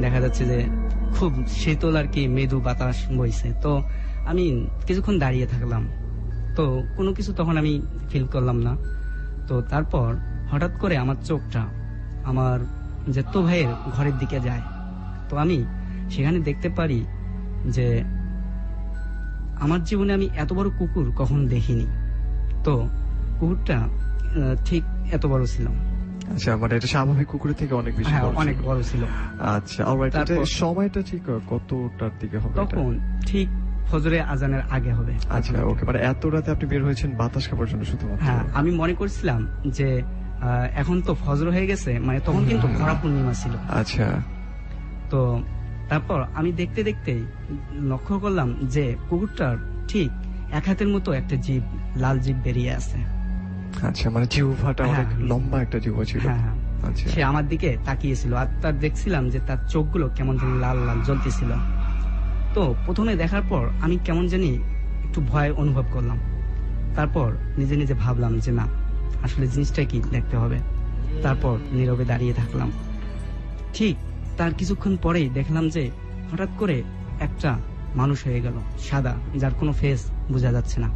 Speaker 4: দেখা যাচ্ছে যে খুব শীতল আর কি, মৃদু বাতাস বইছে। তো আমি কিছুক্ষণ দাঁড়িয়ে থাকলাম, তো কোনো কিছু তখন আমি ফিল করলাম না। তো তারপর হঠাৎ করে আমার চোখটা আমার জেঠু ভাইয়ের ঘরের দিকে যায়। তো আমি সেখানে দেখতে পারি যে আমার জীবনে আমি এত বড় কুকুর কখনো দেখিনি। তো কুকুরটা ঠিক এত বড় ছিল।
Speaker 1: আচ্ছা, মানে এটা স্বাভাবিক কুকুরের থেকে অনেক বেশি বড়,
Speaker 4: অনেক বড় ছিল।
Speaker 1: আচ্ছা, অলরাইট। এটা সময়টা ঠিক কতটার দিকে হবে?
Speaker 4: তখন ঠিক ফজরে আজানের আগে হবে।
Speaker 1: আচ্ছা, ওকে। মানে এত রাতে আপনি বের হয়েছেন বাতাস খাবার জন্য শুধুমাত্র?
Speaker 4: হ্যাঁ, আমি মনে করছিলাম যে এখন তো ফজর হয়ে গেছে, মানে তখন কিন্তু ভরা পূর্ণিমা ছিল।
Speaker 1: আচ্ছা।
Speaker 4: তো তারপর আমি দেখতে দেখতে লক্ষ্য করলাম যে কুকুরটার ঠিক এক হাতের মতো একটা জিভ, লাল জিভ বেরিয়ে আছে।
Speaker 1: আচ্ছা, মানে জিহ্বাটা অনেক লম্বা একটা জিহ্বা ছিল।
Speaker 4: হ্যাঁ, আচ্ছা। সে আমার দিকে তাকিয়েছিল, আর তার দেখছিলাম যে তার চোখগুলো কেমন যেন লাল লাল জ্বলতেছিল। তো প্রথমে দেখার পর আমি কেমন জানি একটু ভয় অনুভব করলাম। তারপর নিজে নিজে ভাবলাম যে না, আসলে জিনিসটা কি, দেখতে হবে। তারপর নীরবে দাঁড়িয়ে থাকলাম। ঠিক তার কিছুক্ষণ পরেই দেখলাম যে হঠাৎ করে একটা মানুষ হয়ে গেল, সাদা, যার কোনো ফেস বোঝা যাচ্ছে না।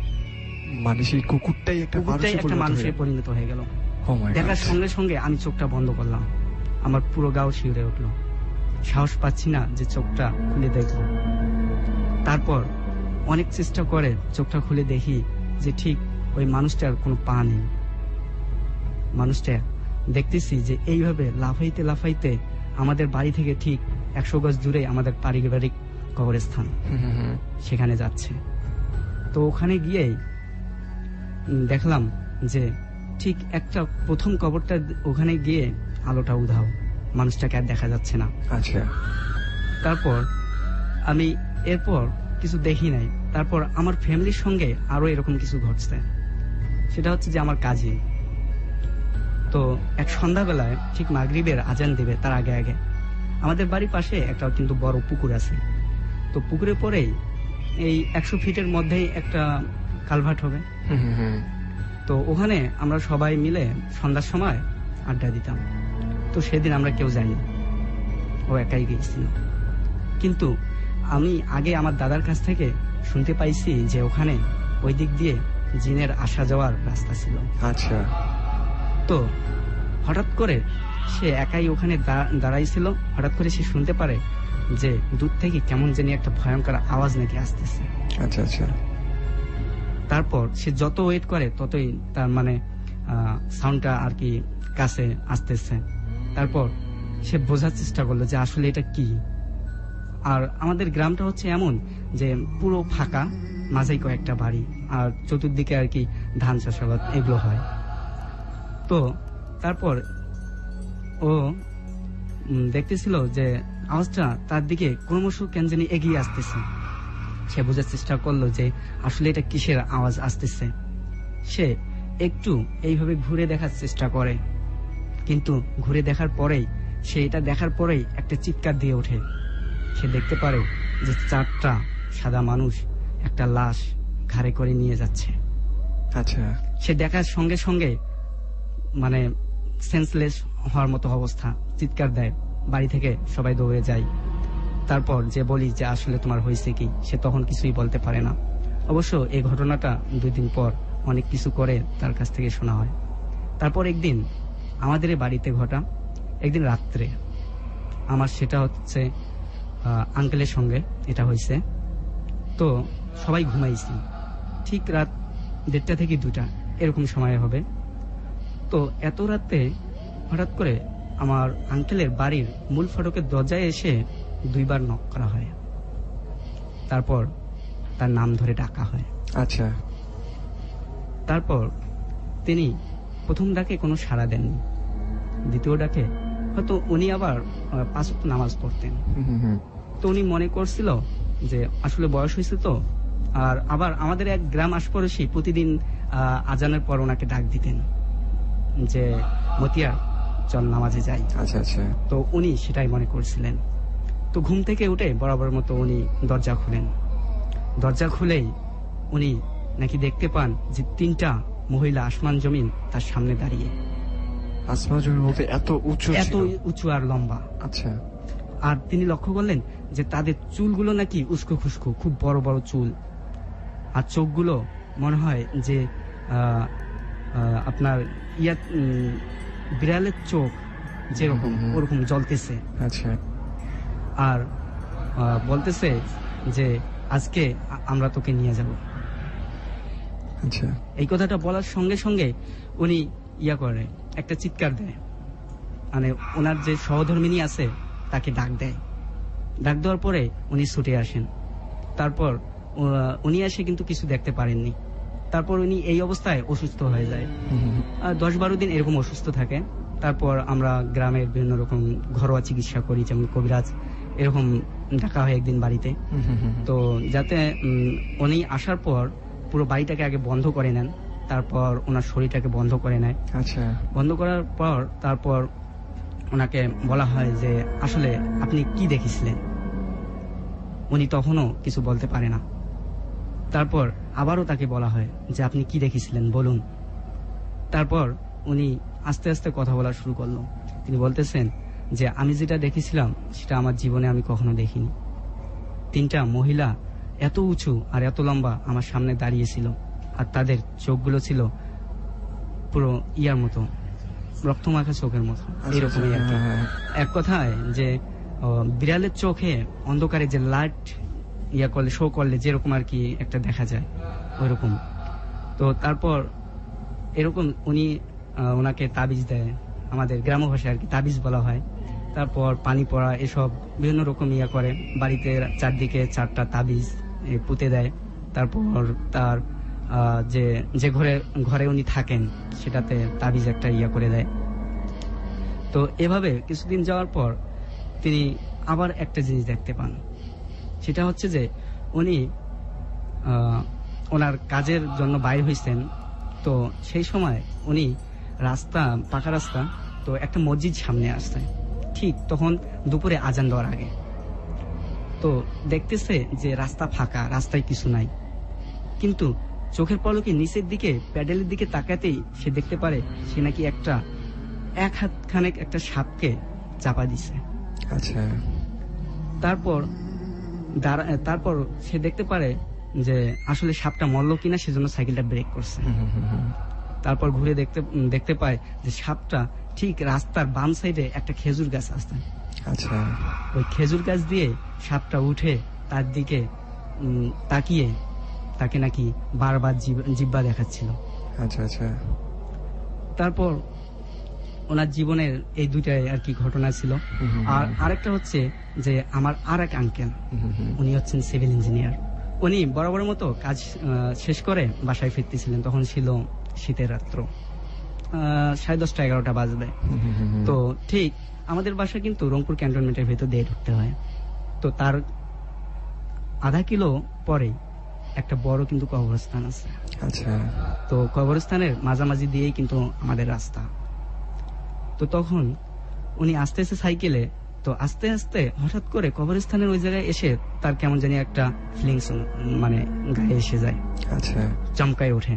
Speaker 1: মানে সেই কুকুরটাই একটা
Speaker 4: মানুষে পরিণত হয়ে গেল। দেখার সঙ্গে সঙ্গে আমি চোখটা বন্ধ করলাম। আমার পুরো গাও শিউরে উঠল। সাহস পাচ্ছি না যে চোখটা খুলে দেখব। তারপর অনেক চেষ্টা করে চোখটা খুলে দেখি যে ঠিক ওই মানুষটার কোনো পা নেই। মানুষটা দেখতেছি যে এইভাবে লাফাইতে লাফাইতে আমাদের বাড়ি থেকে ঠিক 100 গজ দূরে আমাদের পারিবারিক কবরস্থান, সেখানে যাচ্ছে। তো ওখানে গিয়েই দেখলাম যে ঠিক একটা প্রথম কবরটা, ওখানে গিয়ে আলোটা উধাও, মানুষটাকে আর দেখা যাচ্ছে না।
Speaker 1: আচ্ছা।
Speaker 4: তারপর আমি এরপর কিছু দেখি নাই। তারপর আমার ফ্যামিলির সঙ্গে আরো এরকম কিছু ঘটছে। সেটা হচ্ছে যে আমার কাজী, তো এক সন্ধ্যাবেলায় ঠিক মাগরিবের আজান দিবে তার আগে আগে আমাদের বাড়ির পাশে একটা কিন্তু বড় পুকুর আছে। তো পুকুরে পরেই এই 100 ফিটের মধ্যেই একটা কালভার্ট হবে। তো ওখানে আমরা সবাই মিলে সন্ধ্যার সময় আড্ডা দিতাম। তো সেদিন আমরা কেউ যাইনি, ও একাই গিয়েছিল। কিন্তু আমি আগে আমার দাদার কাছ থেকে শুনতে পাইছি যে ওখানে ওই দিক দিয়ে জিনের আসা যাওয়ার রাস্তা ছিল।
Speaker 1: আচ্ছা।
Speaker 4: তো হঠাৎ করে সে একাই ওখানে দাঁড়াইছিল। হঠাৎ করে সে শুনতে পারে যে দূর থেকে কেমন জানি একটা ভয়ঙ্কর আওয়াজ নাকি আসতেছে।
Speaker 1: আচ্ছা আচ্ছা।
Speaker 4: তারপর সে যত ওয়েট করে ততই তার মানে সাউন্ডটা আর কি কাছে আসতেছে। তারপর সে বোঝার চেষ্টা করলো যে আসলে এটা কি। আর আমাদের গ্রামটা হচ্ছে এমন যে পুরো ফাঁকা, মাঝেই কয়েকটা বাড়ি, আর চতুর্দিকে আর কি ধান চাষাবাদ এগুলো হয়। তো তারপর ও দেখতেছিল যে আওয়াজটা তার দিকে ক্রমশ কেন জানি এগিয়ে আসতেছে। সে বোঝার চেষ্টা করলো যে আসলে এটা কিসের আওয়াজ আসতেছে। সে একটু এইভাবে ঘুরে দেখার চেষ্টা করে, কিন্তু ঘুরে দেখার পরেই সে এটা দেখার পরেই একটা চিৎকার দিয়ে ওঠে। সে দেখতে পারে যে 4টা সাদা মানুষ একটা লাশ ঘাড়ে করে নিয়ে যাচ্ছে।
Speaker 1: আচ্ছা,
Speaker 4: সে দেখার সঙ্গে সঙ্গে মানে সেন্সলেস হওয়ার মতো অবস্থা, চিৎকার দেয়, বাড়ি থেকে সবাই দৌড়ে যায়। তারপর যে বলি যে আসলে তোমার হয়েছে কি, সে তখন কিছুই বলতে পারে না। অবশ্য এই ঘটনাটা 2 দিন পর অনেক কিছু করে তার কাছ থেকে শোনা হয়। তারপর একদিন আমাদের বাড়িতে ঘটা, একদিন রাত্রে আমার, সেটা হচ্ছে আঙ্কেলের সঙ্গে এটা হয়েছে। তো সবাই ঘুমাইছি, ঠিক রাত 1:30 থেকে 2টা এরকম সময় হবে। তো এত রাতে হঠাৎ করে আমার আঙ্কেলের বাড়ির মূল ফটকের দরজায় এসে 2বার নক করা হয়। তারপর তার নাম ধরে ডাকা হয়।
Speaker 1: আচ্ছা,
Speaker 4: তারপর তিনি প্রথম ডাকে কোনো সাড়া দেননি, দ্বিতীয় ডাকে হয়তো উনি আবার 5 ওয়াক্ত নামাজ পড়তেন। তো উনি মনে করছিল যে আসলে বয়স হয়েছে তো। আর আবার আমাদের এক গ্রাম আশপাশে প্রতিদিন আজানের পর ওনাকে ডাক দিতেন যে মতিয়া চল নামাজে যাই।
Speaker 1: আচ্ছা আচ্ছা।
Speaker 4: তো উনি সেটাই মনে করছিলেন। তো ঘুম থেকে উঠে বরাবর মতো উনি দরজা খুলেন। দরজা খুলেই উনি নাকি দেখতে পান যে 3টা মহিলা আসমান জমিন তার সামনে দাঁড়িয়ে।
Speaker 1: আসমান জমিন বলতে এত উঁচু,
Speaker 4: এত উঁচু আর লম্বা।
Speaker 1: আচ্ছা।
Speaker 4: আর তিনি লক্ষ্য করলেন যে তাদের চুলগুলো নাকি উস্কো খুস্কো, খুব বড় বড় চুল, আর চোখগুলো মনে হয় যে আপনার বিড়ালের চোখ যেরকম ওরকম জ্বলতেছে।
Speaker 1: আচ্ছা।
Speaker 4: আর বলতেছে যে আজকে আমরা তোকে নিয়ে যাব।
Speaker 1: আচ্ছা।
Speaker 4: এই কথাটা বলার সঙ্গে সঙ্গে উনি করে একটা চিৎকার দেয়, মানে ওনার যে সহধর্মিনী আছে তাকে ডাক দেয়। ডাক দেওয়ার পরে উনি ছুটে আসেন। তারপর উনি এসে কিন্তু কিছু দেখতে পারেননি। তারপর উনি এই অবস্থায় অসুস্থ হয়ে যায়। 10-12 দিন এরকম অসুস্থ থাকে। তারপর আমরা গ্রামের বিভিন্ন রকম ঘরোয়া চিকিৎসা করি, যেমন কবিরাজ এরকম ডাকা হয় একদিন বাড়িতে। তো যাতে উনি আসার পর পুরো বাড়িটাকে আগে বন্ধ করে নেন, তারপর ওনার শরীরটাকে বন্ধ করে নেয়।
Speaker 1: আচ্ছা।
Speaker 4: বন্ধ করার পর তারপর ওনাকে বলা হয় যে আসলে আপনি কি দেখেছিলেন। উনি তখনও কিছু বলতে পারে না। তারপর আবারও তাকে বলা হয় যে আপনি কি দেখেছিলেন বলুন। তারপর উনি আস্তে আস্তে কথা বলা শুরু করলো। তিনি বলতেছেন যে আমি যেটা দেখেছিলাম সেটা আমার জীবনে আমি কখনো দেখিনি। 3টা মহিলা এত উঁচু আর এত লম্বা আমার সামনে দাঁড়িয়েছিল, আর তাদের চোখগুলো ছিল পুরো ইয়ার মতো, রক্তমাখা চোখের মতো, এরকমই আর কি। এক কথায় যে বিড়ালের চোখে অন্ধকারে যে লাইট করলে, শো করলে যেরকম আর কি একটা দেখা যায় ওইরকম। তো তারপর এরকম উনি ওনাকে তাবিজ দেয়, আমাদের গ্রাম্য ভাষায় আর কি তাবিজ বলা হয়। তারপর পানি পড়া এসব বিভিন্ন রকম করে, বাড়িতে চারদিকে 4টা তাবিজ পুঁতে দেয়। তারপর তার যে ঘরে উনি থাকেন সেটাতে তাবিজ একটা করে দেয়। তো এভাবে কিছুদিন যাওয়ার পর তিনি আবার একটা জিনিস দেখতে পান। সেটা হচ্ছে যে উনি ওনার কাজের জন্য বাইরে হয়েছেন। তো সেই সময় উনি রাস্তা, পাকা রাস্তা, তো একটা মসজিদ সামনে আসছে, ঠিক তখন দুপুরে আজান দেওয়ার আগে। তো দেখতেছে যে রাস্তা ফাঁকা, রাস্তায় কিছু নাই, কিন্তু চোখের পলকে নিচের দিকে প্যাডেলের দিকে তাকাতেই সে দেখতে পারে সে নাকি এক হাত খানেক একটা সাপকে চাপা দিছে।
Speaker 1: আচ্ছা।
Speaker 4: তারপর সে দেখতে পারে যে আসলে সাপটা মরলো কিনা, সেজন্য সাইকেলটা ব্রেক করছে। তারপর ঘুরে দেখতে পায় যে সাপটা ঠিক রাস্তার বাম সাইডে একটা খেজুর গাছ আছে।
Speaker 1: আচ্ছা।
Speaker 4: ওই খেজুর গাছ দিয়ে সাপটা উঠে তার দিকে তাকিয়ে তাকে নাকি বারবার জিব্বা দেখাচ্ছিল।
Speaker 1: আচ্ছা আচ্ছা।
Speaker 4: তারপর ওনার জীবনের এই দুইটাই আর কি ঘটনা ছিল। আর আরেকটা হচ্ছে যে আমার আর এক আঙ্কেল, উনি হচ্ছেন সিভিল ইঞ্জিনিয়ার। উনি বরাবরের মতো কাজ শেষ করে বাসায় ফিরতেছিলেন, তখন ছিল শীতের রাত্র, 10:30 11টা বাজবে। তো ঠিক আমাদের বাসা কিন্তু রংপুর ক্যান্টনমেন্টের ভেতর দিয়ে ঢুকতে হয়। তো তার আধা কিলো পরে একটা বড় কিন্তু কবরস্থান আছে।
Speaker 1: আচ্ছা।
Speaker 4: তো কবরস্থানের মাঝামাঝি দিয়েই কিন্তু আমাদের রাস্তা। তো তখন উনি আস্তে আস্তে সাইকেলে, তো আস্তে আস্তে হঠাৎ করে কবরস্থানের ওই জায়গায় এসে তার কেমন জানি একটা ফিলিংস মানে গায়ে এসে যায়।
Speaker 1: আচ্ছা।
Speaker 4: চমকায় ওঠে।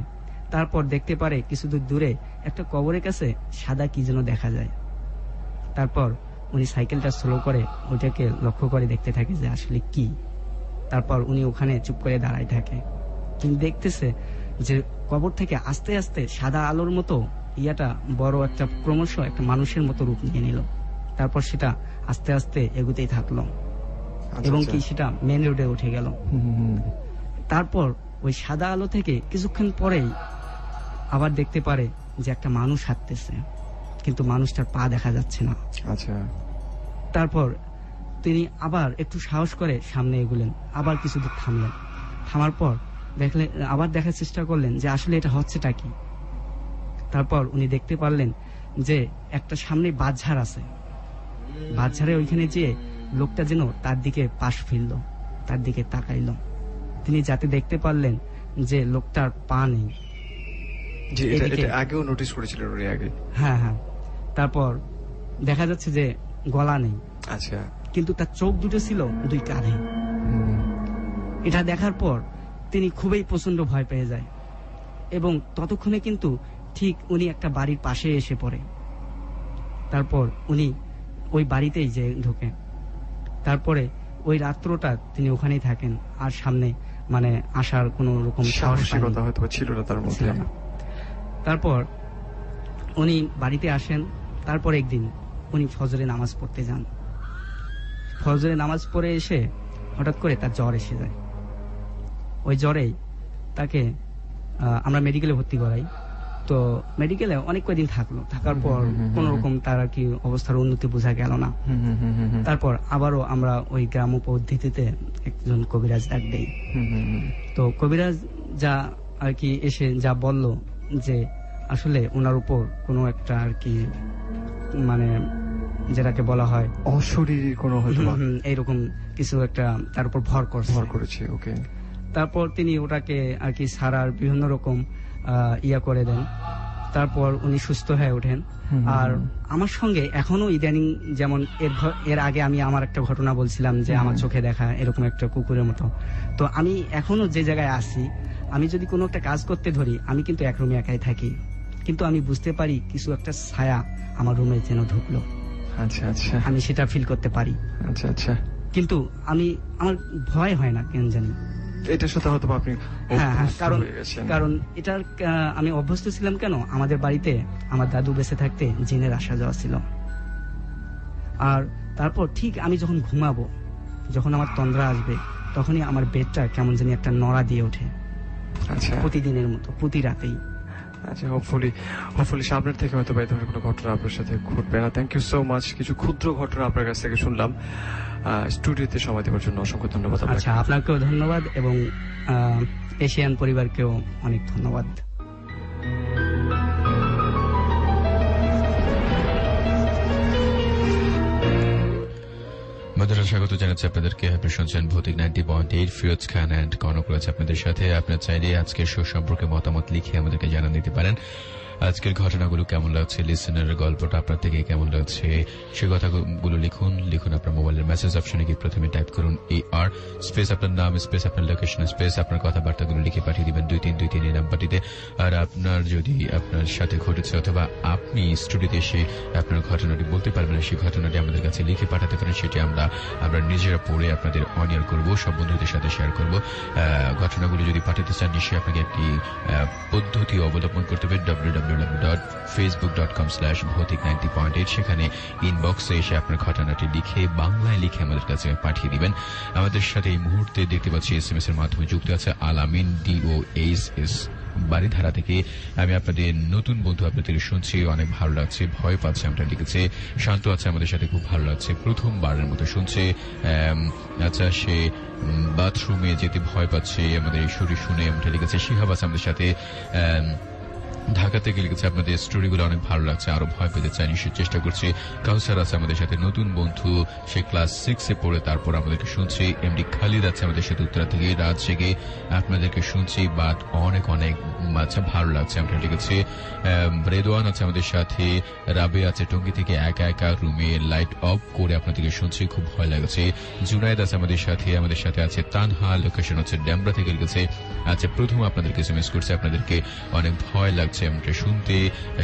Speaker 4: তারপর দেখতে পারে কিছু দূর দূরে একটা কবরের কাছে সাদা কি যেন দেখা যায়। তারপর উনি সাইকেলটা স্লো করে ওইটাকে লক্ষ্য করে দেখতে থাকে যে আসলে কি। তারপর উনি ওখানে চুপ করে দাঁড়ায় থাকে, কিন্তু দেখতেছে যে কবর থেকে আস্তে আস্তে সাদা আলোর মতো ইয়াটা বড় একটা ক্রমশ একটা মানুষের মতো রূপ নিয়ে নিল। তারপর সেটা আস্তে আস্তে এগুতেই থাকলো এবং কি সেটা মেন রোডে উঠে গেল। তারপর ওই সাদা আলো থেকে কিছুক্ষণ পরেই আবার দেখতে পারে যে একটা মানুষ হাঁটতেছে, কিন্তু মানুষটার পা দেখা যাচ্ছে না।
Speaker 1: আচ্ছা।
Speaker 4: তারপর তিনি আবার একটু সাহস করে সামনে এগুলেন, আবার কিছু দূর থামলেন। থামার পর দেখলেন, আবার দেখার চেষ্টা করলেন যে আসলে এটা হচ্ছেটা কি। তারপর উনি দেখতে পারলেন যে একটা সামনে বাঁশঝাড় আছে। বাঁশঝাড়ে ওইখানে যেয়ে লোকটা যেন তার দিকে পাশ ফিরল, তার দিকে তাকাইল। তিনি যাতে দেখতে পারলেন যে লোকটার পা নেই।
Speaker 1: আগেও নোটিস করেছিলেন উনি আগে?
Speaker 4: হ্যাঁ হ্যাঁ। তারপর দেখা যাচ্ছে যে গলা নেই।
Speaker 1: আচ্ছা।
Speaker 4: কিন্তু তার চোখ দুটো ছিল দুই কাঁধে। এটা দেখার পর তিনি খুবই প্রচন্ড ভয় পেয়ে যায় এবং ততক্ষণে কিন্তু ঠিক উনি একটা বাড়ির পাশে এসে পড়ে। তারপর উনি ওই বাড়িতেই যে ঢোকে। তারপরে ওই রাত্রটা তিনি ওখানেই থাকেন, আর সামনে মানে আসার কোনো রকম সাহসিকতা
Speaker 1: হয়তো ছিল না তার মধ্যে।
Speaker 4: তারপর উনি বাড়িতে আসেন। তারপর একদিন উনি ফজরে নামাজ পড়তে যান। ফজরে নামাজ পড়ে এসে হঠাৎ করে তার জ্বর এসে যায়। ওই জ্বরেই তাকে আমরা মেডিকেলে ভর্তি করাই। তো মেডিকেলে অনেক কয়েকদিন থাকলো। থাকার পর কোন রকম তার আর কি অবস্থার উন্নতি বোঝা গেল না। তারপর আবারও আমরা ওই গ্রাম্য পদ্ধতিতে একজন কবিরাজ ডাক দেই। তো কবিরাজ যা আর কি এসে যা বলল যে আসলে ওনার উপর কোনো একটা আর কি মানে যেটাকে বলা হয়
Speaker 1: অশরীরী কোনো হয়তো
Speaker 4: এইরকম কিছু একটা তার উপর ভর করেছে।
Speaker 1: ওকে।
Speaker 4: তারপর তিনি ওটাকে আর কি সারার বিভিন্ন রকম ইয়া করে দেন। তারপর উনি সুস্থ হয়ে ওঠেন। আর আমার সঙ্গে এখনো ইদানিং, যেমন এর আগে আমি আমার একটা ঘটনা বলছিলাম যে আমার চোখে দেখা এরকম একটা কুকুরের মতো, তো আমি এখনো যে জায়গায় আছি, আমি যদি কোনো একটা কাজ করতে ধরি, আমি কিন্তু এক রুমে একাই থাকি, কিন্তু আমি বুঝতে পারি কিছু একটা ছায়া আমার রুমে যেন ঢুকলো।
Speaker 1: আচ্ছা আচ্ছা।
Speaker 4: আমি সেটা ফিল করতে পারি।
Speaker 1: আচ্ছা আচ্ছা।
Speaker 4: কিন্তু আমার ভয় হয় না, কেন জানি।
Speaker 1: এটার সাথে হয়তো আপনি
Speaker 4: কারণ এটার আমি অভ্যস্ত ছিলাম। কেন, আমাদের বাড়িতে আমার দাদু বেঁচে থাকতে জিনের আসা যাওয়া ছিল। আর তারপর ঠিক আমি যখন ঘুমাবো, যখন আমার তন্দ্রা আসবে, তখনই আমার বেডটা কেমন জানি একটা নড়া দিয়ে ওঠে। আচ্ছা। প্রতিদিনের মতো, প্রতি রাতেই।
Speaker 1: আচ্ছা, হোপফুলি সামনের থেকে হয়তো এই ধরনের কোনো ঘটনা আপনার সাথে ঘটবে না। Thank you so much. কিছু ক্ষুদ্র ঘটনা আপনার কাছ থেকে শুনলাম। স্টুডিওতে সময় দেওয়ার জন্য অসংখ্য ধন্যবাদ।
Speaker 4: আচ্ছা, আপনাকেও ধন্যবাদ এবং এশিয়ান পরিবারকেও অনেক ধন্যবাদ।
Speaker 3: বন্ধুরা, স্বাগত জানাচ্ছি আপনাদেরকে। আপনি শুনছেন ভৌতিক 90.8, ফিরোজ খান অ্যান্ড কনক রয়েছে আপনাদের সাথে। আপনার চাইলে আজকের শো সম্পর্কে মতামত লিখে আমাদেরকে জানান দিতে পারেন। আজকের ঘটনাগুলো কেমন লাগছে, লিসেনারের গল্পটা আপনার থেকে কেমন লাগছে, সে কথাগুলো লিখুন আপনার মোবাইলের মেসেজ অপশনে গিয়ে প্রথমে টাইপ করুন AR স্পেস আপনার নাম স্পেস আপনার লোকেশন স্পেস আপনার কথাবার্তাগুলো লিখে পাঠিয়ে দিবেন 2323 এই নাম্বারটিতে। আর আপনার যদি আপনার সাথে ঘটেছে অথবা আপনি স্টুডিওতে এসে আপনার ঘটনাটি বলতে পারবেন, সেই ঘটনাটি আমাদের কাছে লিখে পাঠাতে পারেন। সেটি আমরা নিজেরা পড়ে আপনাদের অনিয়ার করব, সব বন্ধুদের সাথে শেয়ার করব। ঘটনাগুলো যদি পাঠাতে চান, নিশ্চয়ই আপনাকে একটি পদ্ধতি অবলম্বন করতে হবে, www.facebook.com/bhautik90.8। সেখানে ইনবক্সে এসে আপনার ঘটনাটি লিখে বাংলায় লিখে আমাদের কাছে পাঠিয়ে দিবেন। আমাদের সাথে এই মুহূর্তে দেখতে পাচ্ছি SMS এর মাধ্যমে যুক্ত আছে আলামিন DOSS। বাড়িধারা থেকে। আমি আপনাদের নতুন বন্ধু আপনাদের শুনছি, অনেক ভালো লাগছে, ভয় পাচ্ছে আমরা লিখেছে। শান্ত আছে আমাদের সাথে, খুব ভালো লাগছে, প্রথমবারের মতো শুনছে। আচ্ছা, সে বাথরুমে যেতে ভয় পাচ্ছে আমাদের এই শরীর শুনে, আমরা লিখেছে। শিহাব আছে আমাদের সাথে ঢাকা থেকে লিখেছে, আপনাদের স্টোরিগুলো অনেক ভালো লাগছে, আরো ভয় পেতে চাই, নিশ্চয়ই চেষ্টা করছি। কাউসার আছে আমাদের সাথে, নতুন বন্ধু, সে ক্লাস 6-এ পড়ে তারপর আমাদেরকে শুনছে। এমডি খালিদ আছে আমাদের সাথে উত্তরা থেকে, রাত জেগে আপনাদেরকে শুনছি, বাট অনেক অনেক আচ্ছা ভালো লাগছে আমরা লিখেছে। রেদওয়ান আছে আমাদের সাথে, রাবে আছে টঙ্গী থেকে, একা একা রুমে লাইট অফ করে আপনাদেরকে শুনছি, খুব ভয় লাগছে। জুনায়েদ আছে আমাদের সাথে আছে তানহা, লোকেশন হচ্ছে ড্যামরা থেকে লিখেছে। আচ্ছা, প্রথম আপনাদেরকে এসএমএস করছে, আপনাদেরকে অনেক ভয় লাগছে আমরা শুনতে,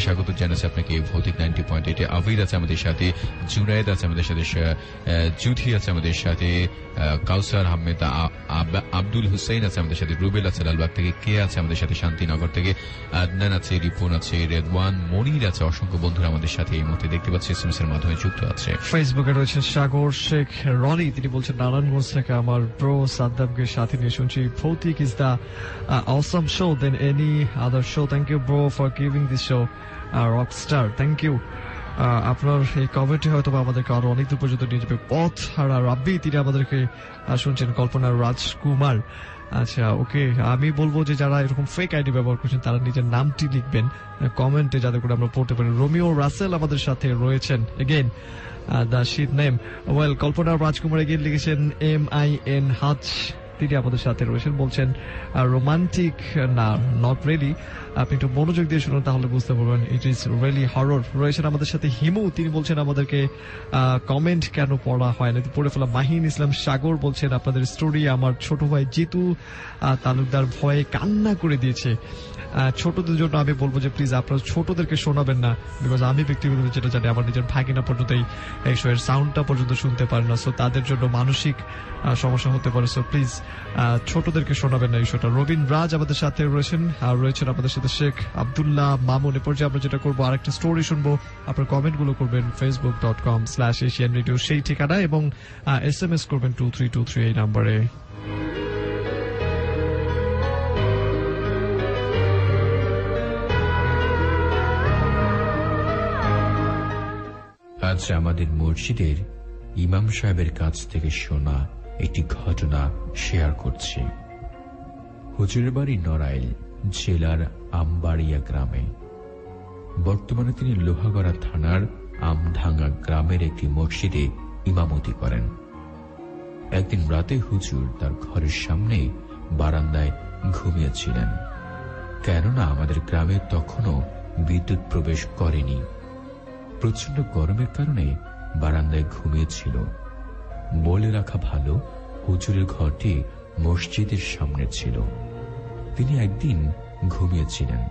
Speaker 3: স্বাগত জানাচ্ছি আপনাকে ভৌতিক 90.8 এ। আবির আছে আমাদের সাথে, জুনায়েদ আছে আমাদের সাথে, জুথি আছে আমাদের সাথে, কাউসার আহমেদ, আব্দুল হুসাইন আছে আমাদের সাথে, রুবেল আছে লালবাগ থেকে, কে আছে আমাদের সাথে শান্তিনগর থেকে, আদনান আছে, রিপন আছে, রেদওয়ান, মনির আছে, অসংখ্য বন্ধুরা আমাদের সাথে এই মুহূর্তে দেখতে পাচ্ছি এসএমএস এর মাধ্যমে যুক্ত আছে।
Speaker 1: ফেসবুকে রয়েছেন সাগর শেখ রনি, তিনি বলছেন নারায়ণগঞ্জ থেকে আমার ব্রো সাদ্দামকে সাথে নিয়ে শুনছি। ভৌতিক is the awesome show than any other show. Thank you bro for giving this show rockstar. Thank you. আপনার এই কমেন্টে হয়তো আমাদেরকে আরো অনেক দূর পর্যন্ত নিয়ে যাবে। পথ হারা রাব্বি, তিনি আমাদেরকে শুনছেন। কল্পনা রাজকুমার, আচ্ছা ওকে, আমি বলবো যে যারা এরকম ফেক আইডি ব্যবহার করছেন তারা নিজের নামটি লিখবেন কমেন্টে, যাতে করে আমরা পড়তে পারি। রোমিও রাসেল আমাদের সাথে রয়েছেন, again the sheet name well. Kalpana Rajkumar again লিখেছেন MIN হাজ, তিনি আমাদের সাথে রয়েছেন, বলছেন রোমান্টিক না, নট রিয়েলি। আপনি একটু মনোযোগ দিয়ে শুনুন, তাহলে বুঝতে পারবেন ইট ইজ রিয়েলি হরর। রয়েছেন আমাদের সাথে হিমু, তিনি বলছেন আমাদেরকে কমেন্ট কেন পড়া হয় না, পড়ে ফেলা। মাহিন ইসলাম সাগর বলছেন আপনাদের স্টোরি আমার ছোট ভাই জিতু তালুকদার ভয়ে কান্না করে দিয়েছে। ছোটদের জন্য আমি বলবো যে প্লিজ আপনারা ছোটদেরকে শোনাবেন না, বিকজ আমি ব্যক্তিগত যেটা জানি আমার নিজের ভাগিনা পর্যন্ত এই শোয়ের সাউন্ডটা পর্যন্ত শুনতে পারে না, সো তাদের জন্য মানসিক সমস্যা হতে পারে, সো প্লিজ ছোটদেরকে শোনাবেন না এই শোটা। রবীন রাজ আমাদের সাথে রয়েছেন, আর রয়েছেন আমাদের সাথে শেখ আব্দুল্লাহ মামুন। এ পর্যায়ে আমরা যেটা করবো, আরেকটা স্টোরি শুনবো, আপনার কমেন্ট গুলো করবেন facebook.com/Asian Radio সেই ঠিকানা, এবং SMS করবেন 2323 এই নাম্বারে।
Speaker 2: আজ আমাদের মসজিদের ইমাম সাহেবের কাছ থেকে শোনা একটি ঘটনা শেয়ার করছি। হুজুরের বাড়ি নড়াইল জেলার আমবাড়িয়া গ্রামে। বর্তমানে তিনি লোহাগড়া থানার আমঢাঙ্গা গ্রামের একটি মসজিদে ইমামতি করেন। একদিন রাতে হুজুর তার ঘরের সামনে বারান্দায় ঘুমিয়েছিলেন, কেননা আমাদের গ্রামে তখনও বিদ্যুৎ প্রবেশ করেনি। প্রচন্ড গরমের কারণে বারান্দায় ঘুমিয়েছিল। বলে রাখা ভালো, হুজুরের ঘরটি মসজিদের সামনে ছিল। তিনি একদিন ঘুমিয়েছিলেন।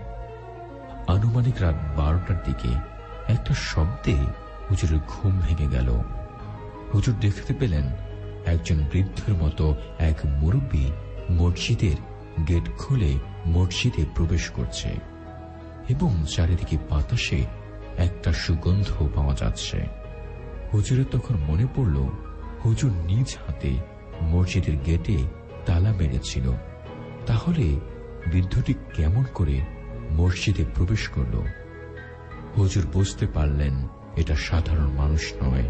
Speaker 2: আনুমানিক রাত 12টার দিকে একটা শব্দে হুজুরের ঘুম ভেঙে গেল। হুজুর দেখতে পেলেন একজন বৃদ্ধের মতো এক মুরব্বী মসজিদের গেট খুলে মসজিদে প্রবেশ করছে, এবং চারিদিকে বাতাসে একটা সুগন্ধ পাওয়া যাচ্ছে। হুজুরের তখন মনে পড়ল হুজুর নিজ হাতে মসজিদের গেটে তালা মেরেছিল, তাহলে বৃদ্ধটি কেমন করে মসজিদে প্রবেশ করল? হুজুর বুঝতে পারলেন এটা সাধারণ মানুষ নয়,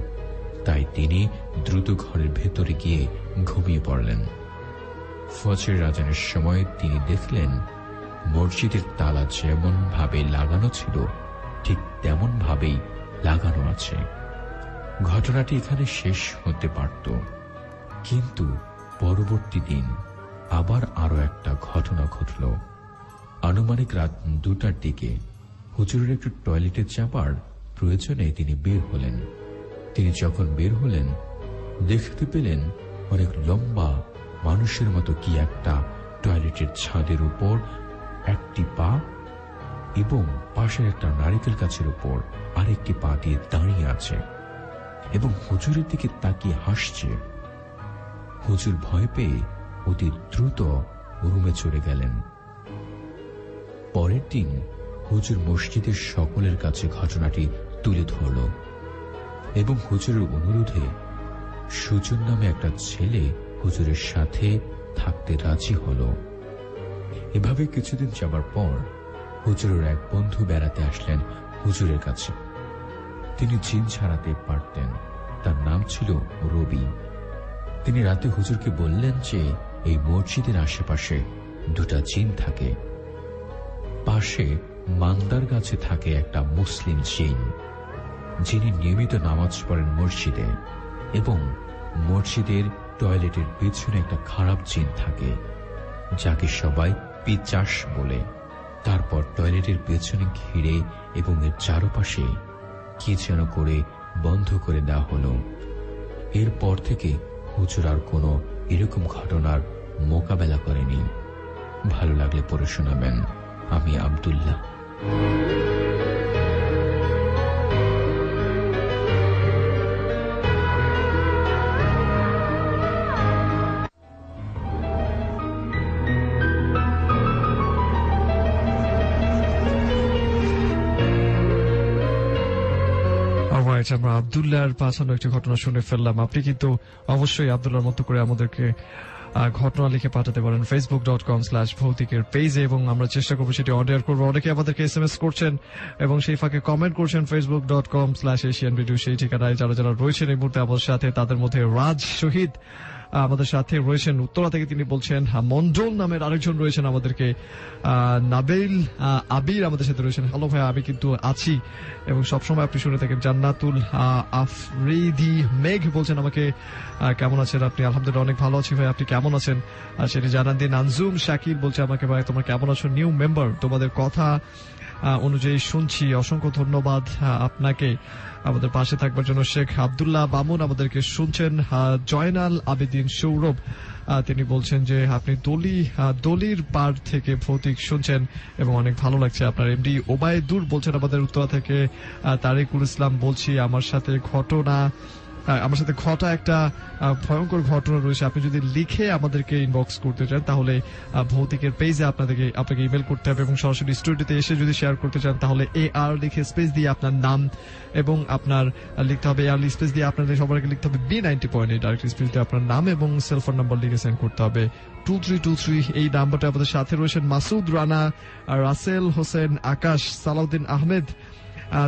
Speaker 2: তাই তিনি দ্রুত ঘরের ভেতরে গিয়ে ঘুমিয়ে পড়লেন। ফজরের আজানের সময় তিনি দেখলেন মসজিদের তালা যেমন ভাবে লাগানো ছিল ঠিক তেমন ভাবেই লাগানো আছে। ঘটনাটি এখানে শেষ হতে পারত, কিন্তু পরবর্তী দিন আবার আরো একটা ঘটনা ঘটল। আনুমানিক রাত 2টার দিকে হুজুরের একটু টয়লেটে যাবার প্রয়োজনে তিনি বের হলেন। তিনি যখন বের হলেন, দেখতে পেলেন অনেক লম্বা মানুষের মতো কি একটা টয়লেটের ছাদের উপর একটি পা এবং পাশের একটা নারিকেল গাছের উপর আরেকটি পা দিয়ে দাঁড়িয়ে আছে এবং হুজুরের দিকে তাকিয়ে হাসছে। হুজুর ভয় পেয়ে অতি দ্রুত রুমে চলে গেলেন। পরের দিন হুজুর মসজিদের সকলের কাছে ঘটনাটি তুলে ধরল এবং হুজুরের অনুরোধে সুজন নামে একটা ছেলে হুজুরের সাথে থাকতে রাজি হল এভাবে কিছুদিন যাবার পর হুজুরের এক বন্ধু বেড়াতে আসলেন হুজুরের কাছে। তিনি জিন ছাড়াতে পারতেন। তার নাম ছিল রবি। তিনি রাতে হুজুরকে বললেন যে এই মসজিদের আশেপাশে দুটা জিন থাকে। পাশে মান্দার গাছে থাকে একটা মুসলিম জিন, যিনি নিয়মিত নামাজ পড়েন মসজিদে, এবং মসজিদের টয়লেটের পেছনে একটা খারাপ জিন থাকে, যাকে সবাই পিচাস বলে। তারপর টয়লেটের পেছনে ঘিরে এবং এর চারপাশে কি যেন করে বন্ধ করে দেওয়া হলো। এরপর থেকে হুজুর আর কোনো এরকম ঘটনার মোকাবেলা করেনি। ভালো লাগলে পড়ে শোনাবেন। আমি আব্দুল্লাহ।
Speaker 1: আমরা আব্দুল্লাহর পাঠানো একটি ঘটনা শুনে ফেললাম। আপনি কিন্তু অবশ্যই আব্দুল্লাহর মতো করে আমাদেরকে ঘটনা লিখে পাঠাতে পারেন facebook.com/ভৌতিকের পেজে, এবং আমরা চেষ্টা করবো সেটি অর্ডার করবো। অনেকে আমাদেরকে SMS করছেন এবং সেই ফাঁকে কমেন্ট করছেন facebook.com/Asian Radio, সেই ঠিকানায় যারা যারা রয়েছেন এই মুহূর্তে আমাদের সাথে। তাদের মধ্যে রাজ শহীদ আমাদের সাথে রয়েছেন উত্তরা থেকে, তিনি বলছেন। মন্ডল নামের আরেকজন রয়েছেন আমাদেরকে। নাবিল আবির আমাদের সাথে রয়েছেন। হ্যালো ভাই, আমি কিন্তু আছি এবং সবসময় আপনি শুনে থাকেন। জান্নাতুল আফরিদি মেঘ বলছেন আমাকে কেমন আছেন আপনি? আলহামদুলিল্লাহ অনেক ভালো আছি ভাই, আপনি কেমন আছেন সেটি জানান দিন। আনজুম শাকির বলছে আমাকে, ভাই তোমরা কেমন আছো? নিউ মেম্বার, তোমাদের কথা অনুযায়ী শুনছি, অসংখ্য ধন্যবাদ আপনাকে আমাদের পাশে থাকবার জন্য। শেখ আব্দুল্লাহ বামুন আমাদেরকে শুনছেন। জয়নাল আবেদিন সৌরভ তিনি বলছেন যে আপনি দলির পার থেকে ভৌতিক শুনছেন এবং অনেক ভালো লাগছে আপনার। এমডি ওবায়দুর বলছেন আমাদের উত্তরা থেকে। তারিকুল ইসলাম বলছি আমার সাথে ঘটা একটা ভয়ঙ্কর ঘটনা রয়েছে। আপনি যদি লিখে আমাদেরকে ইনবক্স করতে চান তাহলে ভৌতিকের পেজে আপনাকে ইমেল করতে হবে, এবং সরাসরি স্টুডিওতে এসে যদি শেয়ার করতে চান তাহলে AR লিখে স্পেস দিয়ে আপনার নাম এবং আপনার লিখতে হবে, AR স্পেস দিয়ে আপনাদের সবার আগে লিখতে হবে B90.8, ডাইরেক্ট স্পেস দিয়ে আপনার নাম এবং সেলফোন নাম্বার লিখে সেন্ড করতে হবে 2323। এই নাম্বারটা আমাদের সাথে রয়েছেন মাসুদ রানা, রাসেল হোসেন আকাশ, সালাউদ্দিন আহমেদ।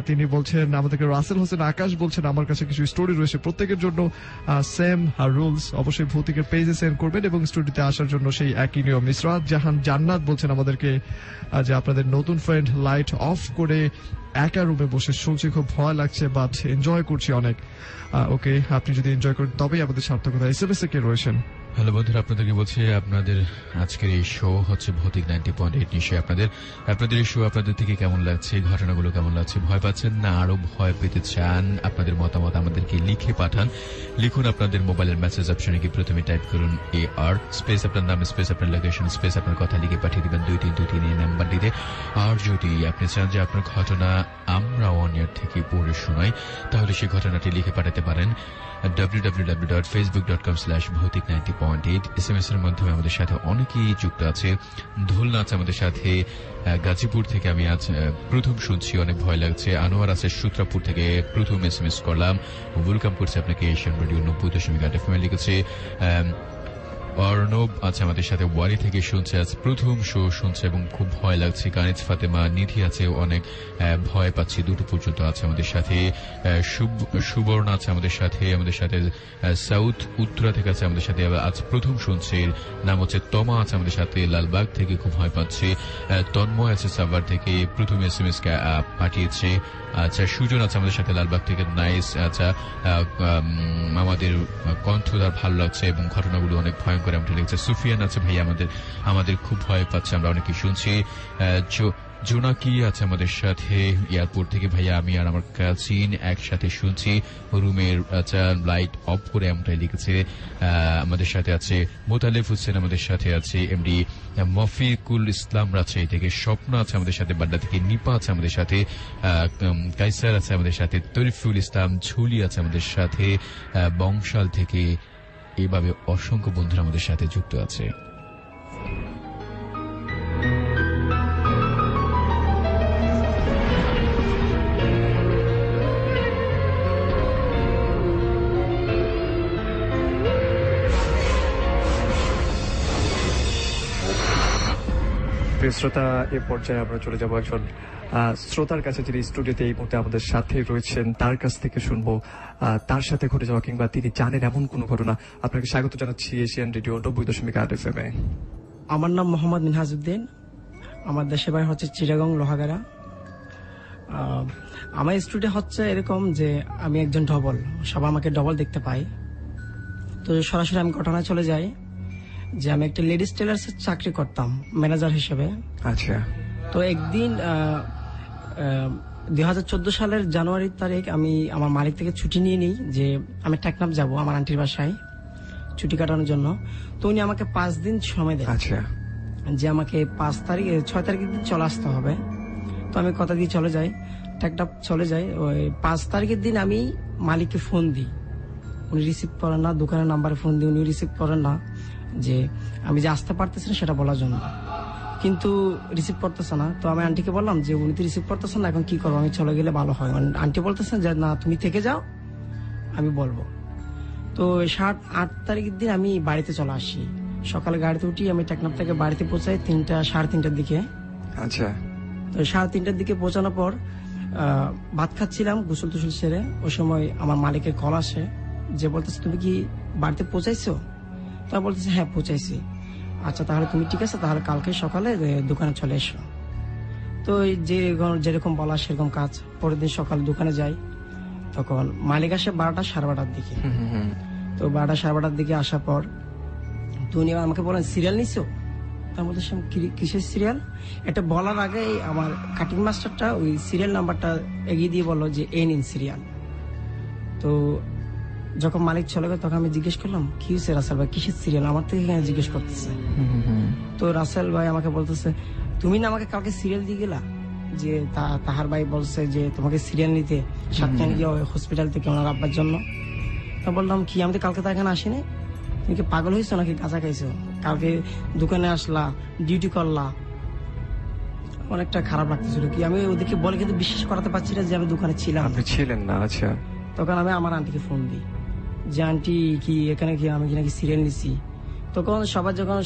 Speaker 1: তিনি বলছেন আমাদেরকে, রাসেল হোসেন আকাশ বলছেন আমার কাছে কিছু স্টোরি রয়েছে, প্রত্যেকের জন্য সেম রুলস, অবশ্যই ভৌতিকের পেজে সেন্ড করবেন এবং স্টুডিওতে আসার জন্য সেই একই নিয়ম। ইসরাত জাহান জান্নাত বলছেন আমাদেরকে যে আপনাদের নতুন ফ্রেন্ড লাইট অফ করে একা রুমে বসে শুনছি, খুব ভয় লাগছে বাট এনজয় করছি অনেক। ওকে, আপনি যদি এনজয় করেন তবেই আমাদের সার্থকতা। SMS কে রয়েছেন।
Speaker 3: হ্যালো বন্ধুরা, আপনাদেরকে বলছি আপনাদের আজকের এই শো হচ্ছে ভৌতিক 90.8 নিশ্চয়ই আপনাদের এই শো আপনাদের থেকে কেমন লাগছে, ঘটনাগুলো কেমন লাগছে, ভয় পাচ্ছেন না আরো ভয় পেতে চান? আপনাদের মতামত আমাদেরকে লিখে পাঠান। লিখুন আপনাদের মোবাইলের মেসেজ অপশনে গিয়ে প্রথমে টাইপ করুন AR স্পেস আপনার নাম স্পেস আপনার লোকেশন স্পেস আপনার কথা লিখে পাঠিয়ে দিবেন 2323 এই নাম্বারটিতে। আর যদি আপনি চান যে আপনার ঘটনা আমরা অন এয়ার থেকে পড়ে শোনাই, তাহলে সেই ঘটনাটি লিখে পাঠাতে পারেন www.facebook.com/ভৌতিক90.8। SMS এর মাধ্যমে আমাদের সাথে অনেকেই যুক্ত আছে। ধুলনা আছে আমাদের সাথে গাজীপুর থেকে, আমি আজ প্রথম শুনছি, অনেক ভয় লাগছে। আনোয়ার আছে সূত্রাপুর থেকে, প্রথম SMS করলাম, ওয়েলকাম করছে আপনাকে এশিয়ান রেডিও 90.8 FM লিখেছে। অর্ণব আছে আমাদের সাথে ওয়ারি থেকে, শুনছে আজ প্রথম শো শুনছে এবং খুব ভয় লাগছে। কানিজ ফাতেমা নিধি আছে, অনেক ভয় পাচ্ছি, 2টো পর্যন্ত আছে আমাদের সাথে। সুবর্ণ আছে আমাদের সাথে সাউথ উত্তরা থেকে আছে আমাদের সাথে, আজ প্রথম শুনছে, নাম হচ্ছে তমা আছে আমাদের সাথে লালবাগ থেকে, খুব ভয় পাচ্ছে। তন্ময় আছে সাভার থেকে, প্রথম SMS পাঠিয়েছে। আচ্ছা, সুজন আছে আমাদের সাথে লালবাগ থেকে, নাইস। আচ্ছা, আমাদের কণ্ঠদার ভালো লাগছে এবং ঘটনাগুলো অনেক ভয়ঙ্কর এমনটা লেগেছে। সুফিয়ান আছে, ভাই আমাদের খুব ভয় পাচ্ছে, আমরা অনেকে শুনছি। জোনাকি আছে আমাদের সাথে এয়ারপোর্ট থেকে, ভাইয়া আমি আর আমার কাজিন একসাথে শুনছি, রুমের লাইট অফ করে এমনটাই লিখেছে। আমাদের সাথে আছে মোতালেফ হোসেন, আমাদের সাথে আছে এমডি মফিকুল ইসলাম রাজশাহী থেকে, স্বপ্ন আছে আমাদের সাথে বাড্ডা থেকে, নিপা আছে আমাদের সাথে, কাইসার আছে আমাদের সাথে, তরিফুল ইসলাম ঝুলি আছে আমাদের সাথে বংশাল থেকে। এইভাবে অসংখ্য বন্ধুরা আমাদের সাথে যুক্ত আছে।
Speaker 1: প্রিয় শ্রোতা, এ পর্যায়ে আমরা চলে যাব একজন শ্রোতার কাছে, যিনি স্টুডিওতে এই মুহূর্তে আমাদের সাথে রয়েছেন। তার কাছ থেকে শুনবো তার সাথে ঘটে যাওয়া কিংবা তিনি জানেন এমন কোন ঘটনা। আপনাকে স্বাগত জানাচ্ছি এশিয়ান রেডিও 90.8 FM এ।
Speaker 5: আমার নাম মোহাম্মদ মিনহাজউদ্দিন। আমার দেশের বাড়ি হচ্ছে চিটাগং লোহাগাড়া। আমার স্টুডিও হচ্ছে এরকম যে আমি একজন ডবল, সব আমাকে ডবল দেখতে পাই। তো সরাসরি আমি ঘটনায় চলে যাই যে আমি একটা লেডিস টেলার্স চাকরি করতাম ম্যানেজার হিসেবে।
Speaker 1: আচ্ছা।
Speaker 5: তো একদিন 2014 সালের জানুয়ারি তারিখ আমি আমার মালিক থেকে ছুটি নিয়ে নিই যে আমি টেকনাফ যাব আমার আন্টির বাসায় ছুটি কাটানোর জন্য। তো উনি আমাকে 5 দিন সময় দেন।
Speaker 1: আচ্ছা।
Speaker 5: যে আমাকে 6 তারিখের দিন চলে আসতে হবে। তো আমি কথা দিয়ে চলে যাই, টেকনাফ চলে যাই। ওই 5 তারিখের দিন আমি মালিককে ফোন দিই, উনি রিসিভ করেন না। দোকানের নাম্বারে ফোন দিই, উনি রিসিভ করেন না, যে আমি যে আসতে পারতেছি না সেটা বলার জন্য, কিন্তু রিসিভ করতেছে না। তো আমি আন্টিকে বললাম যে উনি তো রিসিভ করতেছেন না, এখন কি করবো, আমি চলে গেলে ভালো হয়। আন্টি বলতেছেন যে না তুমি থেকে যাও, আমি বলবো। তো 8 তারিখের দিন আমি বাড়িতে চলে আসি। সকালে গাড়িতে উঠি, আমি টেকনাফ থেকে বাড়িতে পৌঁছাই 3:30 দিকে।
Speaker 1: আচ্ছা।
Speaker 5: তো 3:30 দিকে পৌঁছানোর পর ভাত খাচ্ছিলাম গোসল টুসল সেরে। ওই সময় আমার মালিকের কল আসে, যে বলতেছে তুমি কি বাড়িতে পৌঁছাইছো? তা বলতেছে হ্যাঁ পৌঁছাইছি। আচ্ছা তাহলে তুমি ঠিক আছে, তাহলে কালকে সকালে দোকানে চলে এসো। তো যেরকম বলা সেরকম কাজ। পরের দিন সকালে দোকানে যাই, তখন মালিক আসে 12টা সাড়ে 12টার দিকে। তো 12টা সাড়ে 12টার দিকে আসার পর তো উনি আমাকে বলেন সিরিয়াল নিছো? তার মধ্যে কিসের সিরিয়াল এটা বলার আগে আমার কাটিং মাস্টারটা ওই সিরিয়াল নাম্বারটা এগিয়ে দিয়ে বললো যে এই নিন সিরিয়াল। তো যখন মালিক চলে গেল তখন আমি জিজ্ঞেস করলাম কি হয়েছে রাসেল ভাই, কিসের সিরিয়াল, আমার থেকে জিজ্ঞেস করতেছে। তো রাসেল ভাই আমাকে বলতেছে তুমি না আমাকে কালকে সিরিয়াল দিয়ে গেলা, যে তাহার ভাই বলছে যে তোমাকে সিরিয়াল নিতে সাতখান গিয়ে হসপিটাল থেকে ওনার আব্বার জন্য। তা বললাম কি আমি তো কালকে তো এখানে আসিনি, তুমি কি পাগল হয়েছো নাকি গাঁজা খাইছো? কালকে দোকানে আসলা, ডিউটি করলা। অনেকটা খারাপ লাগতেছিল, কি আমি ওদেরকে বলে কিন্তু বিশ্বাস করাতে পারছি না যে আমি দোকানে ছিলাম।
Speaker 1: আপনি ছিলেন না? আচ্ছা।
Speaker 5: তখন আমি আমার আন্টিকে ফোন দিই যে আন্টি কি এখানে কি আমি কি নাকি সিরিয়াল নিছি। তখন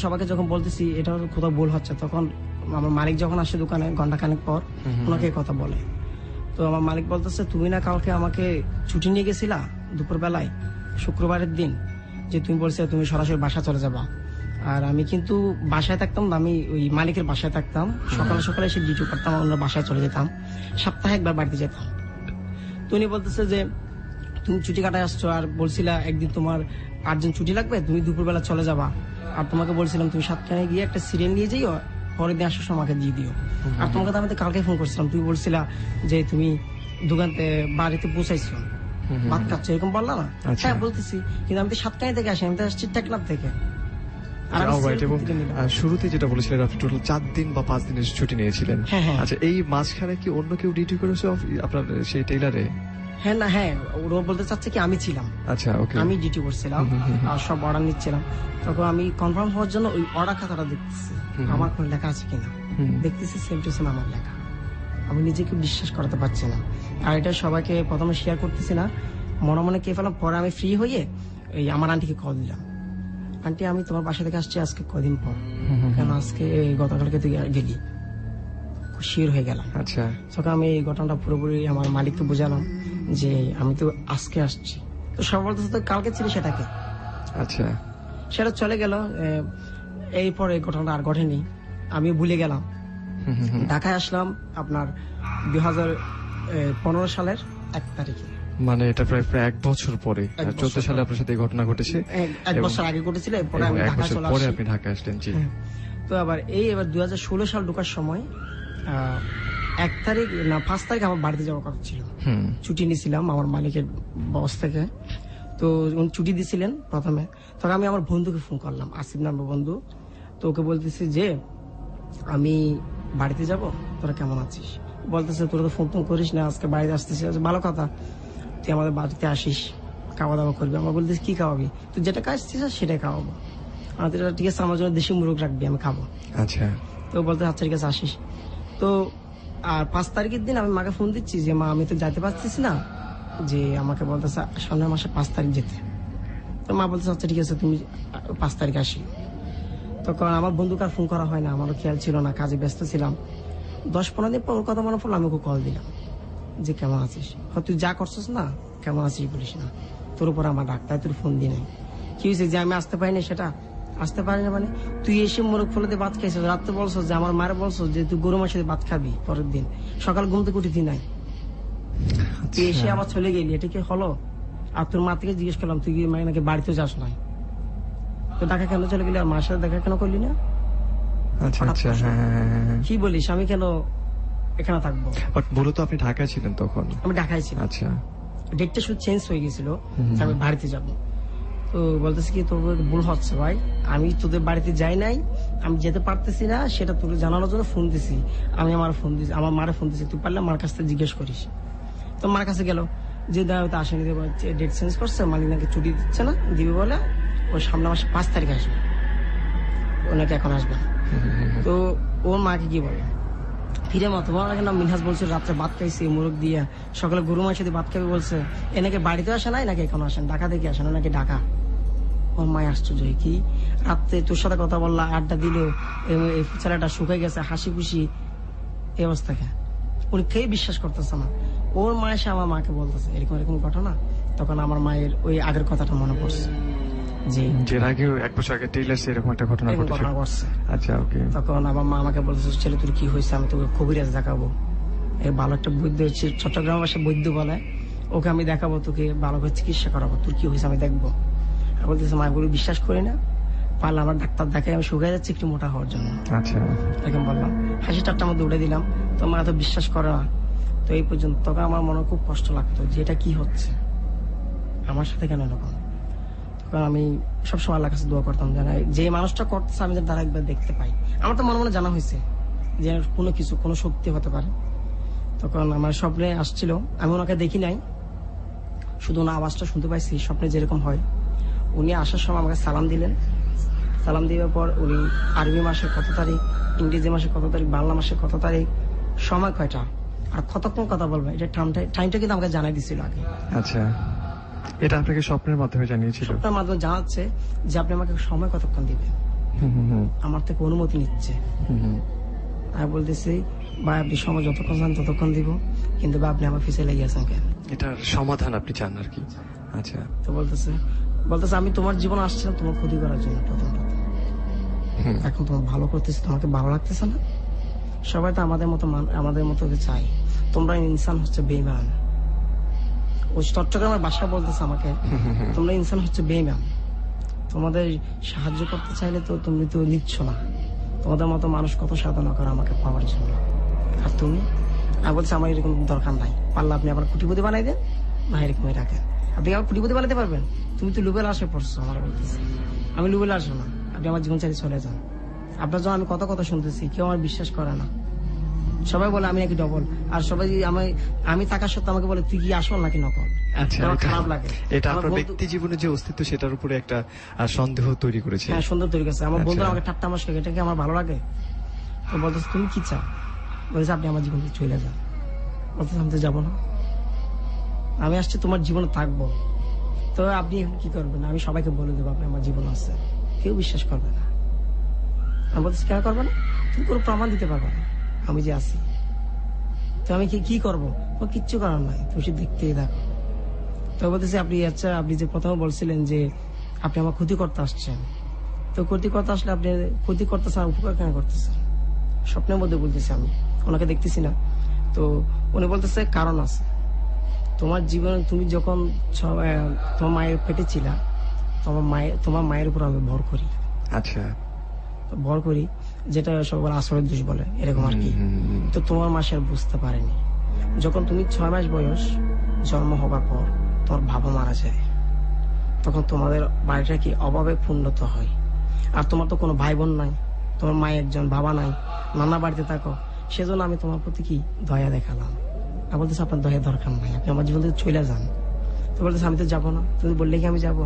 Speaker 5: সবাইকে যখন বলতেছি এটা কোথাও ভুল হচ্ছে, তখন আমার মালিক যখন আসে দোকানে ঘন্টাখানেক পর ওনাকে কথা বলে। তো আমার মালিক বলতেছে তুমি না কালকে আমাকে ছুটি নিয়ে গেছিলা দুপুর বেলায় শুক্রবারের দিন, যে তুমি বলছো তুমি সরাসরি বাসা চলে যাবা। আর আমি কিন্তু বাসায় থাকতাম না, আমি ওই মালিকের বাসায় থাকতাম। সকালে এসে ডিউটি করতাম, অন্য বাসায় চলে যেতাম, সপ্তাহে একবার বাড়িতে যেতাম। তো উনি বলতেছে যে তুমি ছুটি কাটায় আসছো, আর বলছিলা একদিন তোমার আর্জেন্ট ছুটি লাগবে, তুমি দুপুরবেলা চলে যাবা। আর তোমাকে বলছিলাম তুমি সাতখানে গিয়ে একটা সিরিয়াল নিয়ে যাইও, পরের দিন আসার সময় আমাকে দিয়ে দিও। আর তোমাকে তো আমি তো কালকে ফোন করছিলাম, তুমি বলছিলা যে তুমি দোকানতে বাড়িতে পৌঁছাইছো, ভাত খাচ্ছ, এরকম বললা না? হ্যাঁ বলতেছি, কিন্তু আমি তো সাতখানে থেকে আসি, আমি তো আসছি টেকনাফ থেকে।
Speaker 1: শুরুতে যেটা বলেছিলেন আপনি টোটাল 4 দিন বা 5 দিনের ছুটি নিয়েছিলেন। আচ্ছা, এই মাঝখানে কি অন্য কেউ ডিউটি করেছে আপনার সেই টেইলারে?
Speaker 5: হ্যাঁ না, হ্যাঁ ওরা বলতে চাচ্ছে কি আমি ছিলাম।
Speaker 1: আচ্ছা, ওকে।
Speaker 5: আমি ডিউটি করছিলাম আর সব অর্ডার নিচ্ছিলাম। তখন আমি কনফার্ম হওয়ার জন্য ওই অর্ডার খাতাটা দেখতেছি আমার কোনো লেখা আছে কিনা, দেখতেছি সেম টু সেম আমার লেখা। আমি নিজেকে বিশ্বাস করাতে পারছি না। আর এটা সবাইকে প্রথমে শেয়ার করতেছি না, মনে মনে কে ফেলাম। পরে আমি ফ্রি হয়ে এই আমার আন্টিকে কল দিলাম, আন্টি আমি তোমার বাসা থেকে আসছি আজকে কদিন পর, কেন আজকে গতকালকে তুই গেলি, শিওর হয়ে গেলাম।
Speaker 1: আচ্ছা।
Speaker 5: তখন আমি এই ঘটনাটা পুরোপুরি আমার মালিককে বোঝালাম যে আমি তো আজকে আসছি। তো সবাই বলতেছে তো কালকে ছিল সেটাকে।
Speaker 1: আচ্ছা।
Speaker 5: সেটা চলে গেল। এরপর এই ঘটনাটা আর ঘটেনি, আমি ভুলে গেলাম। ঢাকায় আসলাম আপনার 2015 সালের 1 তারিখে।
Speaker 1: মানে এটা প্রায় 1 বছর পরে, 14 সালে আপনার সাথে এই ঘটনা ঘটেছে।
Speaker 5: 1 বছর আগে ঘটেছিল, এরপরে আমি ঢাকা চলে আসি।
Speaker 1: পরে আপনি ঢাকা আসলেন। জি।
Speaker 5: তো এবার 2016 সাল ঢোকার সময় 1 তারিখ না 5 তারিখ আমার বাড়িতে যাওয়ার কথা ছিল। ছুটি নিয়েছিলাম আমার মালিকের বস থেকে। তো উনি ছুটি দিয়েছিলেন প্রথমে। তখন আমি আমার বন্ধুকে ফোন করলাম, আসিফ নামের বন্ধু। তো ওকে বলতেছি যে আমি বাড়িতে যাব, তোরা কেমন আছিস? বলতেছে তোরা তো ফোন করিস না, আজকে বাড়িতে আসতেছিস, ভালো কথা, তুই আমাদের বাড়িতে আসিস, খাওয়া দাওয়া করবি। আমরা বলতেছি কি খাওয়াবি? তুই যেটা খাচ্ছিস সেটাই খাওয়াবো। আমাদের ঠিক আছে, আমার জন্য দেশি মুরগ রাখবি, আমি খাবো।
Speaker 1: আচ্ছা।
Speaker 5: তো বলতে আচ্ছা ঠিক আছে আসিস। তো আর 5 তারিখের দিন আমি মাকে ফোন দিচ্ছি যে মা আমি তো যাইতে পারছিস না, যে আমাকে বলতেছে সামনের মাসে 5 তারিখ যেতে। তো মা বলতেছে আচ্ছা ঠিক আছে তুমি 5 তারিখ আসি। তখন আমার বন্ধুকে আর ফোন করা হয় না, আমারও খেয়াল ছিল না, কাজে ব্যস্ত ছিলাম। 10-15 দিন পর ওর কথা মনে পড়লো, আমি ওকে কল দিলাম যে কেমন আছিস, তুই যা করছিস না কেমন আছিস বলিস না, তোর উপর আমার ডাক্তার তোর ফোন দিয়ে নাই। কি হয়েছে যে আমি আসতে পারিনি, সেটা আসতে পারি না মানে তুই এসে মোরগ ফলতে ভাত খাইছিস, রাত্রে বলছো যে আমার মায়ের বলছো যে তুই গরু মাসে ভাত খাবি, পরের দিন সকাল ঘুম থেকে উঠি নাই, তুই এসে আবার চলে গেলি, এটা কি হলো? আর তোর মা থেকে জিজ্ঞেস করলাম তুই কি মানে নাকি বাড়িতে যাস নাই, তো ঢাকা কেন চলে গেলি, আর মার সাথে দেখা কেন করলি না?
Speaker 1: আচ্ছা আচ্ছা, হ্যাঁ।
Speaker 5: কি বলিস, আমি কেন এখানে থাকবো?
Speaker 1: বাট মূলত আপনি ঢাকায় ছিলেন তখন?
Speaker 5: আমি ঢাকায় ছিলাম।
Speaker 1: আচ্ছা,
Speaker 5: ডেটটা শুধু চেঞ্জ হয়ে গেছিল, আমি বাড়িতে যাব। তো বলতেছি কি তোর ভুল হচ্ছে ভাই, আমি তোদের বাড়িতে যাই নাই, আমি যেতে পারতেছি না, সেটা তোকে জানানোর জন্য ফোন দিছি। আমি আমার মারে ফোন দিছি, তুই পারলে মার কাছ থেকে জিজ্ঞেস করিস। তো মার কাছে গেল যে দাঁড়াতে আসেনি, ডেট চেঞ্জ করছে, মালিক নাকি ছুটি দিচ্ছে না, দিবে বলে ওই সামনে মাসে 5 তারিখ আসবে, ওনাকে এখন আসবে। তো ওর মাকে কি বলে ফিরে মা তোমার নাম মিনহাজ বলছে রাত্রে ভাত খাইছি মুরগ দিয়ে, সকালে গরু মাংস দিয়ে ভাত খাবি বলছে, এনাকে বাড়িতে আসে নাই নাকি এখন আসেন, ঢাকা থেকে আসেন নাকি ঢাকা? ওর মায় আশ্চর্য, কি রাত্রে তোর সাথে কথা বললা, আড্ডা দিল, এই ছেলেটা শুকাই গেছে, হাসি খুশি এই অবস্থাকে উনি খেয়ে বিশ্বাস করতেছে না। ওর মা এসে আমার মাকে বলতেছে এরকম এরকম ঘটনা। তখন আমার মায়ের ওই আগের কথাটা মনে পড়ছে যে
Speaker 1: আগে 1 বছর আগে টেইলার্স এরকম একটা ঘটনা
Speaker 5: ঘটছে।
Speaker 1: আচ্ছা, ওকে।
Speaker 5: তখন আমার মা আমাকে বলতেছে ছেলে তোর কি হয়েছে, আমি তোকে কবিরাজ দেখাবো, এই ভালো একটা বৈদ্য হচ্ছে চট্টগ্রাম বাসে বৈদ্য বলে, ওকে আমি দেখাবো, তোকে ভালো করে চিকিৎসা করাবো, তোর কি হয়েছে আমি দেখবো। আর বলতেছে মা এগুলো বিশ্বাস করি না, পারলে আমার ডাক্তার দেখাই, আমি শুকাই যাচ্ছি একটু মোটা হওয়ার জন্য।
Speaker 1: আচ্ছা,
Speaker 5: এরকম বললাম, হাসি ঠাট্টার মধ্যে উঠে দিলাম। তো মা এত বিশ্বাস করে না। তো এই পর্যন্ত তখন আমার মনে খুব কষ্ট লাগতো যে এটা কি হচ্ছে আমার সাথে, কেন এরকম। তখন আমি সবসময় আল্লাহর কাছে দোয়া করতাম যেন যে মানুষটা করতেছে আমি যেন তারা একবার দেখতে পাই। আমার তো মনে মনে জানা হয়েছে যে কোনো কিছু কোনো শক্তি হতে পারে। তখন আমার স্বপ্নে আসছিল, আমি ওনাকে দেখি নাই, শুধু ওনার আওয়াজটা শুনতে পাইছি স্বপ্নে যেরকম হয়। উনি আসার সময় আমাকে সালাম দিলেন, সালাম দেওয়ার পর উনি আরবি মাসের কত তারিখ, ইংরেজি মাসের কত তারিখ, বাংলা মাসের কত তারিখ, সময় কয়টা আর কতক্ষণ কথা বলবে, এটা টাইমটা কিন্তু আমাকে জানাই দিছিল আগে।
Speaker 1: আচ্ছা, এটা আপনাকে স্বপ্নের মাধ্যমে জানিয়েছিল?
Speaker 5: স্বপ্নের মাধ্যমে জানাচ্ছে যে আপনি আমাকে সময় কতক্ষণ দিবেন, আমার থেকে অনুমতি নিচ্ছে। আমি বলতেছি ভাই আপনি সময় যতক্ষণ চান ততক্ষণ দিব, কিন্তু বা আপনি আমার পিছিয়ে লেগে আছেন কেন?
Speaker 1: এটার সমাধান আপনি চান আর কি? আচ্ছা।
Speaker 5: তো বলতেছে আমি তোমার জীবন আসছিলাম তোমার ক্ষতি করার জন্য প্রথম, এখন তোমার ভালো করতেছি, তোমাকে ভালো লাগতেছে না? সবাই তো আমাদের মতো চাই, তোমরা ইনসান হচ্ছে বেঈমান। ওই চট্টগ্রামের ভাষা বলতেছে আমাকে, তোমরা ইনসান হচ্ছে বেঈমান, তোমাদের সাহায্য করতে চাইলে তো তুমি তো নিচ্ছ না, তোমাদের মতো মানুষ কত সাধনা করে আমাকে পাওয়ার জন্য, আর তুমি? আমি বলছি আমার এরকম দরকার নাই, পারলে আপনি আবার কুটিপতি বানাই দেন, না এরকমই রাখেন। আপনি আমার কুটিপতি বানাতে পারবেন? তুমি তো লুবেল আসে পড়ছো, আমার বলতেছি আমি লুবেল আসবো না, আপনি আমার জীবন চালিয়ে চলে যান। আপনার জন্য আমি কত কথা শুনতেছি, কেউ আমার বিশ্বাস করে না, সবাই বলে আমি নাকি ডবল, আর সবাই আমি থাকা সত্ত্বেও আমাকে বলে তুই কি আসল নাকি নকল।
Speaker 1: আচ্ছা,
Speaker 5: খারাপ লাগে।
Speaker 1: এটা আপনার ব্যক্তি জীবনে যে অস্তিত্ব সেটার উপরে একটা সন্দেহ তৈরি করেছে।
Speaker 5: হ্যাঁ, সুন্দর তৈরি করেছে। আমার বন্ধু আমাকে ঠাট্টা মাস এটা কি আমার ভালো লাগে? তো বলতেছে তুমি কি চাও? বলছে আপনি আমার জীবন থেকে চলে যান। বলতেছে আমি তো যাবো না, আমি আসছি তোমার জীবনে থাকবো, তো আপনি এখন কি করবেন? আমি সবাইকে বলে দেবো আপনি আমার জীবন আছে, কেউ বিশ্বাস করবে না। আমি বলতেছি কেন করবে না? তুমি কোনো প্রমাণ দিতে পারবে না আমি যে আছি, তো আমি কি করবো? কিচ্ছু করার নাই, তুমি শুধু দেখতেই থাকো। তো বলতেছি আপনি যে প্রথমে বলছিলেন যে আপনি আমার ক্ষতি করতে আসছেন, তো ক্ষতি করতে আসলে আপনি ক্ষতি করতেছেন, উপকার কেন করতেছেন? স্বপ্নের মধ্যে বলতেছি, আমি ওনাকে দেখতেছি না। তো উনি বলতেছে কারণ আছে, তোমার জীবনে তুমি যখন তোমার মায়ের পেটে ছিলা, তোমার মায়ের উপর আমি ভর করি।
Speaker 1: আচ্ছা,
Speaker 5: ভর করি, যেটা সবাই আসরের দোষ বলে এরকম আর কি। তো তোমার মা সে বুঝতে পারেনি, যখন তুমি 6 মাস বয়স জন্ম হবার পর তোমার বাবা মারা যায়, তখন তোমাদের বাড়িটা কি অভাবে পূর্ণত হয়। আর তোমার তো কোনো ভাই বোন নাই, তোমার মা একজন, বাবা নাই, নানা বাড়িতে থাকো, সেজন্য আমি তোমার প্রতি কি দয়া দেখালাম। আর বলতেছে আপনার দয়া দরকার নাই, আপনি আমার জীবন থেকে চলে যান। তো বলতেছে আমি তো যাবো না, তুমি বললে কি আমি যাবো?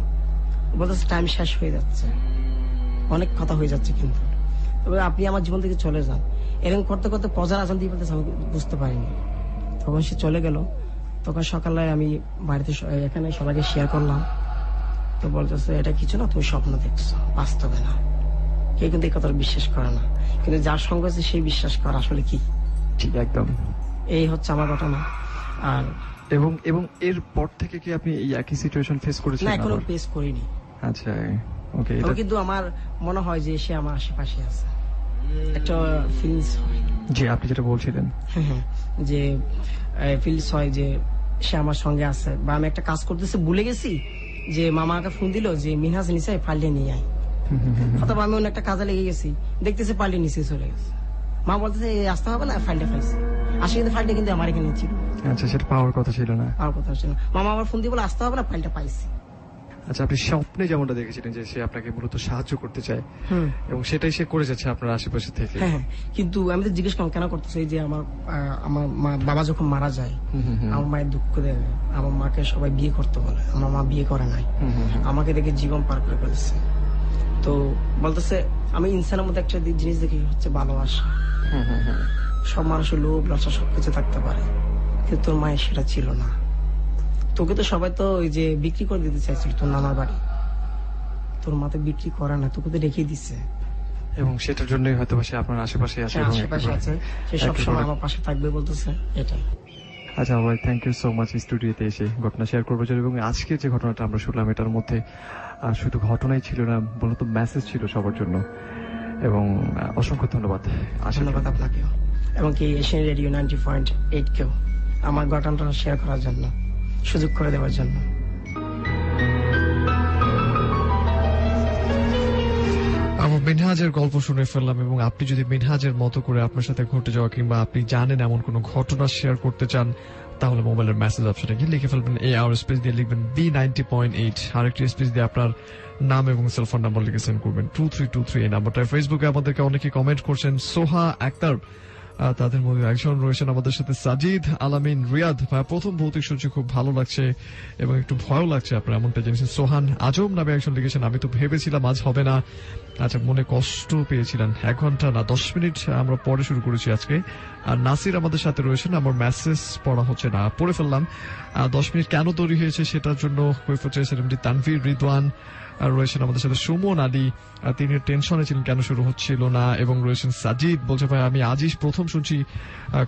Speaker 5: বলতেছে টাইম শেষ হয়ে যাচ্ছে, অনেক কথা হয়ে যাচ্ছে, কিন্তু তবে আপনি আমার জীবন থেকে চলে যান। এরকম করতে করতে পজার আজান দিয়ে বলতেছে আমি বুঝতে পারিনি। তখন সে চলে গেল। তখন সকালে আমি বাড়িতে এখানে সবাইকে শেয়ার করলাম। তো বলতেছে এটা কিছু না, তুমি স্বপ্ন দেখছো, বাস্তবে না। কেউ কিন্তু এই কথা বিশ্বাস করে না, কিন্তু যার সঙ্গে আছে সেই বিশ্বাস করে আসলে কি।
Speaker 1: ঠিক, একদম।
Speaker 5: এই হচ্ছে আমার ঘটনা। আর
Speaker 1: এবং এর পর থেকে কি আপনি এই একই সিচুয়েশন ফেস করেছেন?
Speaker 5: না, এখনো ফেস করিনি।
Speaker 1: আচ্ছা, ওকে।
Speaker 5: কিন্তু আমার মনে হয় যে সে আমার আশেপাশে আছে, একটা ফিলিংস হয়।
Speaker 1: জি, আপনি যেটা বলছিলেন
Speaker 5: যে ফিলিংস হয় যে সে আমার সঙ্গে আছে, বা আমি একটা কাজ করতেছি ভুলে গেছি, যে মামা আমাকে ফোন দিল যে মিনহাজ নিচে ফাইলটা নিয়ে আয়, অথবা আমি অন্য একটা কাজে লেগে গেছি, দেখতেছি ফাইলটা নিচে চলে গেছে, মা বলতেছে আসতে হবে না, ফাইলটা পাইছি। আসলে কিন্তু ফাইলটা কিন্তু আমার এখানে ছিল।
Speaker 1: আচ্ছা, সেটা পাওয়ার কথা ছিল না।
Speaker 5: পাওয়ার কথা ছিল না। মামা আবার ফোন দিয়ে বলে আসতে হবে না, ফাইলটা পাইছি।
Speaker 1: আচ্ছা, আপনি স্বপ্নে যেমনটা দেখেছিলেন যে সে আপনাকে মূলত সাহায্য করতে চায়, এবং সেটাই সে করে যাচ্ছে আপনার আশেপাশে থেকে।
Speaker 5: হ্যাঁ, কিন্তু আমি তো জিজ্ঞেস করলাম কেন করতেছে, যে আমার বাবা যখন মারা যায়, আমার মায়ের দুঃখ দেয়, আমার মাকে সবাই বিয়ে করতে বলে, আমার মা বিয়ে করে নাই, আমাকে দেখে জীবন পার করে ফেলেছে। তো বলতেছে আমি ইনসানের মধ্যে একটা জিনিস দেখি হচ্ছে ভালোবাসা। সব মানুষের লোভ লালসা সবকিছু থাকতে পারে, কিন্তু তোর মায়ের সেটা ছিল না। তোকে তো সবাই তো ওই যে বিক্রি করে দিতে চাইছিল, তোর নানার বাড়ি, তোর মা তো বিক্রি করে না, তোকে তো রেখে দিচ্ছে,
Speaker 1: এবং সেটার জন্যই হয়তো সে আপনার আশেপাশে আছে,
Speaker 5: আশেপাশে আছে, সে সবসময় আমার পাশে থাকবে বলতেছে এটাই।
Speaker 1: আচ্ছা ভাই, থ্যাংক ইউ সো মাচ স্টুডিওতে এসে ঘটনা শেয়ার করবো। এবং আজকে যে ঘটনাটা আমরা শুনলাম, এটার মধ্যে শুধু ঘটনাই ছিল না, মূলত মেসেজ ছিল সবার জন্য। এবং অসংখ্য ধন্যবাদ।
Speaker 5: ধন্যবাদ আপনাকেও, এবং কি এশিয়ান রেডিও 90.8 কেও আমার ঘটনাটা শেয়ার করার জন্য, সুযোগ করে দেওয়ার জন্য।
Speaker 1: আমার মিনহাজের গল্প শুনে ফেললাম, এবং আপনি যদি মিনহাজের মতো করে আপনার সাথে ঘটে যাওয়া কিংবা আপনি জানেন এমন কোনো ঘটনা শেয়ার করতে চান, তাহলে মোবাইলের মেসেজ অপশনে গিয়ে লিখে ফেলবেন AR স্পেস দিয়ে লিখবেন B90.8, আরেকটি স্পেস দিয়ে আপনার নাম এবং সেলফোন নাম্বার লিখে সেন্ড করবেন 2323 এই নাম্বারটায়। ফেসবুকে আমাদেরকে অনেকে কমেন্ট করছেন। সোহা আক্তার, তাদের মধ্যে একজন রয়েছেন আমাদের সাথে সাজিদ আলামিন রিয়াদ। প্রথম ভৌতিক শুনছি, খুব ভালো লাগছে এবং একটু ভয়ও লাগছে, আপনার এমনটা জেনেছেন। সোহান আজম নামে একজন লিখেছেন, আমি তো ভেবেছিলাম আজ হবে না, আচ্ছা মনে কষ্ট পেয়েছিলেন, 1 ঘন্টা না 10 মিনিট আমরা পরে শুরু করেছি আজকে। আর নাসির আমাদের সাথে রয়েছেন, আমার মেসেজ পড়া হচ্ছে না, পড়ে ফেললাম। 10 মিনিট কেন তৈরি হয়েছে সেটার জন্য কৈফিয়ত চেয়েছেন এমডি তানভীর রিদওয়ান। রয়েছেন আমাদের সাথে সুমন আলী, তিনি টেনশনে ছিলেন কেন শুরু হচ্ছিল না। এবং রয়েছেন সাজিদ, বলছে ভাই আমি আজই প্রথম শুনছি,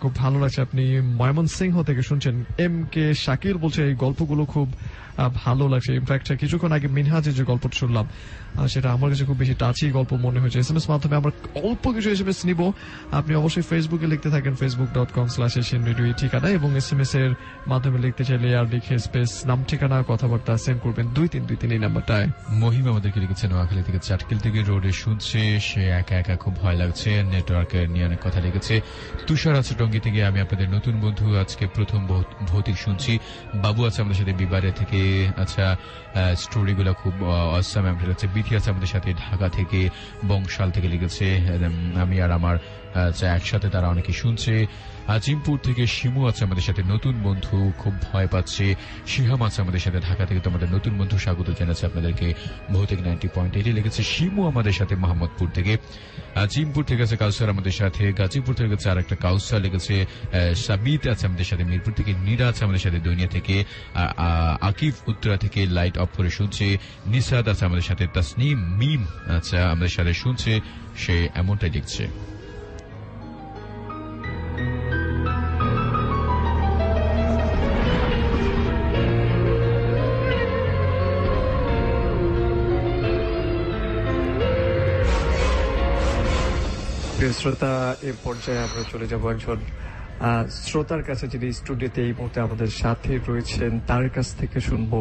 Speaker 1: খুব ভালো লাগছে। আপনি ময়মনসিংহ থেকে শুনছেন। MK শাকিল বলছে এই গল্পগুলো খুব ভালো লাগছে। ইনফ্যাক্ট কিছুক্ষণ আগে মিনহাজের যে গল্পটা শুনলাম, সেটা আমার কাছে খুব বেশি টাচি গল্প মনে হয়েছে। SMS মাধ্যমে আমরা অল্প কিছু SMS নিব। আপনি অবশ্যই ফেসবুকে লিখতে থাকেন facebook.com/asianradio এই ঠিকানা, এবং SMS এর মাধ্যমে লিখতে চাইলে আর লিখে স্পেস নাম ঠিকানা কথাবার্তা সেন্ড করবেন 2323 এই নাম্বারটায়।
Speaker 3: মহিম আমাদেরকে লিখেছে নোয়াখালী থেকে, চাটকিল থেকে রোডে শুনছে, সে একা একা খুব ভয় লাগছে, নেটওয়ার্কের নিয়ে অনেক কথা লিখেছে। তুষার আছে টঙ্গী থেকে, আমি আপনাদের নতুন বন্ধু, আজকে প্রথম ভৌতিক শুনছি। বাবু আছে আমাদের সাথে বিবারে থেকে, আচ্ছা স্টোরিগুলো খুব অসাম। বিথি আছে আমাদের সাথে ঢাকা থেকে, বংশাল থেকে লিখেছে, আমি আর আমার একসাথে তারা অনেকে শুনছে। আজিমপুর থেকে শিমু আছে আমাদের সাথে নতুন বন্ধু, খুব ভয় পাচ্ছে। শিহাম আছে আমাদের সাথে ঢাকা থেকে, তোমাদের নতুন বন্ধু, স্বাগত জানাচ্ছে আপনাদেরকে। ভৌতিক 90.8 লিখেছে শিমু আমাদের সাথে মোহাম্মদপুর থেকে। আজিমপুর থেকে আছে কাউসার আমাদের সাথে, গাজীপুর থেকে আছে আর একটা কাউসার লিখেছে। সাবিত আছে আমাদের সাথে মিরপুর থেকে, নীরা আছে আমাদের সাথে দুনিয়া থেকে, আকিফ উত্তরা থেকে লাইট অফ করে শুনছে। নিসাদ আছে আমাদের সাথে, তাসনিম মিম আচ্ছা আমাদের সাথে শুনছে, সে এমনটাই লিখছে।
Speaker 1: প্রিয় শ্রোতা, এ পর্যায়ে আমরা চলে যাব একজন শ্রোতার কাছে, যিনি স্টুডিওতে এই মুহূর্তে আমাদের সাথে রয়েছেন। তার কাছ থেকে শুনবো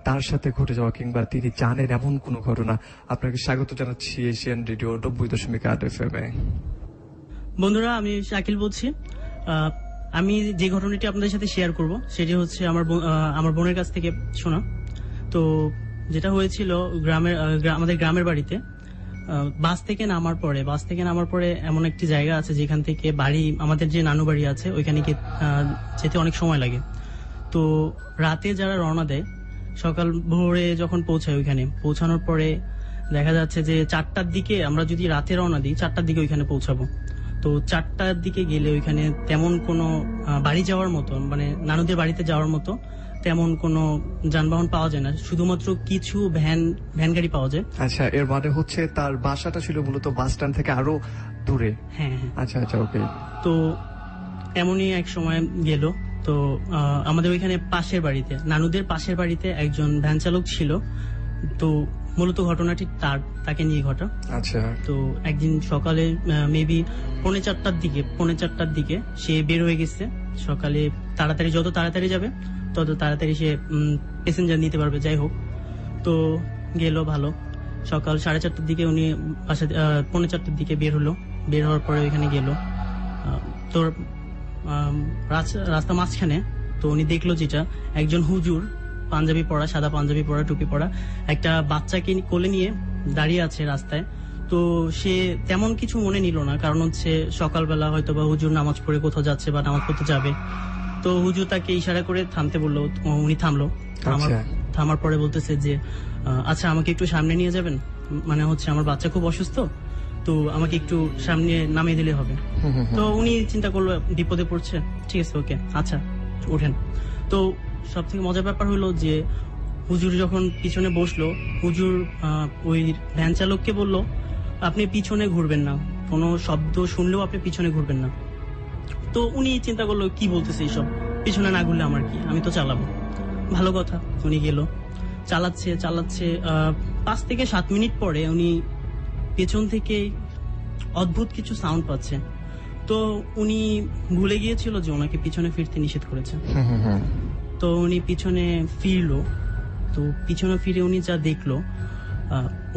Speaker 1: তার সাথে ঘটে যাওয়া কিংবা তিনি জানেন এমন কোন ঘটনা। আপনাকে স্বাগত জানাচ্ছি এশিয়ান রেডিও 90.8 FM এ।
Speaker 6: বন্ধুরা, আমি শাকিল বলছি। আমি যে ঘটনাটি আপনাদের সাথে শেয়ার করব সেটি হচ্ছে আমার বোনের কাছ থেকে শোনা। তো যেটা হয়েছিল আমাদের গ্রামের বাড়িতে, বাস থেকে নামার পরে এমন একটি জায়গা আছে যেখান থেকে বাড়ি, আমাদের যে নানু বাড়ি আছে ওইখানে যেতে অনেক সময় লাগে। তো রাতে যারা রওনা দেয়, সকাল ভোরে যখন পৌঁছায়, ওইখানে পৌঁছানোর পরে দেখা যাচ্ছে যে 4টার দিকে, আমরা যদি রাতে রওনা দিই 4টার দিকে ওইখানে পৌঁছাবো। তো 4টার দিকে গেলে ওইখানে তেমন কোনো বাড়ি যাওয়ার মতো, মানে নানুদের বাড়িতে যাওয়ার মতো তেমন কোনো যানবাহন পাওয়া যায় না, শুধুমাত্র কিছু ভ্যান গাড়ি পাওয়া যায়।
Speaker 1: আচ্ছা, এর মানে হচ্ছে তার বাসাটা ছিল মূলত বাস স্ট্যান্ড থেকে আরো দূরে।
Speaker 6: হ্যাঁ।
Speaker 1: আচ্ছা আচ্ছা, ওকে।
Speaker 6: তো এমনই এক সময় গেল, তো আমাদের ওইখানে পাশের বাড়িতে, নানুদের পাশের বাড়িতে একজন ভ্যান চালক ছিল। তো মূলত ঘটনাটি তাকে নিয়ে ঘটা।
Speaker 1: আচ্ছা।
Speaker 6: তো একদিন সকালে মেবি 4:30টার দিকে সে বের হয়ে গেছে। সকালে তাড়াতাড়ি, যত তাড়াতাড়ি যাবে তত তাড়াতাড়ি সে প্যাসেঞ্জার নিতে পারবে, যাই হোক। তো গেল ভালো, সকাল 4:30টার দিকে উনি বাসা 4:45টার দিকে বের হলো। বের হওয়ার পরে ওইখানে গেল, তোর রাস্তা মাঝখানে তো উনি দেখলো যেটা একজন হুজুর পাঞ্জাবি পরা, সাদা পাঞ্জাবি পরা, টুপি পরা একটা বাচ্চাকে কোলে নিয়ে দাঁড়িয়ে আছে রাস্তায়। তো সে তেমন কিছু মনে নিল না, কারণ হচ্ছে সকালবেলা হয়তো বা হুজুর নামাজ পড়ে কোথাও যাচ্ছে বা নামাজ পড়তে যাবে। তো হুজুর তাকে ইশারা করে থামতে বললো, উনি থামলো। থামার পরে বলতেছে যে আচ্ছা আমাকে একটু সামনে নিয়ে যাবেন, মানে হচ্ছে আমার বাচ্চা খুব অসুস্থ, তো আমাকে একটু সামনে নামিয়ে দিলে হবে। তো উনি চিন্তা করলো বিপদে পড়ছে, ঠিক আছে ওকে আচ্ছা ওঠেন। তো সব থেকে মজার ব্যাপার হলো যে হুজুর যখন পিছনে বসলো, হুজুর ওই ভ্যান চালককে বলল আপনি পিছনে ঘুরবেন না, কোনো শব্দ শুনলেও আপনি পিছনে ঘুরবেন না। তো উনি চিন্তা করলো কি বলতেছে এইসব, পিছনে না ঘুরলে আমার কি, আমি তো চালাবো। ভালো কথা, উনি গেল, চালাচ্ছে 5 থেকে 7 মিনিট পরে উনি পেছন থেকে অদ্ভুত কিছু সাউন্ড পাচ্ছে। তো উনি ভুলে গিয়েছিল যে ওনাকে পিছনে ফিরতে নিষেধ করেছে। তো উনি পিছনে ফিরলো, তো পিছনে ফিরে উনি যা দেখলো,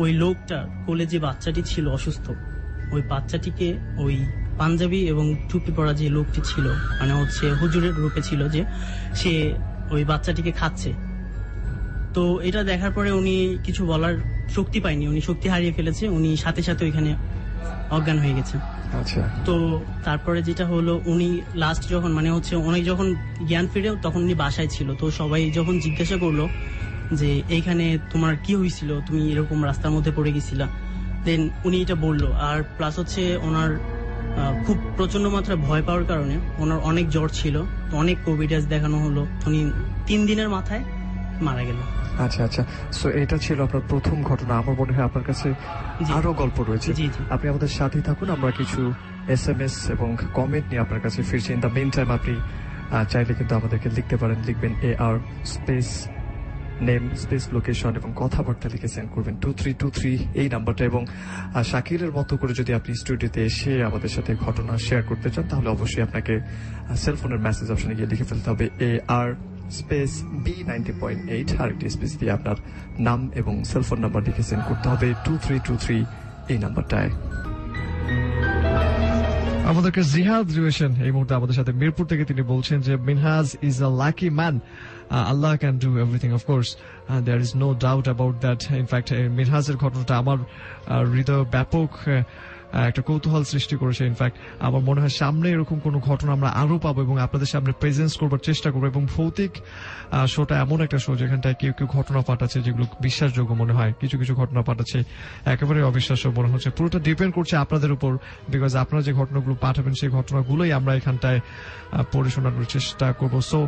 Speaker 6: ওই লোকটা কোলে যে বাচ্চাটি ছিল অসুস্থ, ওই বাচ্চাটিকে ওই পাঞ্জাবি এবং টুপি পরা যে লোকটি ছিল, মানে হচ্ছে হুজুরের রূপে ছিল, যে সে ওই বাচ্চাটিকে খাচ্ছে। তো এটা দেখার পরে উনি কিছু বলার শক্তি পায়নি, উনি শক্তি হারিয়ে ফেলেছে, উনি সাথে সাথে ওইখানে অজ্ঞান হয়ে গেছে।
Speaker 1: আচ্ছা।
Speaker 6: তো তারপরে যেটা হলো, উনি লাস্ট যখন মানে হচ্ছে অনেক যখন জ্ঞান ফিরে, তখন উনি বাসায় ছিল। তো সবাই যখন জিজ্ঞাসা করলো যে এইখানে তোমার কি হয়েছিল, তুমি এরকম রাস্তার মধ্যে পড়ে গেছিলা, দেন উনি এটা বললো। আর প্লাস হচ্ছে ওনার খুব প্রচন্ড মাত্রায় ভয় পাওয়ার কারণে ওনার অনেক জ্বর ছিল, তো অনেক কোভিডাস দেখানো হলো, উনি 3 দিনের মাথায় মারা গেল।
Speaker 1: আচ্ছা আচ্ছা, সো এটা ছিল আপনার প্রথম ঘটনা। আমার মনে হয় আপনার কাছে আরো গল্প রয়েছে। আপনি আমাদের সাথেই থাকুন, আমরা কিছু SMS এবং কমেন্ট নিয়ে আপনার কাছে ফিরছি। ইন দ্য মেইন টাইম আপনি চাইলে কিন্তু আমাদেরকে লিখতে পারেন, লিখবেন AR space name space location এবং কথাবার্তা লিখে সেন্ড করবেন 2323 এই নাম্বারটা। এবং শাকিরের মতো করে যদি আপনি স্টুডিওতে এসে আমাদের সাথে ঘটনা শেয়ার করতে চান, তাহলে অবশ্যই আপনাকে সেলফোনের মেসেজ অপশনে গিয়ে লিখে ফেলতে হবে AR স্পেস B90.8, আরেকটি স্পেস দিয়ে আপনার নাম এবং সেলফোন নাম্বার লিখে সেন্ড করতে হবে 2323 এই নাম্বারটায়। আমাদেরকে জিহাদ রিলেশন এই মুহূর্তে আমাদের সাথে মিরপুর থেকে, তিনি বলছেন যে Minhaj is a lucky man, Allah can do everything, of course there is no doubt about that. In fact মিনহাজের ঘটনাটা আমার হৃদয় ব্যাপক একটা কৌতূহল সৃষ্টি করেছে। ইনফ্যাক্ট আমার মনে হয় সামনে এরকম কোনো ঘটনা আমরা আরো পাবো এবং আপনাদের সামনে প্রেজেন্স করবার চেষ্টা করবো। এবং ভৌতিক শোটা এমন একটা শো যেখানটায় কেউ কেউ ঘটনা পাঠাচ্ছে যেগুলো বিশ্বাসযোগ্য মনে হয়, কিছু কিছু ঘটনা পাঠাচ্ছে একেবারে অবিশ্বাস্য মনে হচ্ছে। পুরোটা ডিপেন্ড করছে আপনাদের উপর, বিকজ আপনারা যে ঘটনাগুলো পাঠাবেন সেই ঘটনাগুলোই আমরা এখানটায় পড়ে শোনানোর চেষ্টা করবো। সো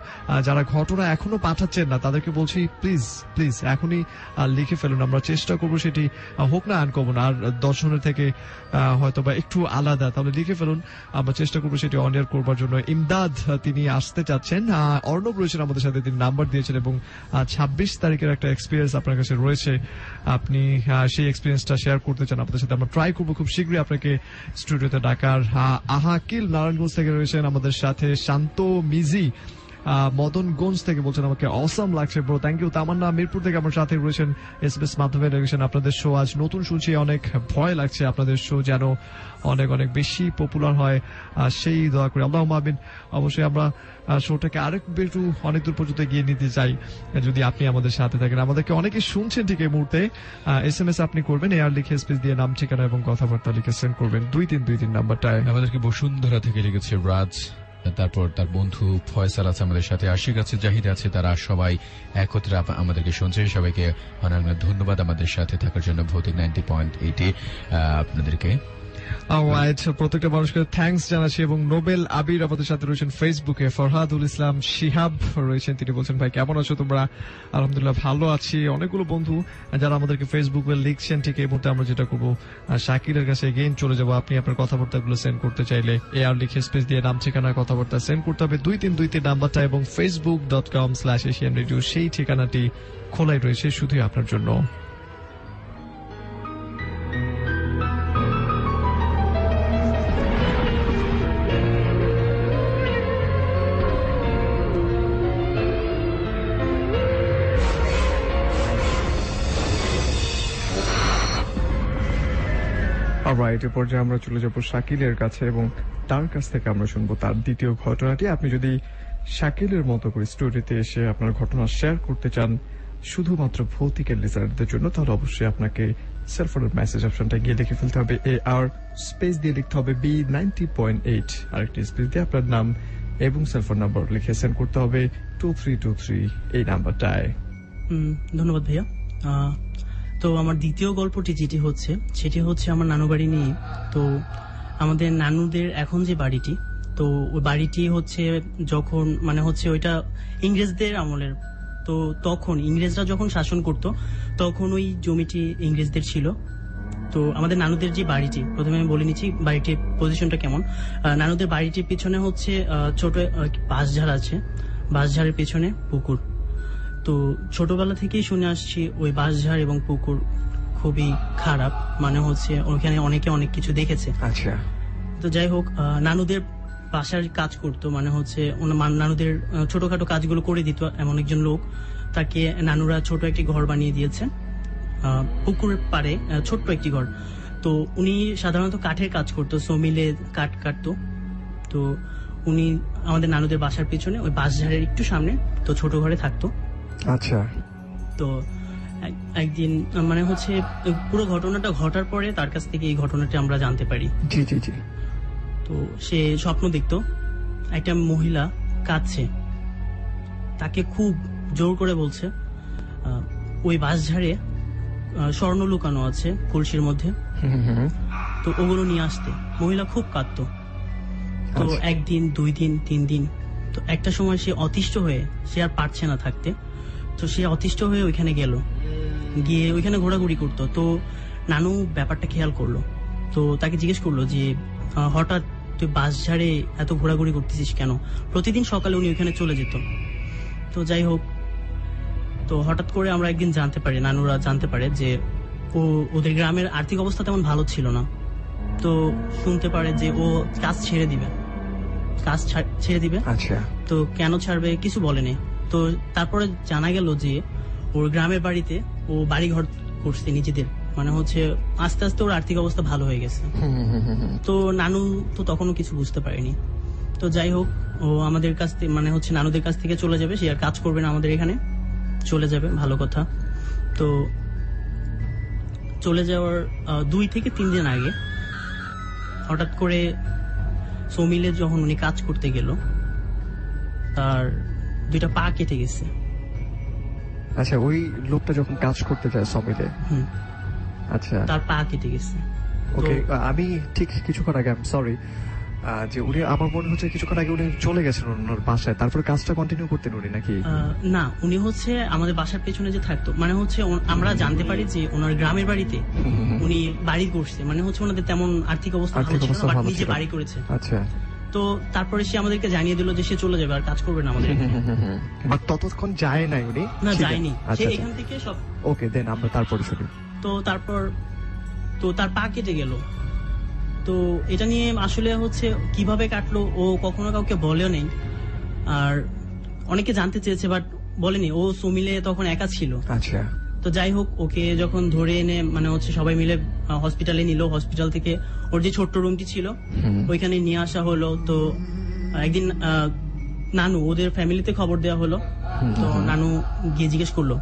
Speaker 1: যারা ঘটনা এখনো পাঠাচ্ছেন না তাদেরকে বলছি প্লিজ প্লিজ এখনই লিখে ফেলুন, আমরা চেষ্টা করবো সেটি হোক না আনকমন আর দর্শনের থেকে হয়তো বা একটু আলাদা, তাহলে লিখে ফেলুন, আমরা চেষ্টা করবো সেটি অন এয়ার করবার জন্য। ইমদাদ তিনি আসতে চাচ্ছেন, অর্ণব রয়েছেন আমাদের সাথে, তিনি নাম্বার দিয়েছেন এবং 26 তারিখের একটা এক্সপিরিয়েন্স আপনার কাছে রয়েছে, আপনি সেই এক্সপিরিয়েন্সটা শেয়ার করতে চান আমাদের সাথে, আমরা ট্রাই করবো খুব শীঘ্রই আপনাকে স্টুডিওতে ডাকার। আহাকিল নারায়ণগঞ্জ থেকে রয়েছেন আমাদের সাথে, শান্ত মিজি মদনগঞ্জ থেকে বলছেন আমাকে অসাম লাগছে ব্রো, থ্যাংক ইউ। তামান্না মিরপুর থেকে আমার সাথে রয়েছেন, SMS মাধ্যমে রয়েছেন। আপনাদের শো আজ নতুন শুনছি, অনেক ভয় লাগছে আপনাদের শো যেন অনেক অনেক বেশি পপুলার হয়, সেই দোয়া করি আল্লাহুম্মা আমিন। অবশ্যই আমরা শোটাকে আরেক একটু অনেক দূর পর্যন্ত এগিয়ে নিতে চাই যদি আপনি আমাদের সাথে থাকেন। আমাদেরকে অনেকে শুনছেন ঠিক এই মুহূর্তে, SMS আপনি করবেন AR লিখে স্পেস দিয়ে নাম ঠিকানা এবং কথাবার্তা লিখে সেন্ড করবেন 2323 নাম্বারটায়।
Speaker 3: আমাদেরকে বসুন্ধরা থেকে লিখেছে রাজ, তারপর তার বন্ধু ফয়সাল আছে আমাদের সাথে, আশিক আছে, জাহিদ আছে, তারা সবাই একত্রে আমাদেরকে শুনছে। সবাইকে অনেক ধন্যবাদ আমাদের সাথে থাকার জন্য। ভৌতিক 90.8 আপনাদেরকে
Speaker 1: অলরাইট, প্রত্যেকটা মানুষকে থ্যাঙ্কস জানাচ্ছি এবং নোবেল আবির আমাদের সাথে রয়েছেন ফেসবুকে, ফরহাদুল ইসলাম শিহাব রয়েছেন, তিনি বলছেন ভাই কেমন আছো তোমরা? আলহামদুলিল্লাহ ভালো আছি। অনেকগুলো বন্ধু যারা আমাদেরকে ফেসবুকে লিখছেন, ঠিক এই মুহূর্তে আমরা যেটা করবো শাকিলের কাছে এগেইন চলে যাবো। আপনি আপনার কথাবার্তাগুলো সেন্ড করতে চাইলে AR লিখে স্পেস দিয়ে নাম ঠিকানা কথাবার্তা সেন্ড করতে হবে 2323 নাম্বারটা, এবং facebook.com/asianradio সেই ঠিকানাটি খোলাই রয়েছে শুধুই আপনার জন্য। অলরাইট, এ পর্যায়ে আমরা চলে যাব শাকিলের কাছে এবং তার কাছ থেকে আমরা শুনবো তার দ্বিতীয় ঘটনাটি। আপনি যদি শাকিলের মতো করে স্টোরিতে এসে আপনার ঘটনা শেয়ার করতে চান শুধুমাত্র ভৌতিকের লিসারদের জন্য, তাহলে অবশ্যই আপনাকে সেলফোনের মেসেজ অপশনটা গিয়ে লিখে ফেলতে হবে AR স্পেস দিয়ে লিখতে হবে B90.8, আরেকটি স্পেস দিয়ে আপনার নাম এবং সেলফোন নাম্বার লিখে সেন্ড করতে হবে 2323 এই নাম্বারটায়।
Speaker 6: ধন্যবাদ ভাইয়া। তো আমার দ্বিতীয় গল্পটি যেটি হচ্ছে সেটি হচ্ছে আমার নানু বাড়ি নিয়ে। তো আমাদের নানুদের এখন যে বাড়িটি, তো ওই বাড়িটি হচ্ছে যখন মানে হচ্ছে ওইটা ইংরেজদের আমলের, তো তখন ইংরেজরা যখন শাসন করত তখন ওই জমিটি ইংরেজদের ছিল। তো আমাদের নানুদের যে বাড়িটি, প্রথমে আমি বলে নিচ্ছি বাড়িটির পজিশনটা কেমন। নানুদের বাড়িটির পিছনে হচ্ছে ছোট বাঁশঝাড় আছে, বাঁশঝাড়ের পেছনে পুকুর। তো ছোটবেলা থেকেই শুনে আসছি ওই বাঁশঝাড় এবং পুকুর খুবই খারাপ, মানে হচ্ছে ওখানে অনেকে অনেক কিছু দেখেছে।
Speaker 1: আচ্ছা,
Speaker 6: তো যাই হোক, নানুদের বাসার কাজ করতো, মানে হচ্ছে নানুদের ছোটখাটো কাজগুলো করে দিত এমন একজন লোক, তাকে নানুরা ছোট একটি ঘর বানিয়ে দিয়েছে পুকুরের পাড়ে, ছোট্ট একটি ঘর। তো উনি সাধারণত কাঠের কাজ করতো, মিলে কাঠ কাটতো। তো উনি আমাদের নানুদের বাসার পিছনে ওই বাঁশঝাড়ের একটু সামনে তো ছোট ঘরে থাকতো।
Speaker 1: আচ্ছা,
Speaker 6: তো একদিন মানে হচ্ছে পুরো ঘটনাটা ঘটার পরে তার কাছ থেকে এই ঘটনাটি আমরা জানতে পারি।
Speaker 1: জি জি জি।
Speaker 6: তো সে স্বপ্ন দেখতো একটা মহিলা কাঁদছে, তাকে খুব জোর করে বলছে ওই বাঁশঝাড়ে স্বর্ণ লুকানো আছে কলসির মধ্যে, তো ওগুলো নিয়ে আসতে। মহিলা খুব কাঁদতো। তো একদিন, 2 দিন, 3 দিন, তো একটা সময় সে অতিষ্ঠ হয়ে সে আর পারছে না থাকতে, তো সে অতিষ্ঠ হয়ে ওইখানে গেল, গিয়ে ওইখানে ঘোরাঘুরি করতো। তো নানু ব্যাপারটা খেয়াল করলো, তো তাকে জিজ্ঞেস করলো যে হঠাৎ তুই বাঁশঝাড়ে এত ঘোরাঘুরি করতেছিস কেন? প্রতিদিন সকালে উনি ওইখানে চলে যেত। তো যাই হোক, তো হঠাৎ করে আমরা একদিন জানতে পারি, নানুরা জানতে পারে যে ওদের গ্রামের আর্থিক অবস্থা তেমন ভালো ছিল না। তো শুনতে পারে যে ও কাজ ছেড়ে দিবে।
Speaker 1: আচ্ছা,
Speaker 6: তো কেন ছাড়বে কিছু বলেনি। তো তারপরে জানা গেল যে ওর গ্রামের বাড়িতে ও বাড়ি ঘর করছে নিজেদের, মানে হচ্ছে আস্তে আস্তে ওর আর্থিক অবস্থা ভালো হয়ে গেছে। তো নানু তো তখনও কিছু বুঝতে পারেনি। তো যাই হোক, ও আমাদের কাছ থেকে মানে হচ্ছে নানুদের কাছ থেকে চলে যাবে, সে আর কাজ করবে না, আমাদের এখানে চলে যাবে, ভালো কথা। তো চলে যাওয়ার 2 থেকে 3 দিন আগে হঠাৎ করে সমিলে যখন উনি কাজ করতে গেল, তার 2টা পা কেটে গেছে।
Speaker 1: আচ্ছা, ওই লোকটা যখন কাজ করতে যায় সমিলে, আচ্ছা,
Speaker 6: তার পা কেটে গেছে।
Speaker 1: ওকে, আমি ঠিক কিছুক্ষণ আগে, সরি, যে উনি, আমার মনে হচ্ছে কিছুক্ষণ আগে উনি চলে গেছেন ওনার বাসায়, তারপরে কাজটা কন্টিনিউ করতেন উনি নাকি?
Speaker 6: না, উনি হচ্ছে আমাদের বাসার পেছনে যে থাকতো, মানে হচ্ছে আমরা জানতে পারি যে ওনার গ্রামের বাড়িতে উনি বাড়ি করছে, মানে হচ্ছে ওনাদের তেমন আর্থিক অবস্থা ভালো ছিল না, নিজে বাড়ি করেছে।
Speaker 1: আচ্ছা,
Speaker 6: তো তারপরে সে আমাদেরকে জানিয়ে দিল যে সে চলে যাবে, আর কাজ করবে না আমাদের এখানে।
Speaker 1: বাট ততক্ষণ যায় নাই উনি?
Speaker 6: না, যায়নি, সে এখান থেকে সব।
Speaker 1: ওকে, দেন আমরা তারপরে শুনি।
Speaker 6: তো তারপর তো তার পা কেটে গেল। তো এটা নিয়ে আসলে হচ্ছে কিভাবে কাটলো ও কখনো কাউকে বলেও নেই, আর অনেকে জানতে চেয়েছে বাট বলেনি। ও সমিলে তখন একা ছিল।
Speaker 1: আচ্ছা,
Speaker 6: তো যাই হোক, ওকে যখন ধরে এনে মানে হচ্ছে সবাই মিলে হসপিটালে নিল, হসপিটাল থেকে ওর যে ছোট্ট রুমটি ছিল ওইখানে নিয়ে আসা হলো। তো একদিন নানু, ওদের ফ্যামিলিতে খবর দেওয়া হলো। তো নানু গিয়ে জিজ্ঞেস করলো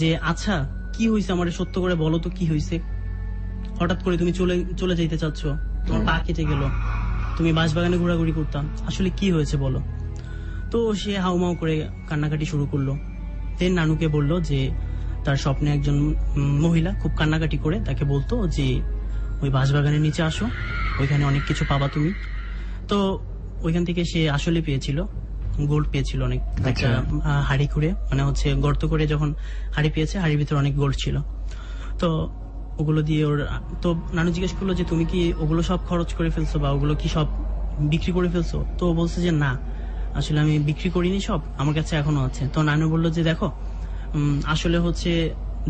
Speaker 6: যে আচ্ছা কি হয়েছে, আমার সত্য করে বলো তো কি হয়েছে, হঠাৎ করে তুমি চলে যেতে চাচ্ছ, তোমার পা কেটে গেল, তুমি বাঁশবাগানে ঘোরাঘুরি করতাম, আসলে কি হয়েছে বলো। তো সে হাউমাউ করে কান্নাকাটি শুরু করলো। দেন নানুকে বলল যে তার স্বপ্নে একজন মহিলা খুব কান্নাকাটি করে তাকে বলতো যে ওই বাঁশবাগানের নিচে আসো, ওইখানে অনেক কিছু পাবা তুমি। তো ওইখান থেকে সে আসলে পেয়েছিল, গোল্ড পেয়েছিল অনেক, একটা হাড়ি খুঁড়ে, মানে হচ্ছে গর্ত করে যখন হাড়ি পেয়েছে, হাড়ির ভিতরে অনেক গোল্ড ছিল। তো ওগুলো দিয়ে ওর, তো নানু জিজ্ঞেস করলো যে তুমি কি ওগুলো সব খরচ করে ফেলছো বা ওগুলো কি সব বিক্রি করে ফেলছো? তো ও বলছে যে না, আসলে আমি বিক্রি করিনি, সব আমার কাছে এখনো আছে। তো নানু বললো যে দেখো, আসলে হচ্ছে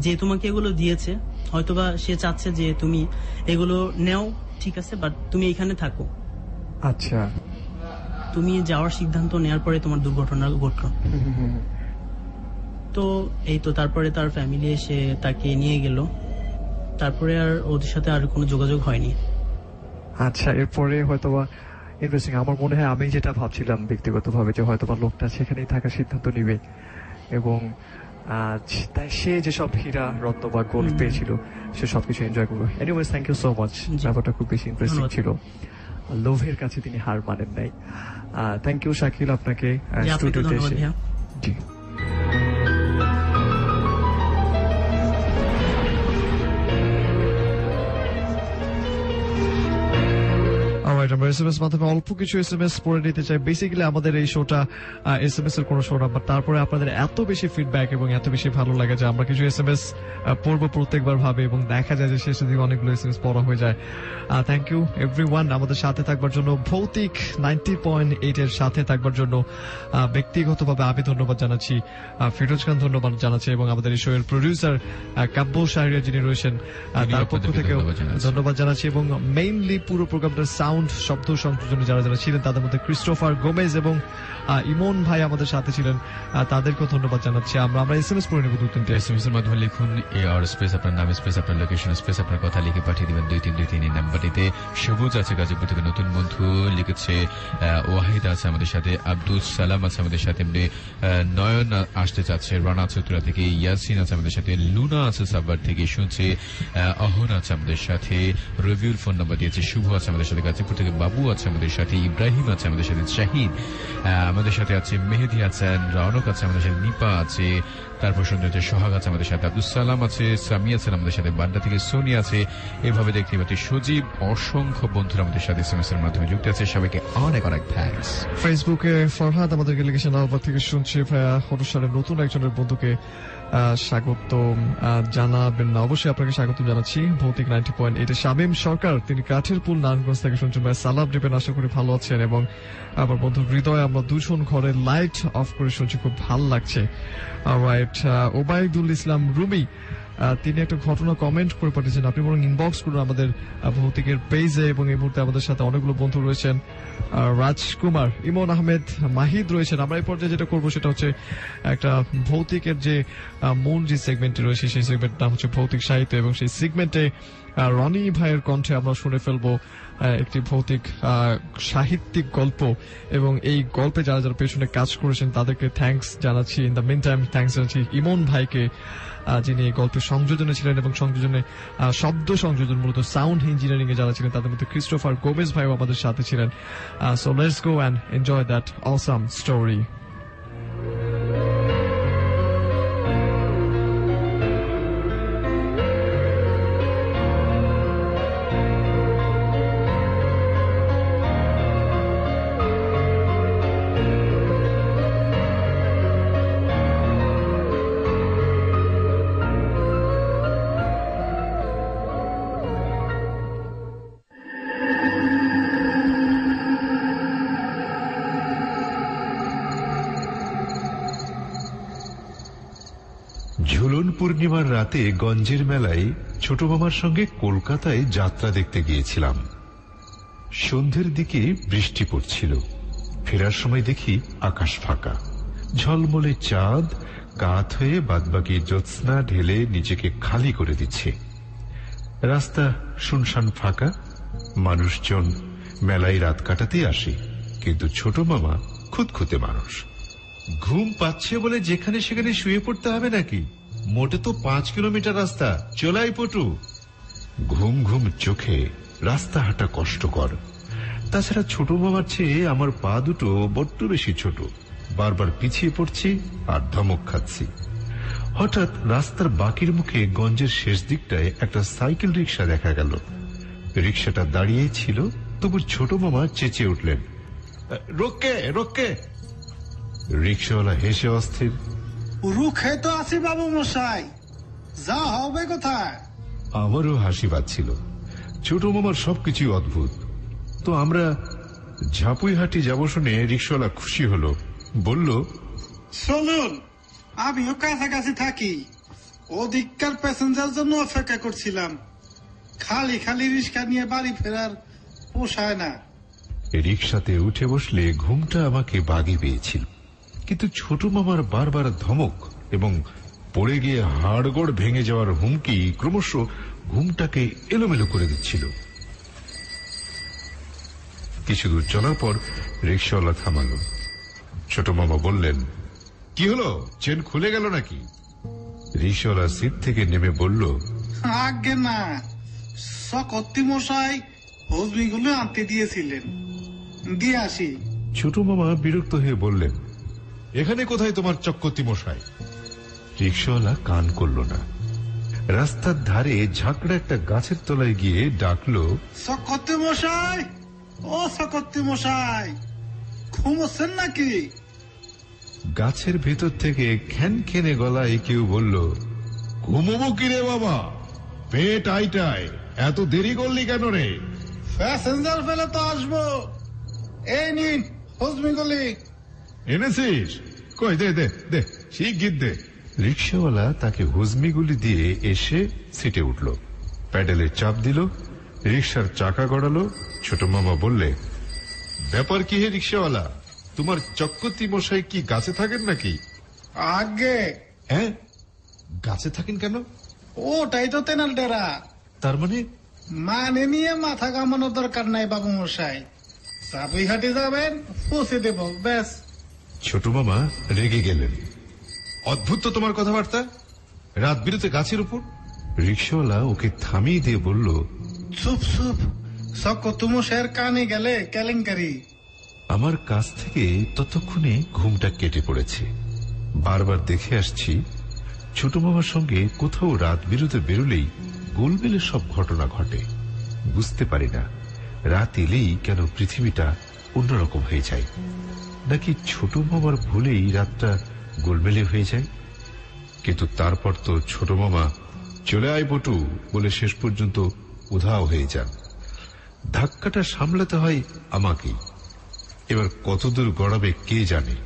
Speaker 6: যে তোমাকে এগুলো দিয়েছে, হয়তোবা সে চাচ্ছে যে তুমি এগুলো নেও, ঠিক আছে, বাট তুমি এখানে থাকো।
Speaker 1: আচ্ছা,
Speaker 6: তুমি যাওয়ার সিদ্ধান্ত নেওয়ার পরে তোমার দুর্ঘটনা ঘটলো। তো এই তো তারপরে তার ফ্যামিলি এসে তাকে নিয়ে গেল, তারপরে আর ওদের সাথে আর কোনো যোগাযোগ হয়নি।
Speaker 1: আচ্ছা, এরপরে হয়তোবা ইন্টারেস্টিং। আমার মনে হয় আমি যেটা ভাবছিলাম ব্যক্তিগতভাবে যে হয়তোবা লোকটা সেখানেই থাকার সিদ্ধান্ত নিবে এবং তাই সে যেসব হীরা রত্ন বা গোল্ড পেয়েছিল সে সবকিছু এনজয় করবে। Anyways, thank you so much. ব্যাপারটা খুব বেশি ইন্টারেস্টিং ছিল। লোভের কাছে তিনি হার মানেন নাই। থ্যাংক ইউ শাকিল আপনাকে স্টুডিওতে এসে। জি, আমরা SMS মাধ্যমে অল্প কিছু SMS পড়ে নিতে চাই। বেসিক্যালি আমাদের এই শোটা SMS এর কোনো শো না, বাট তারপরে আপনাদের এত বেশি ফিডব্যাক এবং এত বেশি ভালো লাগে যে আমরা কিছু SMS পড়বো প্রত্যেকবার ভাবে, এবং দেখা যায় যে শেষের দিকে অনেকগুলো SMS পড়া হয়ে যায়। থ্যাংক ইউ এভরিওয়ান আমাদের সাথে থাকবার জন্য, ভৌতিক 90.8 এর সাথে থাকবার জন্য। ব্যক্তিগতভাবে আমি ধন্যবাদ জানাচ্ছি, ফিরোজ খান ধন্যবাদ জানাচ্ছি, এবং আমাদের এই শো এর প্রডিউসার কাব্য শাহরিয়ার যিনি রয়েছেন তার পক্ষ থেকেও ধন্যবাদ জানাচ্ছি, এবং মেইনলি পুরো প্রোগ্রামটার সাউন্ড শব্দ সংযোজনে যারা যারা ছিলেন তাদের মধ্যে ক্রিস্টোফার গোমেজ এবং ইমন ভাই আমাদের সাথে ছিলেন, তাদেরকেও ধন্যবাদ জানাচ্ছি। আমরা SMS পড়ে নেব 2-3
Speaker 3: SMS এর মাধ্যমে লিখুন AR স্পেস আপনার নাম স্পেস আপনার লোকেশন স্পেস আপনার কথা লিখে পাঠিয়ে দিবেন 2323 এই নাম্বারটিতে। সবুজ আছে গাজীপুর থেকে, নতুন বন্ধু লিখেছে, ওয়াহিদ আছে আমাদের সাথে, আব্দুল সালাম আছে আমাদের সাথে, নয়ন আসতে চাচ্ছে রানা চতুরা থেকে, ইয়াসিন আছে আমাদের সাথে, লুনা আছে সাভার থেকে শুনছে, অহন আছে আমাদের সাথে, রবিউল ফোন নাম্বার দিয়েছে, শুভ আছে আমাদের সাথে গাজীপুর থেকে, বাবু আছে আমাদের সাথে, ইব্রাহিম আছে আমাদের সাথে, শাহিদ আমাদের সাথে আছে, মেহেদি আছেন, রৌনক আছে আমাদের সাথে, নিপা আছে, তারপর সৌন্দর্য সোহাগ আছে আমাদের সাথে, আব্দুল সালাম আছে, সামি আছেন আমাদের সাথে, বাড্ডা থেকে সোনি আছে, এভাবে দেখতে পাচ্ছি সজীব, অসংখ্য বন্ধুরা আমাদের সাথে SMS এর মাধ্যমে যুক্ত আছে। সবাইকে অনেক অনেক থ্যাঙ্কস।
Speaker 1: ফেসবুকে ফরহাদ আমাদেরকে লিখেছেন আলবার থেকে শুনছি, ভাইয়া অনুষ্ঠানের নতুন একজনের বন্ধুকে স্বাগত জানাবেন না? অবশ্যই আপনাকে স্বাগত জানাচ্ছি। ভৌতিক 90.8 শামীম সরকার, তিনি কাঠের পুল নারায়ণগঞ্জ থেকে শুনছেন, ভাই সালাম দেবেন, আশা করি ভালো আছেন। এবং আমার বন্ধু হৃদয়, আমরা দুজন ঘরে লাইট অফ করে শুনছি, খুব ভালো লাগছে। রাইট, ওবায়দুল ইসলাম রুমি তিনি একটা ঘটনা কমেন্ট করে পাঠিয়েছেন, আপনি বরং ইনবক্স করুন আমাদের ভৌতিকের পেজে, এবং এই মুহূর্তে আমাদের সাথে অনেকগুলো বন্ধু রয়েছেন, রাজকুমার, ইমন আহমেদ, মাহিদ রয়েছেন। আমরা এই পর্যায়ে যেটা করবো সেটা হচ্ছে একটা ভৌতিকের যে মূল যে সেগমেন্টটি রয়েছে সেই সেগমেন্টটা হচ্ছে ভৌতিক সাহিত্য, এবং সেই সেগমেন্টে রনি ভাইয়ের কণ্ঠে আমরা শুনে ফেলবো একটি ভৌতিক সাহিত্যিক গল্প, এবং এই গল্পে যারা যারা পেছনে কাজ করেছেন তাদেরকে থ্যাঙ্কস জানাচ্ছি। In the meantime thanks জানাচ্ছি ইমন ভাইকে, যিনি এই গল্পের সংযোজনে ছিলেন, এবং সংযোজনে শব্দ সংযোজন মূলত সাউন্ড ইঞ্জিনিয়ারিং এ যারা ছিলেন তাদের মধ্যে ক্রিস্টোফার গোমেজ ভাইও আমাদের সাথে ছিলেন। So let's go and enjoy that awesome story.
Speaker 7: Jhulan পূর্ণিমার রাতে গঞ্জের মেলায় ছোট মামার সঙ্গে কলকাতায় যাত্রা দেখতে গিয়েছিলাম। সন্ধ্যের দিকে বৃষ্টি পড়ছিল। ফেরার সময় দেখি আকাশ ফাঁকা, ঝলমলে চাঁদ কাত হয়ে বাদবাকি জ্যোৎস্না ঢেলে নিজেকে খালি করে দিচ্ছে। রাস্তা শুনশান ফাঁকা, মানুষজন মেলায় রাত কাটাতে আসে, কিন্তু ছোট মামা খুঁতখুঁতে মানুষ। ঘুম পাচ্ছে বলে যেখানে সেখানে শুয়ে পড়তে হবে নাকি? মোটে তো 5 কিলোমিটার রাস্তা, চলাই পটু। ঘুম ঘুম চোখে রাস্তা হাঁটা কষ্টকর। তাছাড়া ছোট মামার চেয়ে আমার পা দুটো বড্ড বেশি ছোট, বারবার পিছিয়ে পড়ছি আর ধমক খাচ্ছি। হঠাৎ রাস্তার বাকির মুখে গঞ্জের শেষ দিকটায় একটা সাইকেল রিক্সা দেখা গেল। রিক্সাটা দাঁড়িয়ে ছিল, তবু ছোট মামা চেঁচিয়ে উঠলেন, রোকে রোকে। রিক্সাওয়ালা হেসে অস্থির,
Speaker 8: রুখে তো আছি বাবু মশাই, যা হবে কোথায়।
Speaker 7: আমারও হাসি পাচ্ছিল। ছোট মামার সবকিছুই অদ্ভুত। তো আমরা ঝাপুইহাটি যাব শুনে রিক্সাওয়ালা খুশি হলো, বলল,
Speaker 8: চলুন, আমিও কাছাকাছি থাকি। ওদিককার প্যাসেঞ্জার জন্য অপেক্ষা করছিলাম। খালি খালি রিক্সা নিয়ে বাড়ি ফেরার পোষায় না।
Speaker 7: রিক্সাতে উঠে বসলে ঘুমটা আমাকে বাগি পেয়েছিল, কিন্তু ছোট মামার বারবার ধমক এবং পড়ে গিয়ে হাড়গোড় ভেঙে যাওয়ার হুমকি ক্রমশ ঘুমটাকে এলোমেলো করে দিচ্ছিল। কিছু দূর চলার পর রিক্সাওয়ালা থামালো। ছোট মামা বললেন, কি হলো, চেন খুলে গেল নাকি? রিক্সাওয়ালা সিট থেকে নেমে বলল,
Speaker 8: আগে না, সকত্তি মশাই হজমিগুলো আনতে দিয়েছিলেন, দিয়ে আসি।
Speaker 7: ছোট মামা বিরক্ত হয়ে বললেন, এখানে কোথায় তোমার চক্কতি মশাই? রিক্সাওয়ালা কান করল না। রাস্তার ধারে ঝাঁকড়া একটা গাছের তলায় গিয়ে ডাকলো,
Speaker 8: সকত্তি মশাই, ও সকত্তি মশাই, ঘুমোচ্ছেন নাকি?
Speaker 7: গাছের ভেতর থেকে খ্যানখ্যানে গলায় কেউ বলল, ঘুমবো কি রে বাবা, পেট আইটায়, এত দেরি করলি কেন রে?
Speaker 8: প্যাসেঞ্জার ফেলে তো আসবো, এই নিন হজমিগুলি।
Speaker 7: এনেছিস? কই দে দে দে, শিগগির দে। রিক্সাওয়ালা তাকে হুজমিগুলি দিয়ে এসে সিটে উঠল, প্যাডেলে চাপ দিল, রিক্সার চাকা গড়ালো। ছোট মামা বললে, ব্যাপার কি হে রিক্সাওয়ালা, তোমার চক্কতি মশাই কি গাছে থাকেন নাকি?
Speaker 8: আগে
Speaker 7: হ্যাঁ, গাছে থাকেন কেন?
Speaker 8: ওটাই তো তেনাল ডেরা।
Speaker 7: তার
Speaker 8: মানে নিয়ে মাথা কামানোর দরকার নাই বাবু মশাই, চাবুইহাটি যাবেন, পৌঁছে দেব, ব্যাস।
Speaker 7: ছোট মামা রেগে গেলেন, অদ্ভুত তো তোমার কথাবার্তা, রাত বিরতে গাছের উপর। রিক্সাওয়ালা ওকে থামিয়ে দিয়ে বলল,
Speaker 8: চুপ চুপ, সকত্তি মশাইয়ের কানে গেলে কেলেঙ্কারি।
Speaker 7: আমার কাছ থেকে ততক্ষণে ঘুমটা কেটে পড়েছে। বারবার দেখে আসছি ছোট মামার সঙ্গে কোথাও রাত বিরতে বেরোলেই গোলমেলে সব ঘটনা ঘটে। বুঝতে পারি না রাত এলেই কেন পৃথিবীটা অন্যরকম হয়ে যায়, নাকি ছোট মামার ভুলেই রাতটা গোলমেলে হয়ে যায়। কিন্তু তারপর তো ছোট মামা চলে আয় বটু বলে শেষ পর্যন্ত উধাও হয়ে যান। ধাক্কাটা সামলাতে হয় আমাকেই। এবার কতদূর গড়াবে কে জানে।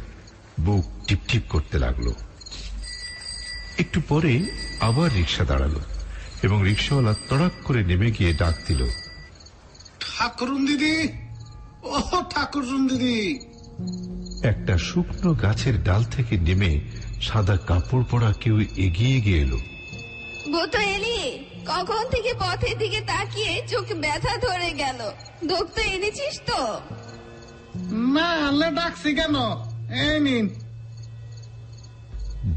Speaker 7: বুক টিপটিপ করতে লাগলো। একটু পরে আবার রিক্সা দাঁড়ালো এবং রিক্সাওয়ালা তড়াক করে নেমে গিয়ে ডাক দিল,
Speaker 8: ঠাকুরুন দিদি, ও ঠাকুরুন দিদি।
Speaker 7: একটা শুকনো গাছের ডাল থেকে নেমে সাদা কাপড় পরা কেউ এগিয়ে গিয়ে এলো।
Speaker 9: গোতো এলি, কখন থেকে পথের দিকে তাকিয়ে চোখে ব্যথা ধরে গেল, দোক তো এনেছিস তো?
Speaker 8: না আনলে ডাকছি কেন, এই নিন।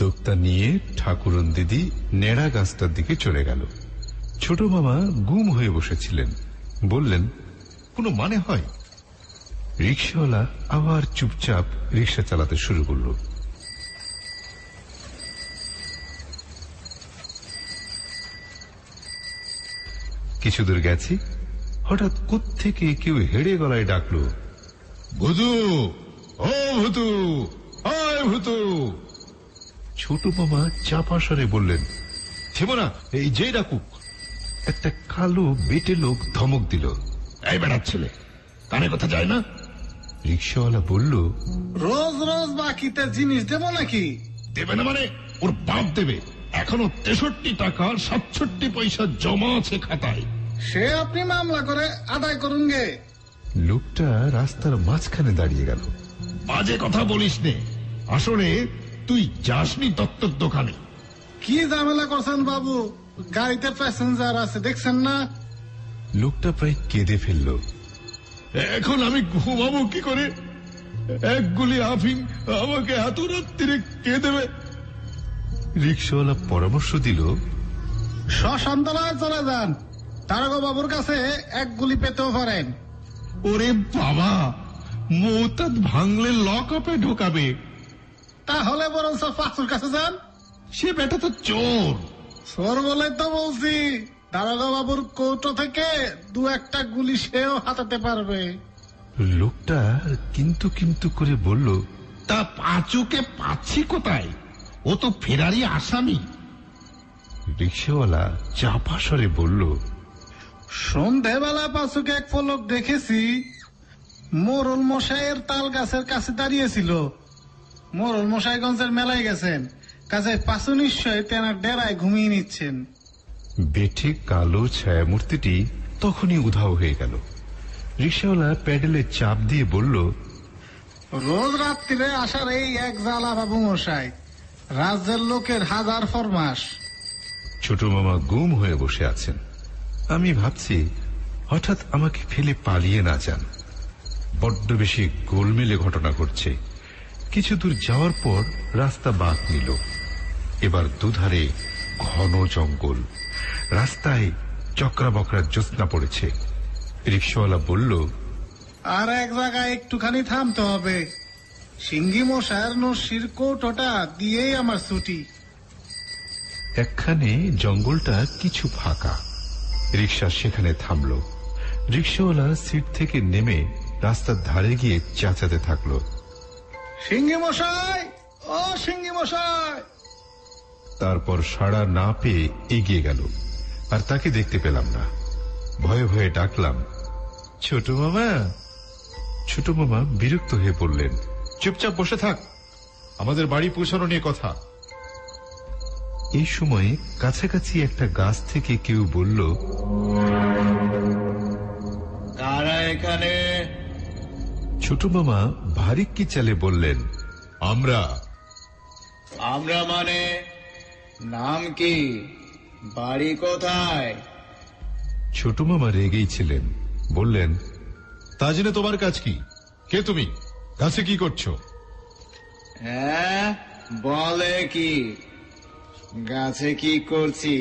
Speaker 7: দোক্তা নিয়ে ঠাকুরন দিদি নেড়া গাছটার দিকে চলে গেল। ছোট মামা গুম হয়ে বসেছিলেন। বললেন, কোনো মানে হয়? রিক্সাওয়ালা আবার চুপচাপ রিক্সা চালাতে শুরু করল। কিছু দূর গেছি, হঠাৎ কোত্থেকে কেউ হেড়ে গলায় ডাকলো, ভুতু, ও ভুতু, আয় ভুতু। ছোট মামা চাপা স্বরে বললেন, থেমো না, এই যে ডাকুক। একটা কালো বেটে লোক ধমক দিল, এই বেড়ার ছেলে, কানে কথা যায় না? রিক্সাওয়ালা বলল,
Speaker 8: রোজ রোজ বাকিতে জিনিস দেব নাকি?
Speaker 7: দেবে না মানে ওর বাপ দেবে। এখনো 63 টাকা 67 পয়সা জমা আছে খাতায়।
Speaker 8: সে আপনি মামলা করে আদায় করুন গে।
Speaker 7: লোকটা রাস্তার মাঝখানে দাঁড়িয়ে গেল। বাজে কথা বলিস নে, আসলে তুই যাসনি দত্তর দোকানে।
Speaker 8: কি ঝামেলা করছেন বাবু, গাড়িতে প্যাসেঞ্জার আছে দেখছেন না?
Speaker 7: লোকটা প্রায় কেঁদে ফেলল। এখন আমি ঘুমাবো কি করে? এক গুলি আফিম আমাকে এত রাত্রিরে কে দেবে? রিক্সাওয়ালা পরামর্শ দিল,
Speaker 8: শ্মশানতলায় চলে যান, তারকা বাবুর কাছে এক গুলি পেতেও পারেন।
Speaker 7: ওরে বাবা, মৌতাত ভাঙলে লক আপে ঢোকাবে।
Speaker 8: তাহলে বরঞ্চ পাঁচুর কাছে যান।
Speaker 7: সে বেটা তো চোর।
Speaker 8: চোর বলে তো বলছি, দারোগা বাবুর কৌটো থেকে 2-1টা গুলি সেও হাতাতে পারবে।
Speaker 7: লোকটা কিন্তু কিন্তু করে বলল,
Speaker 10: তা পাঁচুকে পাচ্ছি কোথায়? ও তো ফেরারি আসামি।
Speaker 7: রিক্সাওয়ালা চাপা স্বরে বলল,
Speaker 8: সন্ধেবেলা পাঁচুকে এক পলক দেখেছি। মোরল মশাইয়ের তাল গাছের কাছে দাঁড়িয়েছিল। মোরল মশাইগঞ্জের মেলায় গেছেন, কাজে পাঁচু নিশ্চয় তেনার ডেরায় ঘুমিয়ে নিচ্ছেন।
Speaker 7: বেঠে কালো ছায়ামূর্তিটি তখনই উধাও হয়ে গেল। রিক্সাওয়ালা প্যাডেলে চাপ দিয়ে বলল,
Speaker 8: রোজ রাত্রিরে আসার এই এক জ্বালা বাবু মশাই, রাজ্যের লোকের হাজার ফরমাস।
Speaker 7: ছোট মামা গুম হয়ে বসে আছেন। আমি ভাবছি হঠাৎ আমাকে ফেলে পালিয়ে না যান। বড্ড বেশি গোলমেলে ঘটনা ঘটছে। কিছু দূর যাওয়ার পর রাস্তা বাঁক নিল। এবার দুধারে ঘন জঙ্গল, রাস্তায় চক্রা বকরা জ্যোৎস্না পড়েছে। রিক্সাওয়ালা বলল,
Speaker 8: আর এক জায়গায় একটুখানি থামতে হবে। সিঙ্গি মশাইয়ের নসির কৌটোটা দিয়েই আমার ছুটি।
Speaker 7: একখানে জঙ্গলটা কিছু ফাঁকা। রিক্সা সেখানে থামল। রিক্সাওয়ালা সিট থেকে নেমে রাস্তার ধারে গিয়ে চেঁচাতে থাকলো,
Speaker 8: সিঙ্গি মশাই, ও সিঙ্গি মশাই।
Speaker 7: তারপর সাড়া না পেয়ে এগিয়ে গেল, আর তাকে দেখতে পেলাম না। ভয়ে ভয়ে ডাকলাম, ছোট মামা। ছোট মামা বিরক্ত হয়ে বললেন,
Speaker 10: চুপচাপ বসে থাক, আমাদের বাড়ি পৌঁছানো নিয়ে কথা।
Speaker 7: এই সময় কাছাকাছি একটা গাছ থেকে কেউ বলল,
Speaker 11: কারা এখানে?
Speaker 7: ছোট মামা ভারী কি চালে বললেন,
Speaker 10: আমরা।
Speaker 11: আমরা মানে? নাম কি? বাড়ি কোথায়?
Speaker 7: ছোট মামা রেগেই ছিলেন, বললেন,
Speaker 10: তা জেনে তোমার কাজ কি? কে তুমি? গাছে কি করছো?
Speaker 11: হ্যাঁ, বলে কি? গাছে কি করছি?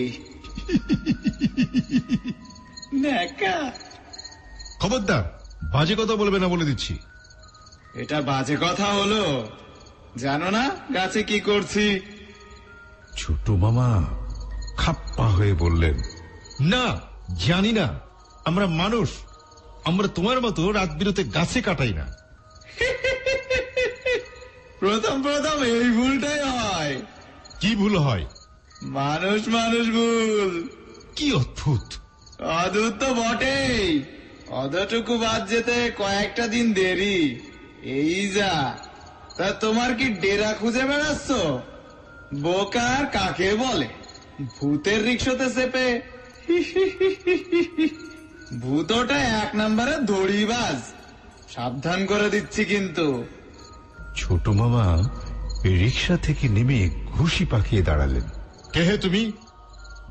Speaker 10: খবরদার, বাজে কথা বলবে না বলে দিচ্ছি।
Speaker 11: এটা বাজে কথা হলো? জানো না গাছে কি করছি?
Speaker 7: ছোট মামা খাপ্পা হয়ে বললেন,
Speaker 10: না, জানি না। আমরা মানুষ, আমরা তোমার মতো রাত বিরতে গাছে কাটাই না।
Speaker 11: প্রথম প্রথম এই ভুলটাই হয়।
Speaker 10: কি ভুল হয়?
Speaker 11: মানুষ মানুষ ভুল।
Speaker 10: কি অদ্ভুত!
Speaker 11: অদ্ভুত তো বটেই, অতটুকু বাদ যেতে কয়েকটা দিন দেরি। এই যা। তা তোমার কি ডেরা খুঁজে বেড়াচ্ছ? বোকার কাকে বলে? ভূতের রিক্সাতে চেপে? ভূতটা 1 নম্বরে দড়িবাজ, সাবধান করে দিচ্ছি কিন্তু।
Speaker 7: ছোট মামা রিক্সা থেকে নেমে ঘুষি পাকিয়ে দাঁড়ালেন।
Speaker 10: কে হে তুমি?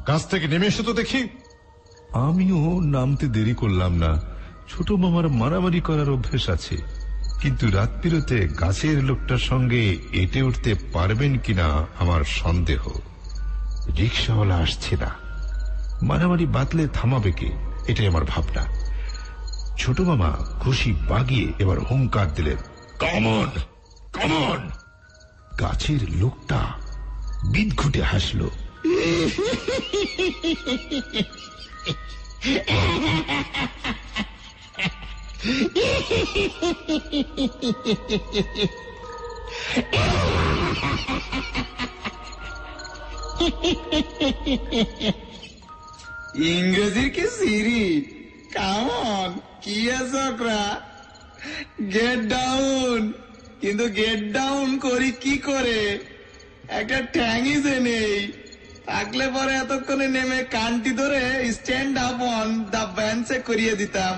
Speaker 10: গাছ থেকে নেমে এসো তো দেখি।
Speaker 7: আমিও নামতে দেরি করলাম না। ছোট মামার মারামারি করার অভ্যেস আছে, কিন্তু রাত বিরতে গাছের লোকটার সঙ্গে এটে উঠতে পারবেন কিনা আমার সন্দেহ। রিক্সাওয়ালা আসছে না, মারামারি বাতলে থামাবে কে, এটাই আমার ভাবনা। ছোট মামা ঘুষি বাগিয়ে এবার হুঙ্কার দিলেন, কমন কমন। গাছের লোকটা বিদঘুটে হাসল।
Speaker 11: ইংরেজির কি সিরি? কামন, কি চক্রা? Get down. কিন্তু গেট ডাউন করি কি করে? একটা ঠ্যাংই যে নেই, থাকলে পরে এতক্ষণে নেমে কানটি ধরে স্ট্যান্ড আপ অন দা বেঞ্চে করিয়ে দিতাম।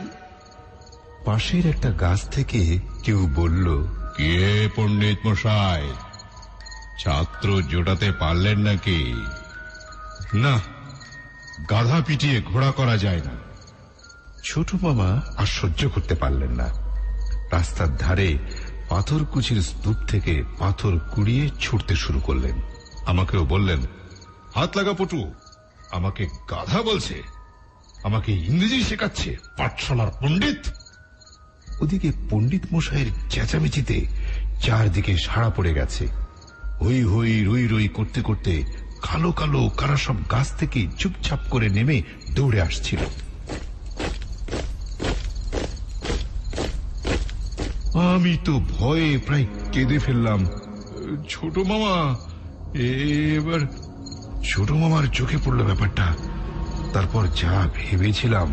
Speaker 7: পাশের একটা গাছ থেকে কেউ বলল,
Speaker 10: কে পণ্ডিত মশাই, ছাত্র জোটাতে পারলেন নাকি? না, গাধা পিটিয়ে ঘোড়া করা যায় না।
Speaker 7: ছোট মামা আর সহ্য করতে পারলেন না। রাস্তার ধারে পাথরকুচির স্তূপ থেকে পাথর কুড়িয়ে ছুটতে শুরু করলেন। আমাকেও বললেন,
Speaker 10: হাত লাগা পটু, আমাকে গাধা বলছে, আমাকে ইংরেজি শেখাচ্ছে, পাঠশালার পণ্ডিত।
Speaker 7: ওদিকে পণ্ডিত মশাইয়ের চেঁচামেচিতে চারদিকে সাড়া পড়ে গেছে। হই হই রই রই করতে করতে কালো কালো কারা সব গাছ থেকে চুপচাপ করে নেমে দৌড়ে আসছিল। আমি তো ভয়ে প্রায় কেঁদে ফেললাম। ছোট মামা, এবার ছোট মামার চোখে পড়ল ব্যাপারটা। তারপর যা ভেবেছিলাম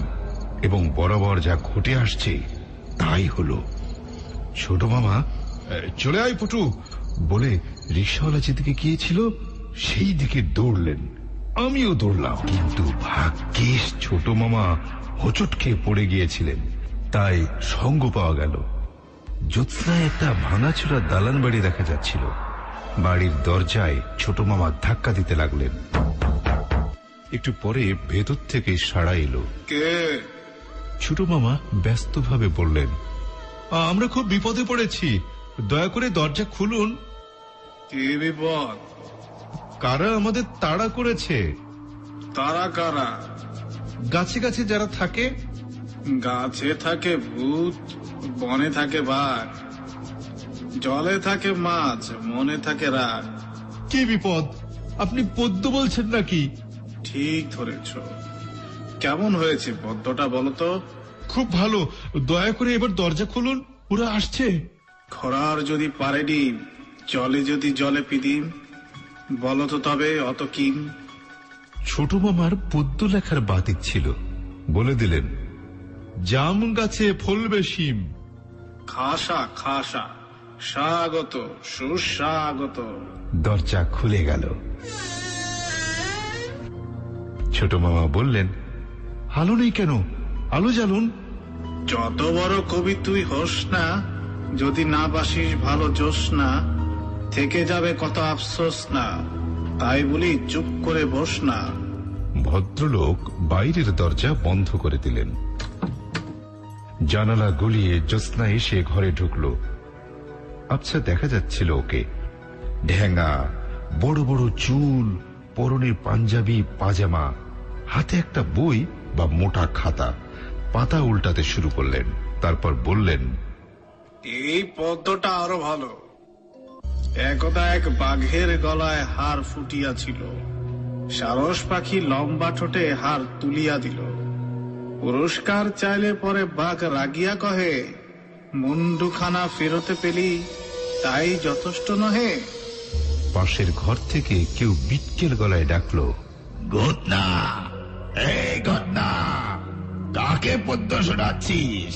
Speaker 7: এবং বরাবর যা ঘটে আসছে তাই হলো। ছোট মামা চলে আয় পুটু বলে রিক্সাওয়ালা যেদিকে গিয়েছিল সেই দিকে দৌড়লেন। আমিও দৌড়লাম, কিন্তু ভাগ্যিস ছোট মামা হোঁচট খেয়ে পড়ে গিয়েছিলেন, তাই সঙ্গ পাওয়া গেল। জ্যোৎস্নায় একটা ভাঙাচোরা দালান বাড়ি দেখা যাচ্ছিল। বাড়ির দরজায় ছোট মামা ধাক্কা দিতে লাগলেন। একটু পরে ভেতর থেকে সাড়া এলো।
Speaker 8: কে?
Speaker 7: ছোট মামা ব্যস্তভাবে বললেন, আমরা খুব বিপদে পড়েছি, দয়া করে দরজা খুলুন।
Speaker 8: কি বিপদ?
Speaker 7: কারা আমাদের তাড়া করেছে।
Speaker 8: তারা কারা?
Speaker 7: গাছে গাছে যারা থাকে।
Speaker 8: গাছে থাকে ভূত, বনে থাকে বাঘ, জলে থাকে মাছ, মনে থাকে রাগ।
Speaker 7: কি বিপদ? আপনি পদ্য বলছেন নাকি?
Speaker 8: ঠিক ধরেছ। কেমন হয়েছে পদ্যটা বলো তো?
Speaker 7: খুব ভালো, দয়া করে এবার দরজা খুলুন, ওরা আসছে।
Speaker 8: খরার যদি পারে ডিম, জলে যদি জলে পিদিম, বলো তো তবে অত কিম।
Speaker 7: ছোট মামার পদ্য লেখার বাতিক ছিল, বলে দিলেন, জাম গাছে ফলবে শিম।
Speaker 8: খাসা খাসা, স্বাগত সুস্বাগত।
Speaker 7: দরজা খুলে গেল। ছোট মামা বললেন, আলো নেই কেন? আলো জ্বালুন।
Speaker 8: যত বড় কবি তুই হোস না, যদি না বাসিস ভালো জোসনা, থেকে যাবে কত আফসোস না, তাই বলি চুপ করে বস না।
Speaker 7: ভদ্রলোক বাইরের দরজা বন্ধ করে দিলেন। জানালা গলিয়ে জ্যোৎস্না এসে ঘরে ঢুকলো। আচ্ছা, দেখা যাচ্ছিল ওকে, ঢেঙ্গা, বড় বড় চুল, পরনে পাঞ্জাবি পাজামা, হাতে একটা বই বা মোটা খাতা, পাতা উল্টাতে শুরু করলেন। তারপর বললেন,
Speaker 8: এই পদ্মটা আরো ভালো। একদা এক বাঘের গলায় হার ফুটিয়াছিল, সারস পাখি লম্বা ঠোঁটে হার তুলিয়া দিল। পুরস্কার চাইলে পরে বাঘ রাগিয়া কহে, মুন্ডুখানা ফেরতে পেলি তাই যথেষ্ট নহে।
Speaker 7: পাশের ঘর থেকে কেউ বিটকেল গলায় ডাকলো, ঘটনা, এই ঘটনা, কাকে পদ্য শোনাচ্ছিস?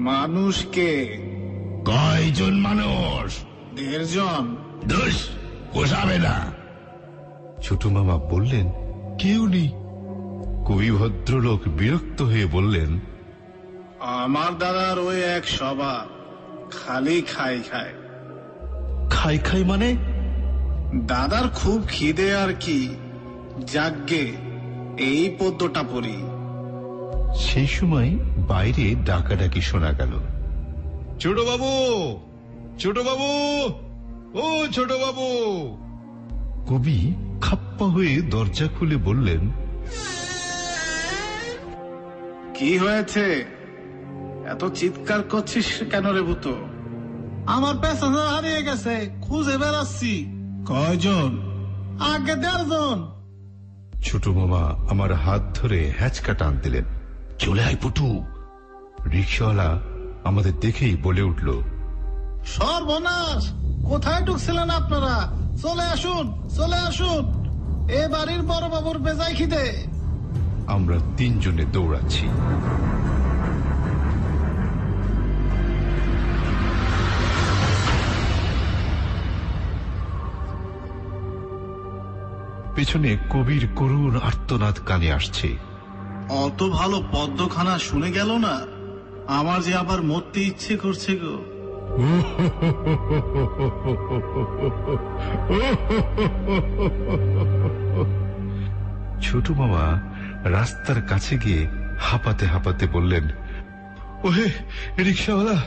Speaker 8: মানুষকে।
Speaker 7: কয়জন মানুষ?
Speaker 8: 1.5 জন।
Speaker 7: দোষ পোষাবে না। ছোট মামা বললেন, কেউ নেই। কবি ভদ্রলোক বিরক্ত হয়ে বললেন,
Speaker 8: আমার দাদার ওই এক স্বভাব, খালি খাই খায়।
Speaker 7: খাই খাই মানে?
Speaker 8: দাদার খুব খিদে আর কি। যাগ্গে এই পদ্যটা পড়ি।
Speaker 7: সেই সময় বাইরে ডাকাডাকি শোনা গেল, ছোট বাবু, ছোট বাবু, ও ছোট বাবু। কবি খাপ্পা হয়ে দরজা খুলে বললেন,
Speaker 8: কি হয়েছে? এত চিৎকার করছিস কেন রে ভূত? আমার প্যাসেঞ্জার হারিয়ে গেছে, খুঁজে বেড়াচ্ছি। কয়জন? আগে 1.5 জন।
Speaker 7: ছোট মামা আমার হাত ধরে হ্যাচকা টান দিলেন, চলে আয় পুটু। রিক্সাওয়ালা আমাদের দেখেই বলে উঠল,
Speaker 8: সর্বনাশ, কোথায় ঢুকছিলেন আপনারা? চলে আসুন, চলে আসুন, এ বাড়ির বড় বাবুর বেজায় খিদে।
Speaker 7: আমরা 3 জনে দৌড়াচ্ছি। পেছনে কবির করুণ আর্তনাদ কানে আসছে।
Speaker 8: অত ভালো পদ্মখানা শুনে গেল না, আমার যে আবার মরতে ইচ্ছে করছে গো।
Speaker 7: ছোট মামা রাস্তার কাছে গিয়ে হাঁপাতে হাঁপাতে বললেন, ওহে রিক্সাওয়ালা,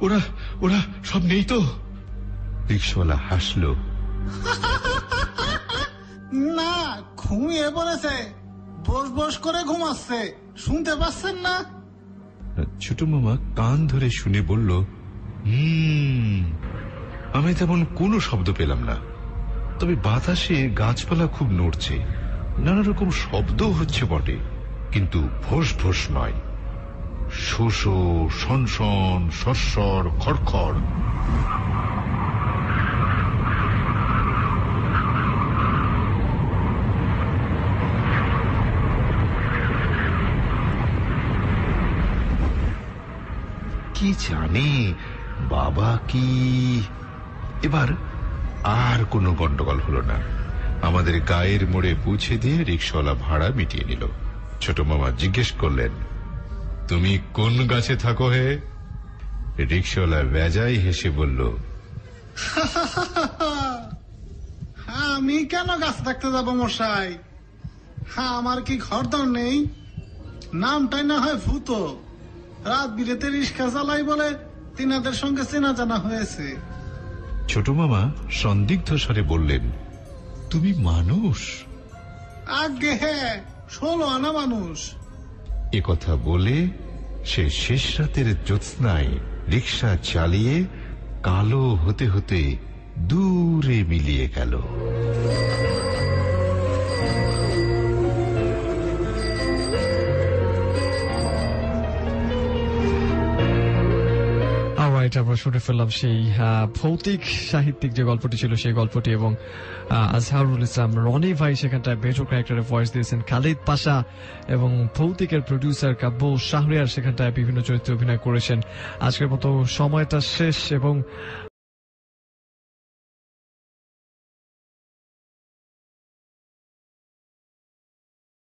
Speaker 7: ওরা ওরা সব নেই তো? রিক্সাওয়ালা হাসল,
Speaker 8: না, ঘুমিয়ে পড়েছে, বস বস করে ঘুমাচ্ছে, শুনতে পাচ্ছেন না?
Speaker 7: ছোট মামা কান ধরে শুনে বলল, আমি তেমন কোনো শব্দ পেলাম না। তবে বাতাসে গাছপালা খুব নড়ছে, নানা রকম শব্দ হচ্ছে বটে, কিন্তু ভোস ভোস নয়, শো শো, সনসন, সরসর, খড়খড়। কি জানে বাবা কি। এবার আর কোনো গন্ডগোল হলো না। আমাদের গায়ের মোড়ে পৌঁছে দিয়ে রিকশাওয়ালা ভাড়া মিটিয়ে নিল। ছোট মামা জিজ্ঞেস করলেন, তুমি কোন গাছে থাকো হে? রিকশাওয়ালা বেজায় হেসে বলল,
Speaker 8: আমি কেন গাছ থাকতে যাব মশাই? আমার কি ঘরদর নেই? নামটাই না হয় ভূত। রাত বিরেতে রিক্সা চালাই বলে তিনাদের সঙ্গে চেনা জানা হয়েছে।
Speaker 7: ছোট মামা সন্দিগ্ধ স্বরে বললেন, তুমি মানুষ?
Speaker 8: আগে হ্যাঁ, 16 আনা মানুষ।
Speaker 7: এ কথা বলে সে শেষ রাতের জ্যোৎস্নায় রিক্সা চালিয়ে কালো হতে হতে দূরে মিলিয়ে গেল।
Speaker 1: আমরা শুনে ফেললাম সেই ভৌতিক সাহিত্যিক যে গল্পটি ছিল সেই গল্পটি, এবং আজহারুল ইসলাম রনি ভাই সেখানটায় বেজো ক্যারেক্টারে ভয়েস দিয়েছেন, খালিদ পাশা এবং ভৌতিকের প্রডিউসার কাব্য শাহরিয়ার সেখানটায় বিভিন্ন চরিত্রে অভিনয় করেছেন। আজকের মতো সময়টা শেষ এবং